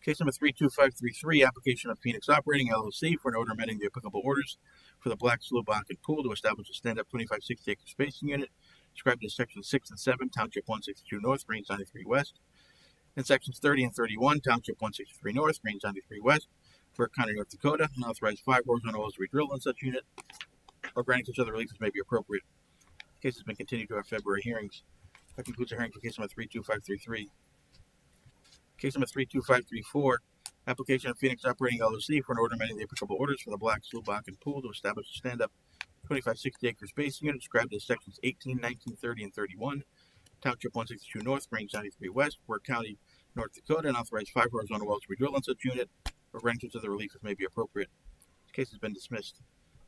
Case number 32533, application of Phoenix Operating LLC for an order amending the applicable orders for the Black Slough Bakken Pool to establish a stand-up 2560 acre spacing unit described as Sections 6 and 7, Township 162 North, Range 93 West, and Sections 30 and 31, Township 163 North, Range 93 West, Burke County, North Dakota, and authorize 5 horizontal wells to be drilled in such unit or granting such other relief as may be appropriate. The case has been continued to our February hearings. That concludes our hearing for case number 32533. Case number 32534, application of Phoenix Operating LLC for an order amending the applicable orders for the Black Slough Bakken Pool to establish a stand-up 2560 acre spacing unit described as Sections 18, 19, 30, and 31, Township 162 North, Range 93 West, Burke County, North Dakota, and authorize 5 horizontal wells to be drilled on such unit or granting such other relief as may be appropriate. This case has been dismissed.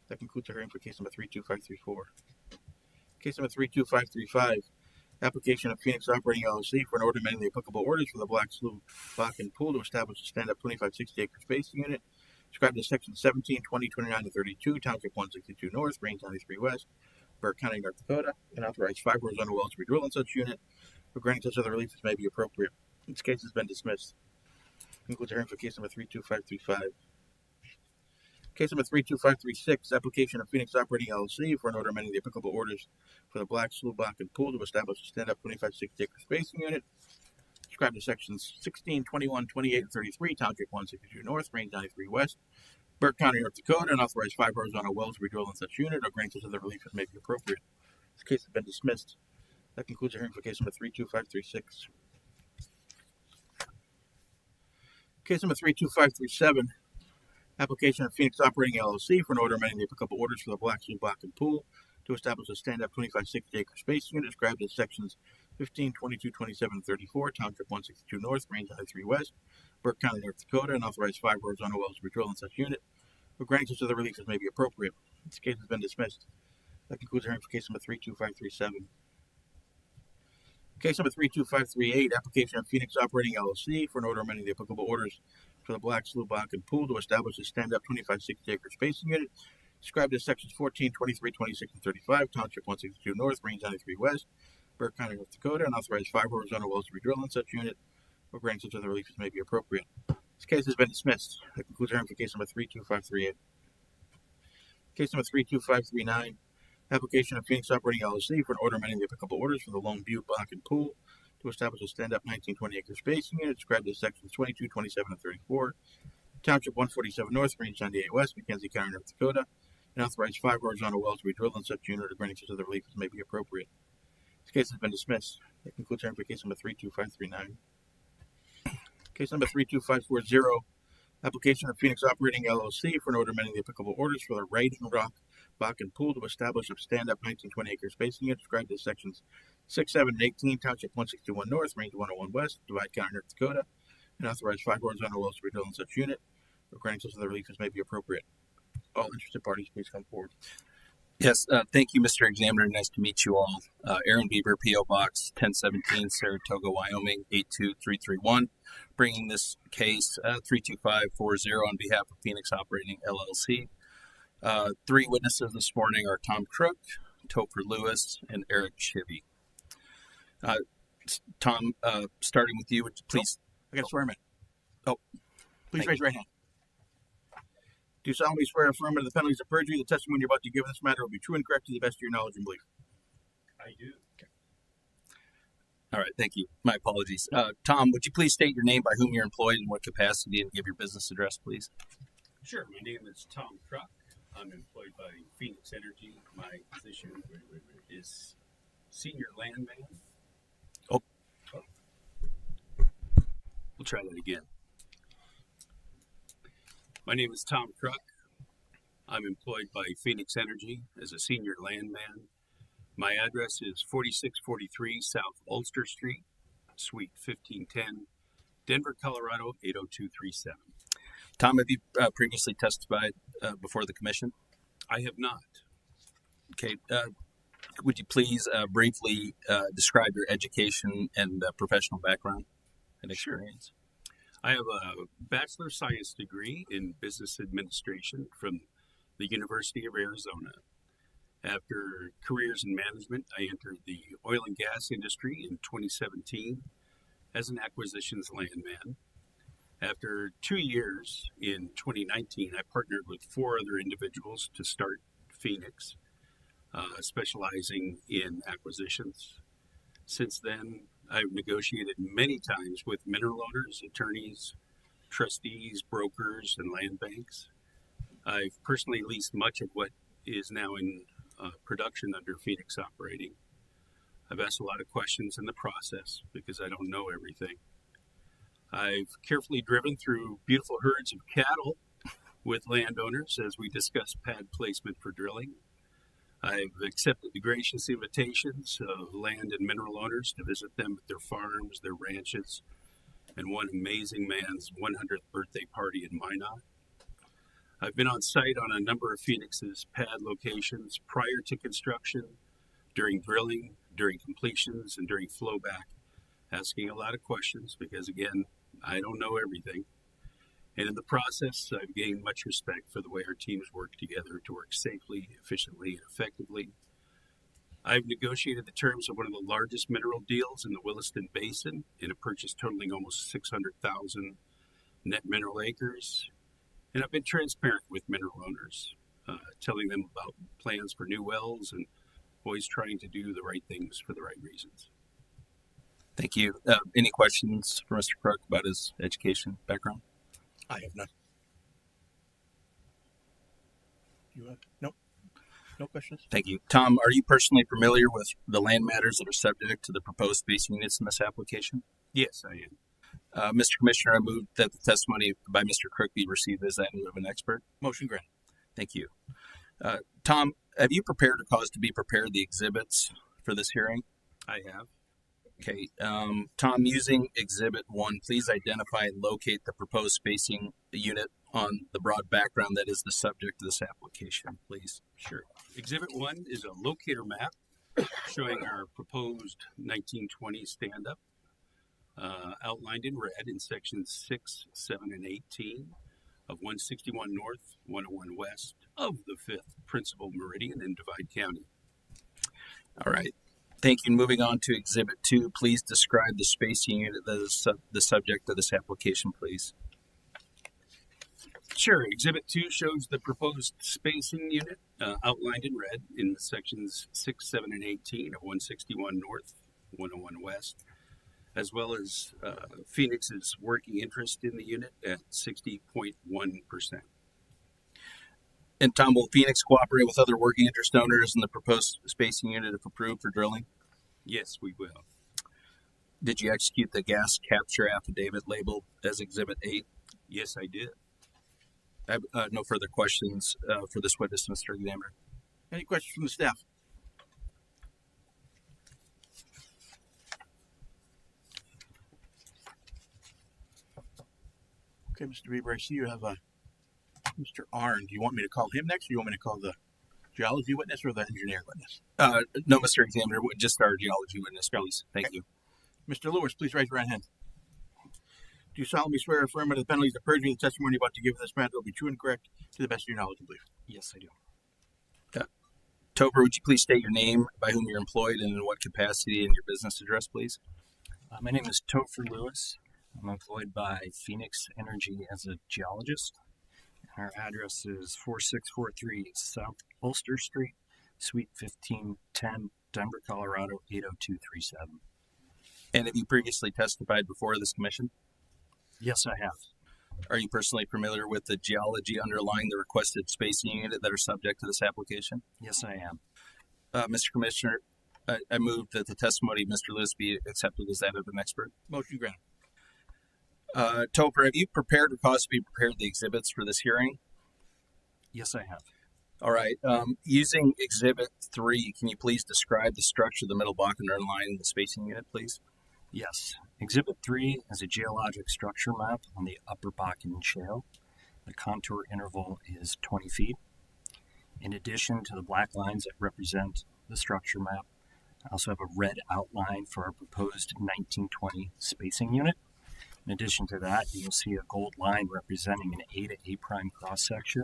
That concludes our hearing for case number 32534. Case number 32535, application of Phoenix Operating LLC for an order amending the applicable orders for the Black Slough Bakken Pool to establish a stand-up 2560 acre spacing unit described as Sections 17, 20, 29, and 32, Township 162 North, Range 93 West, Burke County, North Dakota, and authorize 5 horizontal wells to be drilled in such unit or granting such other relief as may be appropriate. This case has been dismissed. Concludes hearing for case number 32535. Case number 32536, application of Phoenix Operating LLC for an order amending the applicable orders for the Black Slough Bakken Pool to establish a stand-up 2560 acre spacing unit described as Sections 16, 21, 28, and 33, Township 162 North, Range 93 West, Burke County, North Dakota, and authorize 5 horizontal wells to be drilled in such unit or grant such other relief as may be appropriate. This case has been dismissed. That concludes the hearing for case number 32536. Case number 32537, application of Phoenix Operating LLC for an order amending the applicable orders for the Black Slough Bakken Pool to establish a stand-up 2560 acre spacing unit described as Sections 15, 22, 27, 34, Township 162 North, Range I3 West, Burke County, North Dakota, and authorize 5 horizontal wells to be drilled in such unit, with granting such other relief as may be appropriate. This case has been dismissed. That concludes hearing for case number 32537. Case number 32538, application of Phoenix Operating LLC for an order amending the applicable orders for the Black Slough Bakken Pool to establish a stand-up 2560-acre spacing unit described as sections 14, 23, 26, and 35, Township 162 North, Range 93 West, Burke County, North Dakota, and authorize 5 horizontal wells to be drilled in such unit, or granting such other relief as may be appropriate. This case has been dismissed. That concludes hearing for case number 32538. Case number 32539, application of Phoenix Operating LLC for an order amending the applicable orders for the Lone Butte Bakken Pool to establish a stand-up 1920-acre spacing unit described as sections 22, 27, and 34, Township 147 North, Range 98 West, McKenzie County, North Dakota, and authorize 5 horizontal wells to be drilled in such unit or granting such other relief as may be appropriate. This case has been dismissed. That concludes hearing for case number 32539. Case number 32540, application of Phoenix Operating LLC for an order amending the applicable orders for the Riding Rock Bakken Pool to establish a stand-up 1920-acre spacing unit described as sections 6, 7, and 18, Township 161 North, Range 101 West, Divide County, North Dakota, and authorize 5 horizontal wells to be drilled in such unit, or granting such other relief as may be appropriate. All interested parties, please come forward. Yes, thank you, Mr. Examiner. Nice to meet you all. Aaron Beaver, P.O. Box 1017, Saratoga, Wyoming 82331. Bringing this case 32540 on behalf of Phoenix Operating LLC. 3 witnesses this morning are Tom Crook, Topher Lewis, and Eric Chivy. Tom, starting with you, would you please? I got to swear him in. Oh, please raise your right hand. Do you solemnly swear or affirm under the penalties of perjury the testimony you're about to give in this matter will be true and correct to the best of your knowledge and belief? I do. Okay. All right, thank you. My apologies. Tom, would you please state your name, by whom you're employed, in what capacity, and give your business address, please? Sure. My name is Tom Truck. I'm employed by Phoenix Energy. My position is senior landman. Oh. We'll try that again. My name is Tom Truck. I'm employed by Phoenix Energy as a senior landman. My address is 4643 South Ulster Street, Suite 1510, Denver, Colorado 80237. Tom, have you previously testified before the commission? I have not. Okay. Would you please briefly describe your education and professional background and experience? Sure. I have a Bachelor of Science degree in Business Administration from the University of Arizona. After careers in management, I entered the oil and gas industry in 2017 as an acquisitions landman. After 2 years in 2019, I partnered with 4 other individuals to start Phoenix, specializing in acquisitions. Since then, I've negotiated many times with mineral owners, attorneys, trustees, brokers, and land banks. I've personally leased much of what is now in production under Phoenix Operating. I've asked a lot of questions in the process because I don't know everything. I've carefully driven through beautiful herds of cattle with landowners as we discuss pad placement for drilling. I've accepted the gracious invitations of land and mineral owners to visit them at their farms, their ranches, and one amazing man's 100th birthday party in Minot. I've been on site on a number of Phoenix's pad locations prior to construction, during drilling, during completions, and during flowback, asking a lot of questions because, again, I don't know everything. And in the process, I've gained much respect for the way our teams work together to work safely, efficiently, and effectively. I've negotiated the terms of one of the largest mineral deals in the Williston Basin in a purchase totaling almost 600,000 net mineral acres. And I've been transparent with mineral owners, telling them about plans for new wells and always trying to do the right things for the right reasons. Thank you. Any questions for Mr. Crook about his education background? I have none. You have? Nope. No questions? Thank you. Tom, are you personally familiar with the land matters that are subject to the proposed spacing units in this application? Yes, I am. Mr. Commissioner, I move that the testimony by Mr. Crook be received as that of an expert. Motion granted. Thank you. Tom, have you prepared or caused to be prepared the exhibits for this hearing? I have. Okay, Tom, using Exhibit 1, please identify and locate the proposed spacing unit on the broad background that is the subject of this application, please. Sure. Exhibit 1 is a locator map showing our proposed 1920 stand-up, outlined in red in sections 6, 7, and 18 of 161 North, 101 West of the 5th Principal Meridian in Divide County. All right. Thank you. Moving on to Exhibit 2, please describe the spacing unit that is the subject of this application, please. Sure. Exhibit 2 shows the proposed spacing unit outlined in red in the sections 6, 7, and 18 of 161 North, 101 West, as well as Phoenix's working interest in the unit at 60.1%. And Tom, will Phoenix cooperate with other working interest owners in the proposed spacing unit if approved for drilling? Yes, we will. Did you execute the gas capture affidavit labeled as Exhibit 8? Yes, I did. I have no further questions for this witness, Mr. Examiner. Any questions from the staff? Okay, Mr. Bieber, I see you have Mr. Arnn. Do you want me to call him next, or do you want me to call the geology witness or the engineer witness? No, Mr. Examiner, just our geology witness, please. Thank you. Mr. Lewis, please raise your right hand. Do you solemnly swear or affirm under the penalties of perjury the testimony you're about to give in this matter will be true and correct to the best of your knowledge and belief? Yes, I do. Topher, would you please state your name, by whom you're employed, and in what capacity, and your business address, please? My name is Topher Lewis. I'm employed by Phoenix Energy as a geologist. Our address is 4643 South Ulster Street, Suite 1510, Denver, Colorado 80237. And have you previously testified before this commission? Yes, I have. Are you personally familiar with the geology underlying the requested spacing unit that are subject to this application? Yes, I am. Mr. Commissioner, I move that the testimony of Mr. Lewis be accepted as that of an expert. Motion granted. Topher, have you prepared or caused to be prepared the exhibits for this hearing? Yes, I have. All right. Using Exhibit 3, can you please describe the structure of the middle block underlying the spacing unit, please? Yes. Exhibit 3 is a geologic structure map on the Upper Bakken Shale. The contour interval is 20 feet. In addition to the black lines that represent the structure map, I also have a red outline for our proposed 1920 spacing unit. In addition to that, you'll see a gold line representing an A to A prime cross section.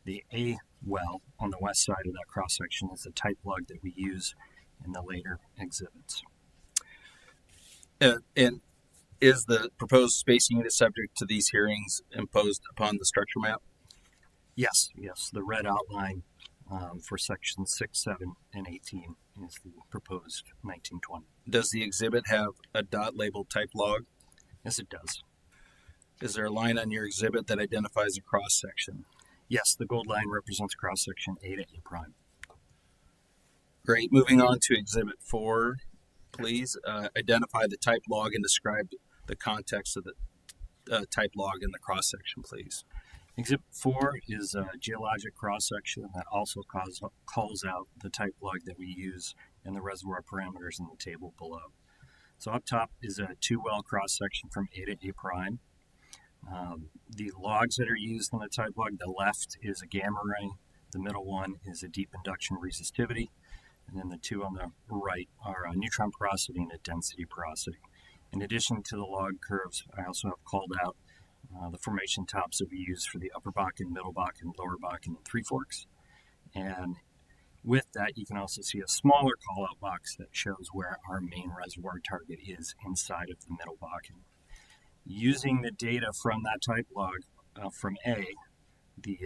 The A well on the west side of that cross section is the type log that we use in the later exhibits. And is the proposed spacing unit subject to these hearings imposed upon the structure map? Yes. The red outline for sections 6, 7, and 18 is the proposed 1920. Does the exhibit have a dot labeled type log? Yes, it does. Is there a line on your exhibit that identifies a cross section? Yes, the gold line represents cross section A to A prime. Great. Moving on to Exhibit 4, please identify the type log and describe the context of the type log in the cross section, please. Exhibit 4 is a geologic cross section that also calls out the type log that we use in the reservoir parameters in the table below. So up top is a 2-well cross section from A to A prime. The logs that are used in the type log, the left is a gamma ring, the middle one is a deep induction resistivity, and then the two on the right are a neutron porosity and a density porosity. In addition to the log curves, I also have called out the formation tops that we use for the Upper Bakken, Middle Bakken, Lower Bakken, and Three Forks. And with that, you can also see a smaller call-out box that shows where our main reservoir target is inside of the Middle Bakken. Using the data from that type log from A, the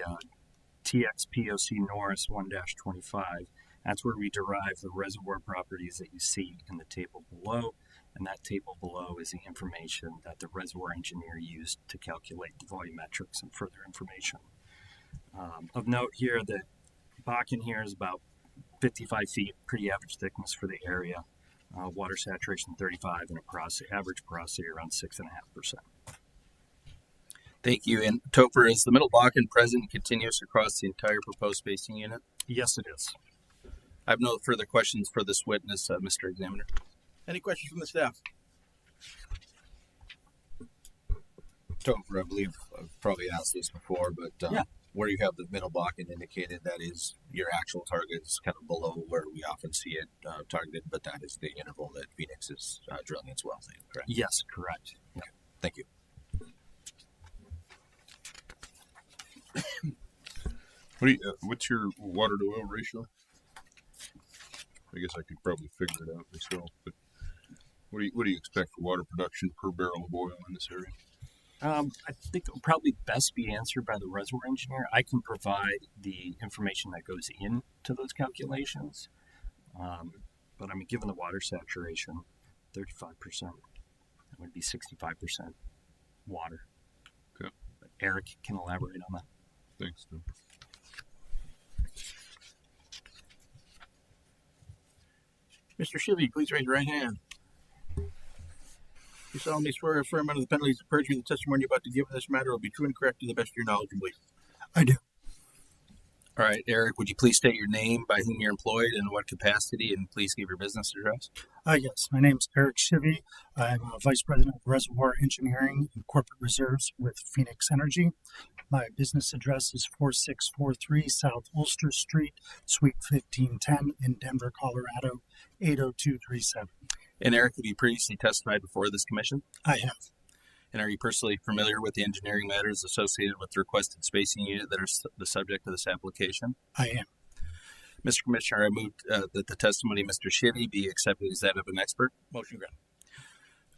TXPOC Norris 1-25, that's where we derive the reservoir properties that you see in the table below, and that table below is the information that the reservoir engineer used to calculate the volumetrics and further information. Of note here, the Bakken here is about 55 feet, pretty average thickness for the area. Water saturation 35 and average porosity around 6.5%. Thank you. And Topher, is the Middle Bakken present and continuous across the entire proposed spacing unit? Yes, it is. I have no further questions for this witness, Mr. Examiner. Any questions from the staff? Topher, I believe I've probably asked this before, but Yeah. where you have the middle block and indicated, that is your actual target. Is kind of below where we often see it targeted, but that is the interval that Phoenix is drilling its wells in, correct? Yes, correct. Okay. Thank you. What's your water to oil ratio? I guess I could probably figure it out myself, but what do you expect for water production per barrel of oil in this area? I think it would probably best be answered by the reservoir engineer. I can provide the information that goes into those calculations, but I mean, given the water saturation, 35%, that would be 65% water. Okay. But Eric can elaborate on that. Thanks, Tim. Mr. Shivy, please raise your right hand. You solemnly swear or affirm under the penalties of perjury the testimony you're about to give in this matter will be true and correct to the best of your knowledge and belief. I do. All right, Eric, would you please state your name, by whom you're employed, and what capacity, and please give your business address? Yes, my name is Eric Shivy. I'm Vice President of Reservoir Engineering and Corporate Reserves with Phoenix Energy. My business address is 4643 South Ulster Street, Suite 1510 in Denver, Colorado, 80237. And Eric, have you previously testified before this commission? I have. And are you personally familiar with the engineering matters associated with the requested spacing unit that are the subject of this application? I am. Mr. Commissioner, I move that the testimony of Mr. Shivy be accepted as that of an expert. Motion granted.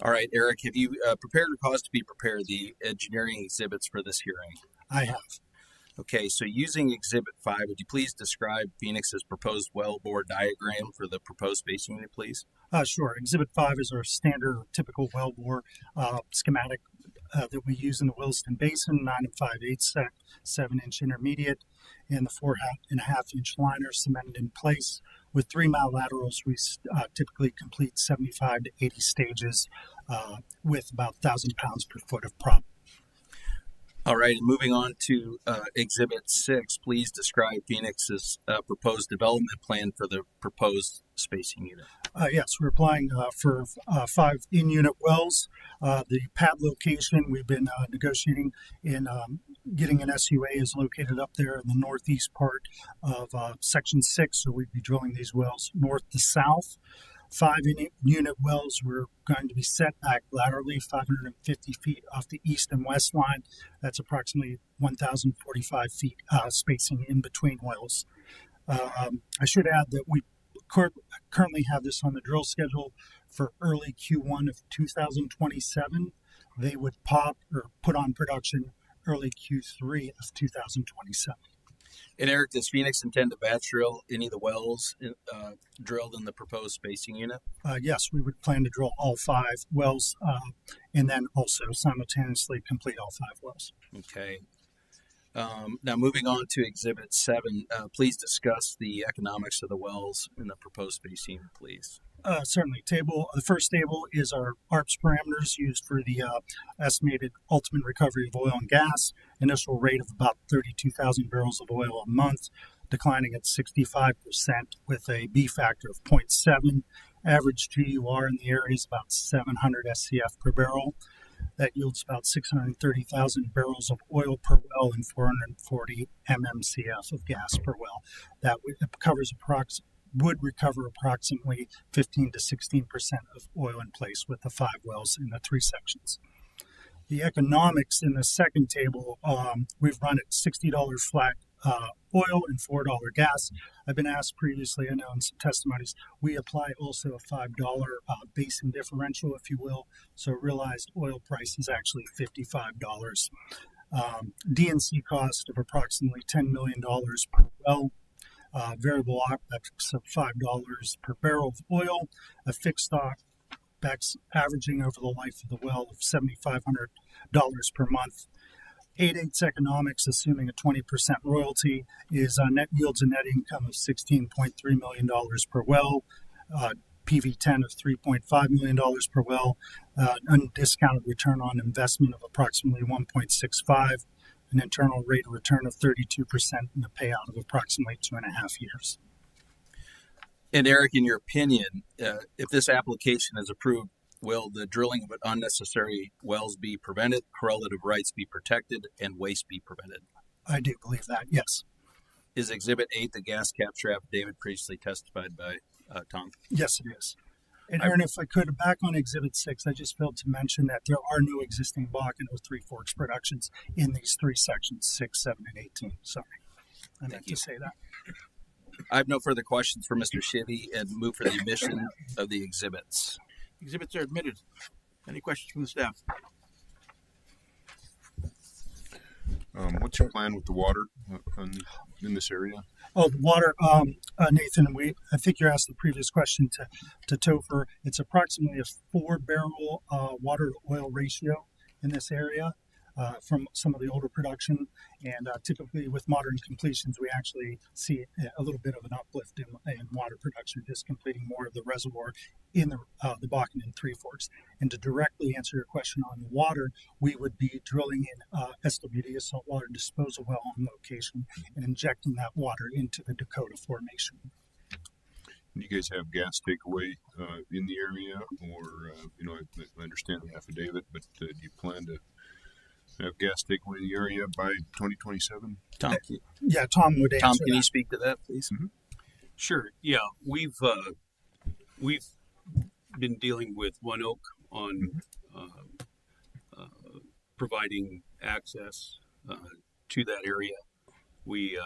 All right, Eric, have you prepared or caused to be prepared the engineering exhibits for this hearing? I have. Okay, so using Exhibit 5, would you please describe Phoenix's proposed well bore diagram for the proposed spacing unit, please? Sure. Exhibit 5 is our standard typical well bore schematic that we use in the Williston Basin, 9 5/8 7-inch intermediate, and the 4.5-inch liner cemented in place. With 3-mile laterals, we typically complete 75 to 80 stages with about 1,000 pounds per foot of prop. All right, and moving on to Exhibit 6, please describe Phoenix's proposed development plan for the proposed spacing unit. Yes, we're applying for 5 in-unit wells. The pad location we've been negotiating in getting an SUA is located up there in the northeast part of Section 6, so we'd be drilling these wells north to south. 5 unit wells were going to be set back laterally 550 feet off the east and west line. That's approximately 1,045 feet spacing in between wells. I should add that we currently have this on the drill schedule for early Q1 of 2027. They would pop or put on production early Q3 of 2027. And Eric, does Phoenix intend to batch drill any of the wells drilled in the proposed spacing unit? Yes, we would plan to drill all 5 wells and then also simultaneously complete all 5 wells. Okay. Now moving on to Exhibit 7, please discuss the economics of the wells in the proposed spacing unit, please. Certainly. The first table is our ARPS parameters used for the estimated ultimate recovery of oil and gas. Initial rate of about 32,000 barrels of oil a month, declining at 65% with a B factor of 0.7. Average GUR in the area is about 700 SCF per barrel. That yields about 630,000 barrels of oil per well and 440 MMCF of gas per well. That would recover approximately 15 to 16% of oil in place with the 5 wells in the 3 sections. The economics in the second table, we've run at $60 flat oil and $4 gas. I've been asked previously, I know in some testimonies, we apply also a $5 basin differential, if you will. So realized oil price is actually $55. DNC cost of approximately $10 million per well. Variable OpEx of $5 per barrel of oil, a fixed OpEx averaging over the life of the well of $7,500 per month. 8/8 economics, assuming a 20% royalty, is net yields a net income of $16.3 million per well, PV10 of $3.5 million per well, undiscounted return on investment of approximately 1.65, an internal rate of return of 32%, and a payout of approximately 2.5 years. And Eric, in your opinion, if this application is approved, will the drilling of unnecessary wells be prevented, correlative rights be protected, and waste be prevented? I do believe that, yes. Is Exhibit 8 the gas capture affidavit previously testified by Tom? Yes, it is. And Aaron, if I could, back on Exhibit 6, I just failed to mention that there are no existing Bakken or Three Forks productions in these three sections, 6, 7, and 18. Sorry, I meant to say that. I have no further questions for Mr. Shivy and move for the admission of the exhibits. Exhibits are admitted. Any questions from the staff? What's your plan with the water in this area? Oh, the water, Nathan, I think you asked the previous question to Topher. It's approximately a 4-barrel water to oil ratio in this area from some of the older production. And typically with modern completions, we actually see a little bit of an uplift in water production, just completing more of the reservoir in the Bakken and Three Forks. And to directly answer your question on the water, we would be drilling in SWD, a saltwater disposal well on location, and injecting that water into the Dakota Formation. Do you guys have gas takeaway in the area, or I understand the affidavit, but do you plan to have gas takeaway in the area by 2027? Tom, yeah, Tom would answer. Tom, can you speak to that, please? Mm-hmm. Sure. Yeah, we've been dealing with One Oak on providing access to that area. We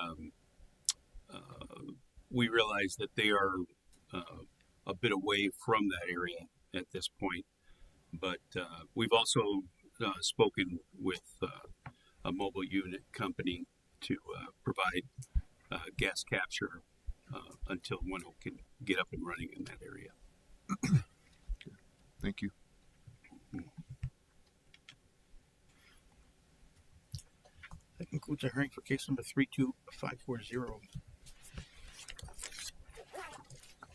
realize that they are a bit away from that area at this point, but we've also spoken with a mobile unit company to provide gas capture until One Oak can get up and running in that area. Thank you. That concludes our hearing for case number 32540.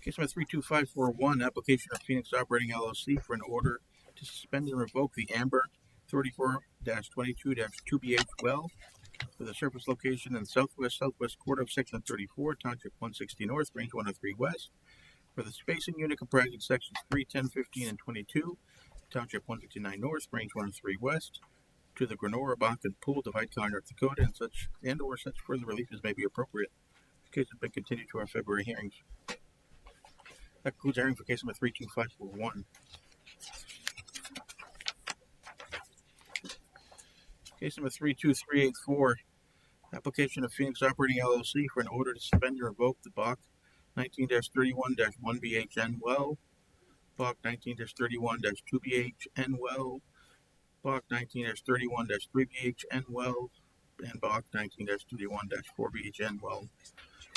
Case number 32541, application of Phoenix Operating LLC for an order to suspend and revoke the Amber 34-22-2BH well with a surface location in the southwest quarter of section 34, township 160 north, range 103 west, for the spacing unit comprising sections 3, 10, 15, and 22, township 159 north, range 103 west, to the Granora Bakken Pool, Divide County, North Dakota, and or such further relief as may be appropriate. This case has been continued to our February hearings. That concludes our hearing for case number 32541. Case number 32384, application of Phoenix Operating LLC for an order to suspend and revoke the Bach 19-31-1BHN well, Bach 19-31-2BHN well, Bach 19-31-3BHN well, and Bach 19-31-4BHN well.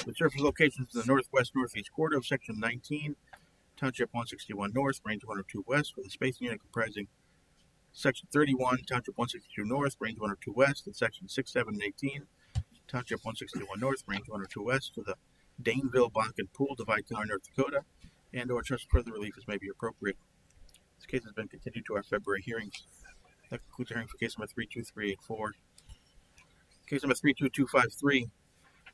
The surface locations in the northwest-northeast quarter of section 19, township 161 north, range 102 west, with a spacing unit comprising section 31, township 162 north, range 102 west, and section 6, 7, and 18, township 161 north, range 102 west, to the Daneville Bakken Pool, Divide County, North Dakota, and or such further relief as may be appropriate. This case has been continued to our February hearings. That concludes our hearing for case number 32384. Case number 32253,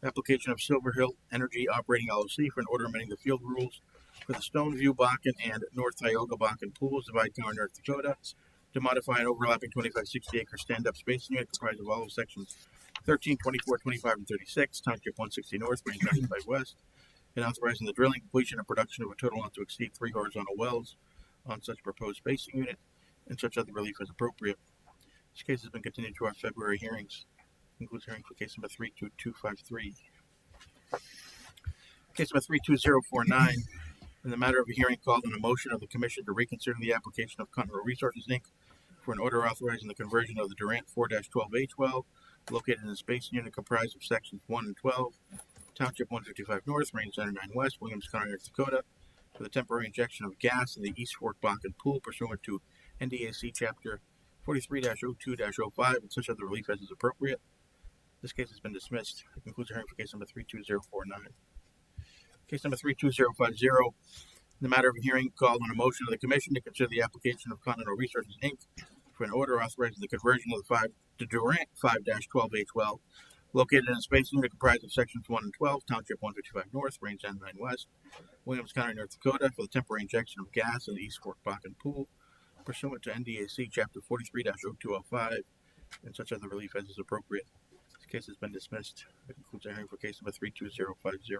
application of Silver Hill Energy Operating LLC for an order amending the field rules for the Stoneview Bakken and North Tioga Bakken Pools, Divide County, North Dakota, to modify an overlapping 2560-acre stand-up spacing unit comprised of all of sections 13, 24, 25, and 36, township 160 north, range 95 west, and authorizing the drilling, completion, and production of a total not to exceed 3 horizontal wells on such proposed spacing unit, and such other relief as appropriate. This case has been continued to our February hearings. Concludes hearing for case number 32253. Case number 32049. In the matter of a hearing called on a motion of the Commission to reconsider the application of Continental Resources, Inc. for an order authorizing the conversion of the Durant 4-12H well, located in a spacing unit comprised of sections 1 and 12, township 155 north, range 99 west, Williams County, North Dakota, for the temporary injection of gas in the East Fork Bakken Pool pursuant to NDAC Chapter 43-02-05 and such other relief as is appropriate. This case has been dismissed. That concludes the hearing for case number 32049. Case number 32050. In the matter of a hearing called on a motion of the Commission to consider the application of Continental Resources, Inc. for an order authorizing the conversion of the Durant 5-12H well, Located in a space unit comprised of sections 1 and 12, Township 155 North, Range 99 West, Williams County, North Dakota, for the temporary injection of gas in the East Fork Bakken Pool, pursuant to NDAC Chapter 43-0205, and such other relief as is appropriate. This case has been dismissed. That concludes our hearing for case number 32050.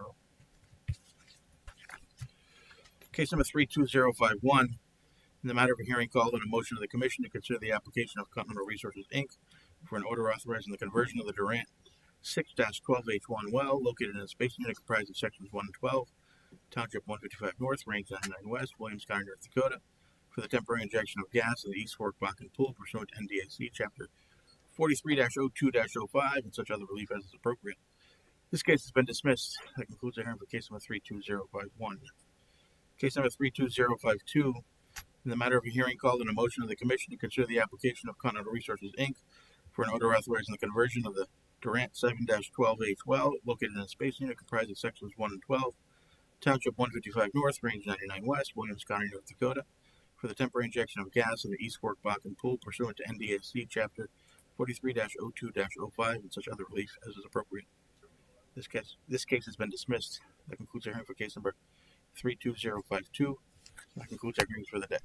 Case number 32051. In the matter of a hearing called on a motion of the Commission to consider the application of Continental Resources, Inc. for an order authorizing the conversion of the Durant 6-12H1 well located in a space unit comprised of sections 1 and 12, Township 155 North, Range 99 West, Williams County, North Dakota, for the temporary injection of gas in the East Fork Bakken Pool pursuant to NDAC Chapter 43-02-05 and such other relief as is appropriate. This case has been dismissed. That concludes our hearing for case number 32051. Case number 32052. In the matter of a hearing called on a motion of the Commission to consider the application of Continental Resources, Inc. for an order authorizing the conversion of the Durant 7-12H well located in a space unit comprised of sections 1 and 12, Township 155 North, Range 99 West, Williams County, North Dakota, for the temporary injection of gas in the East Fork Bakken Pool pursuant to NDAC Chapter 43-02-05 and such other relief as is appropriate. This case has been dismissed. That concludes our hearing for case number 32052. That concludes our hearings for the day.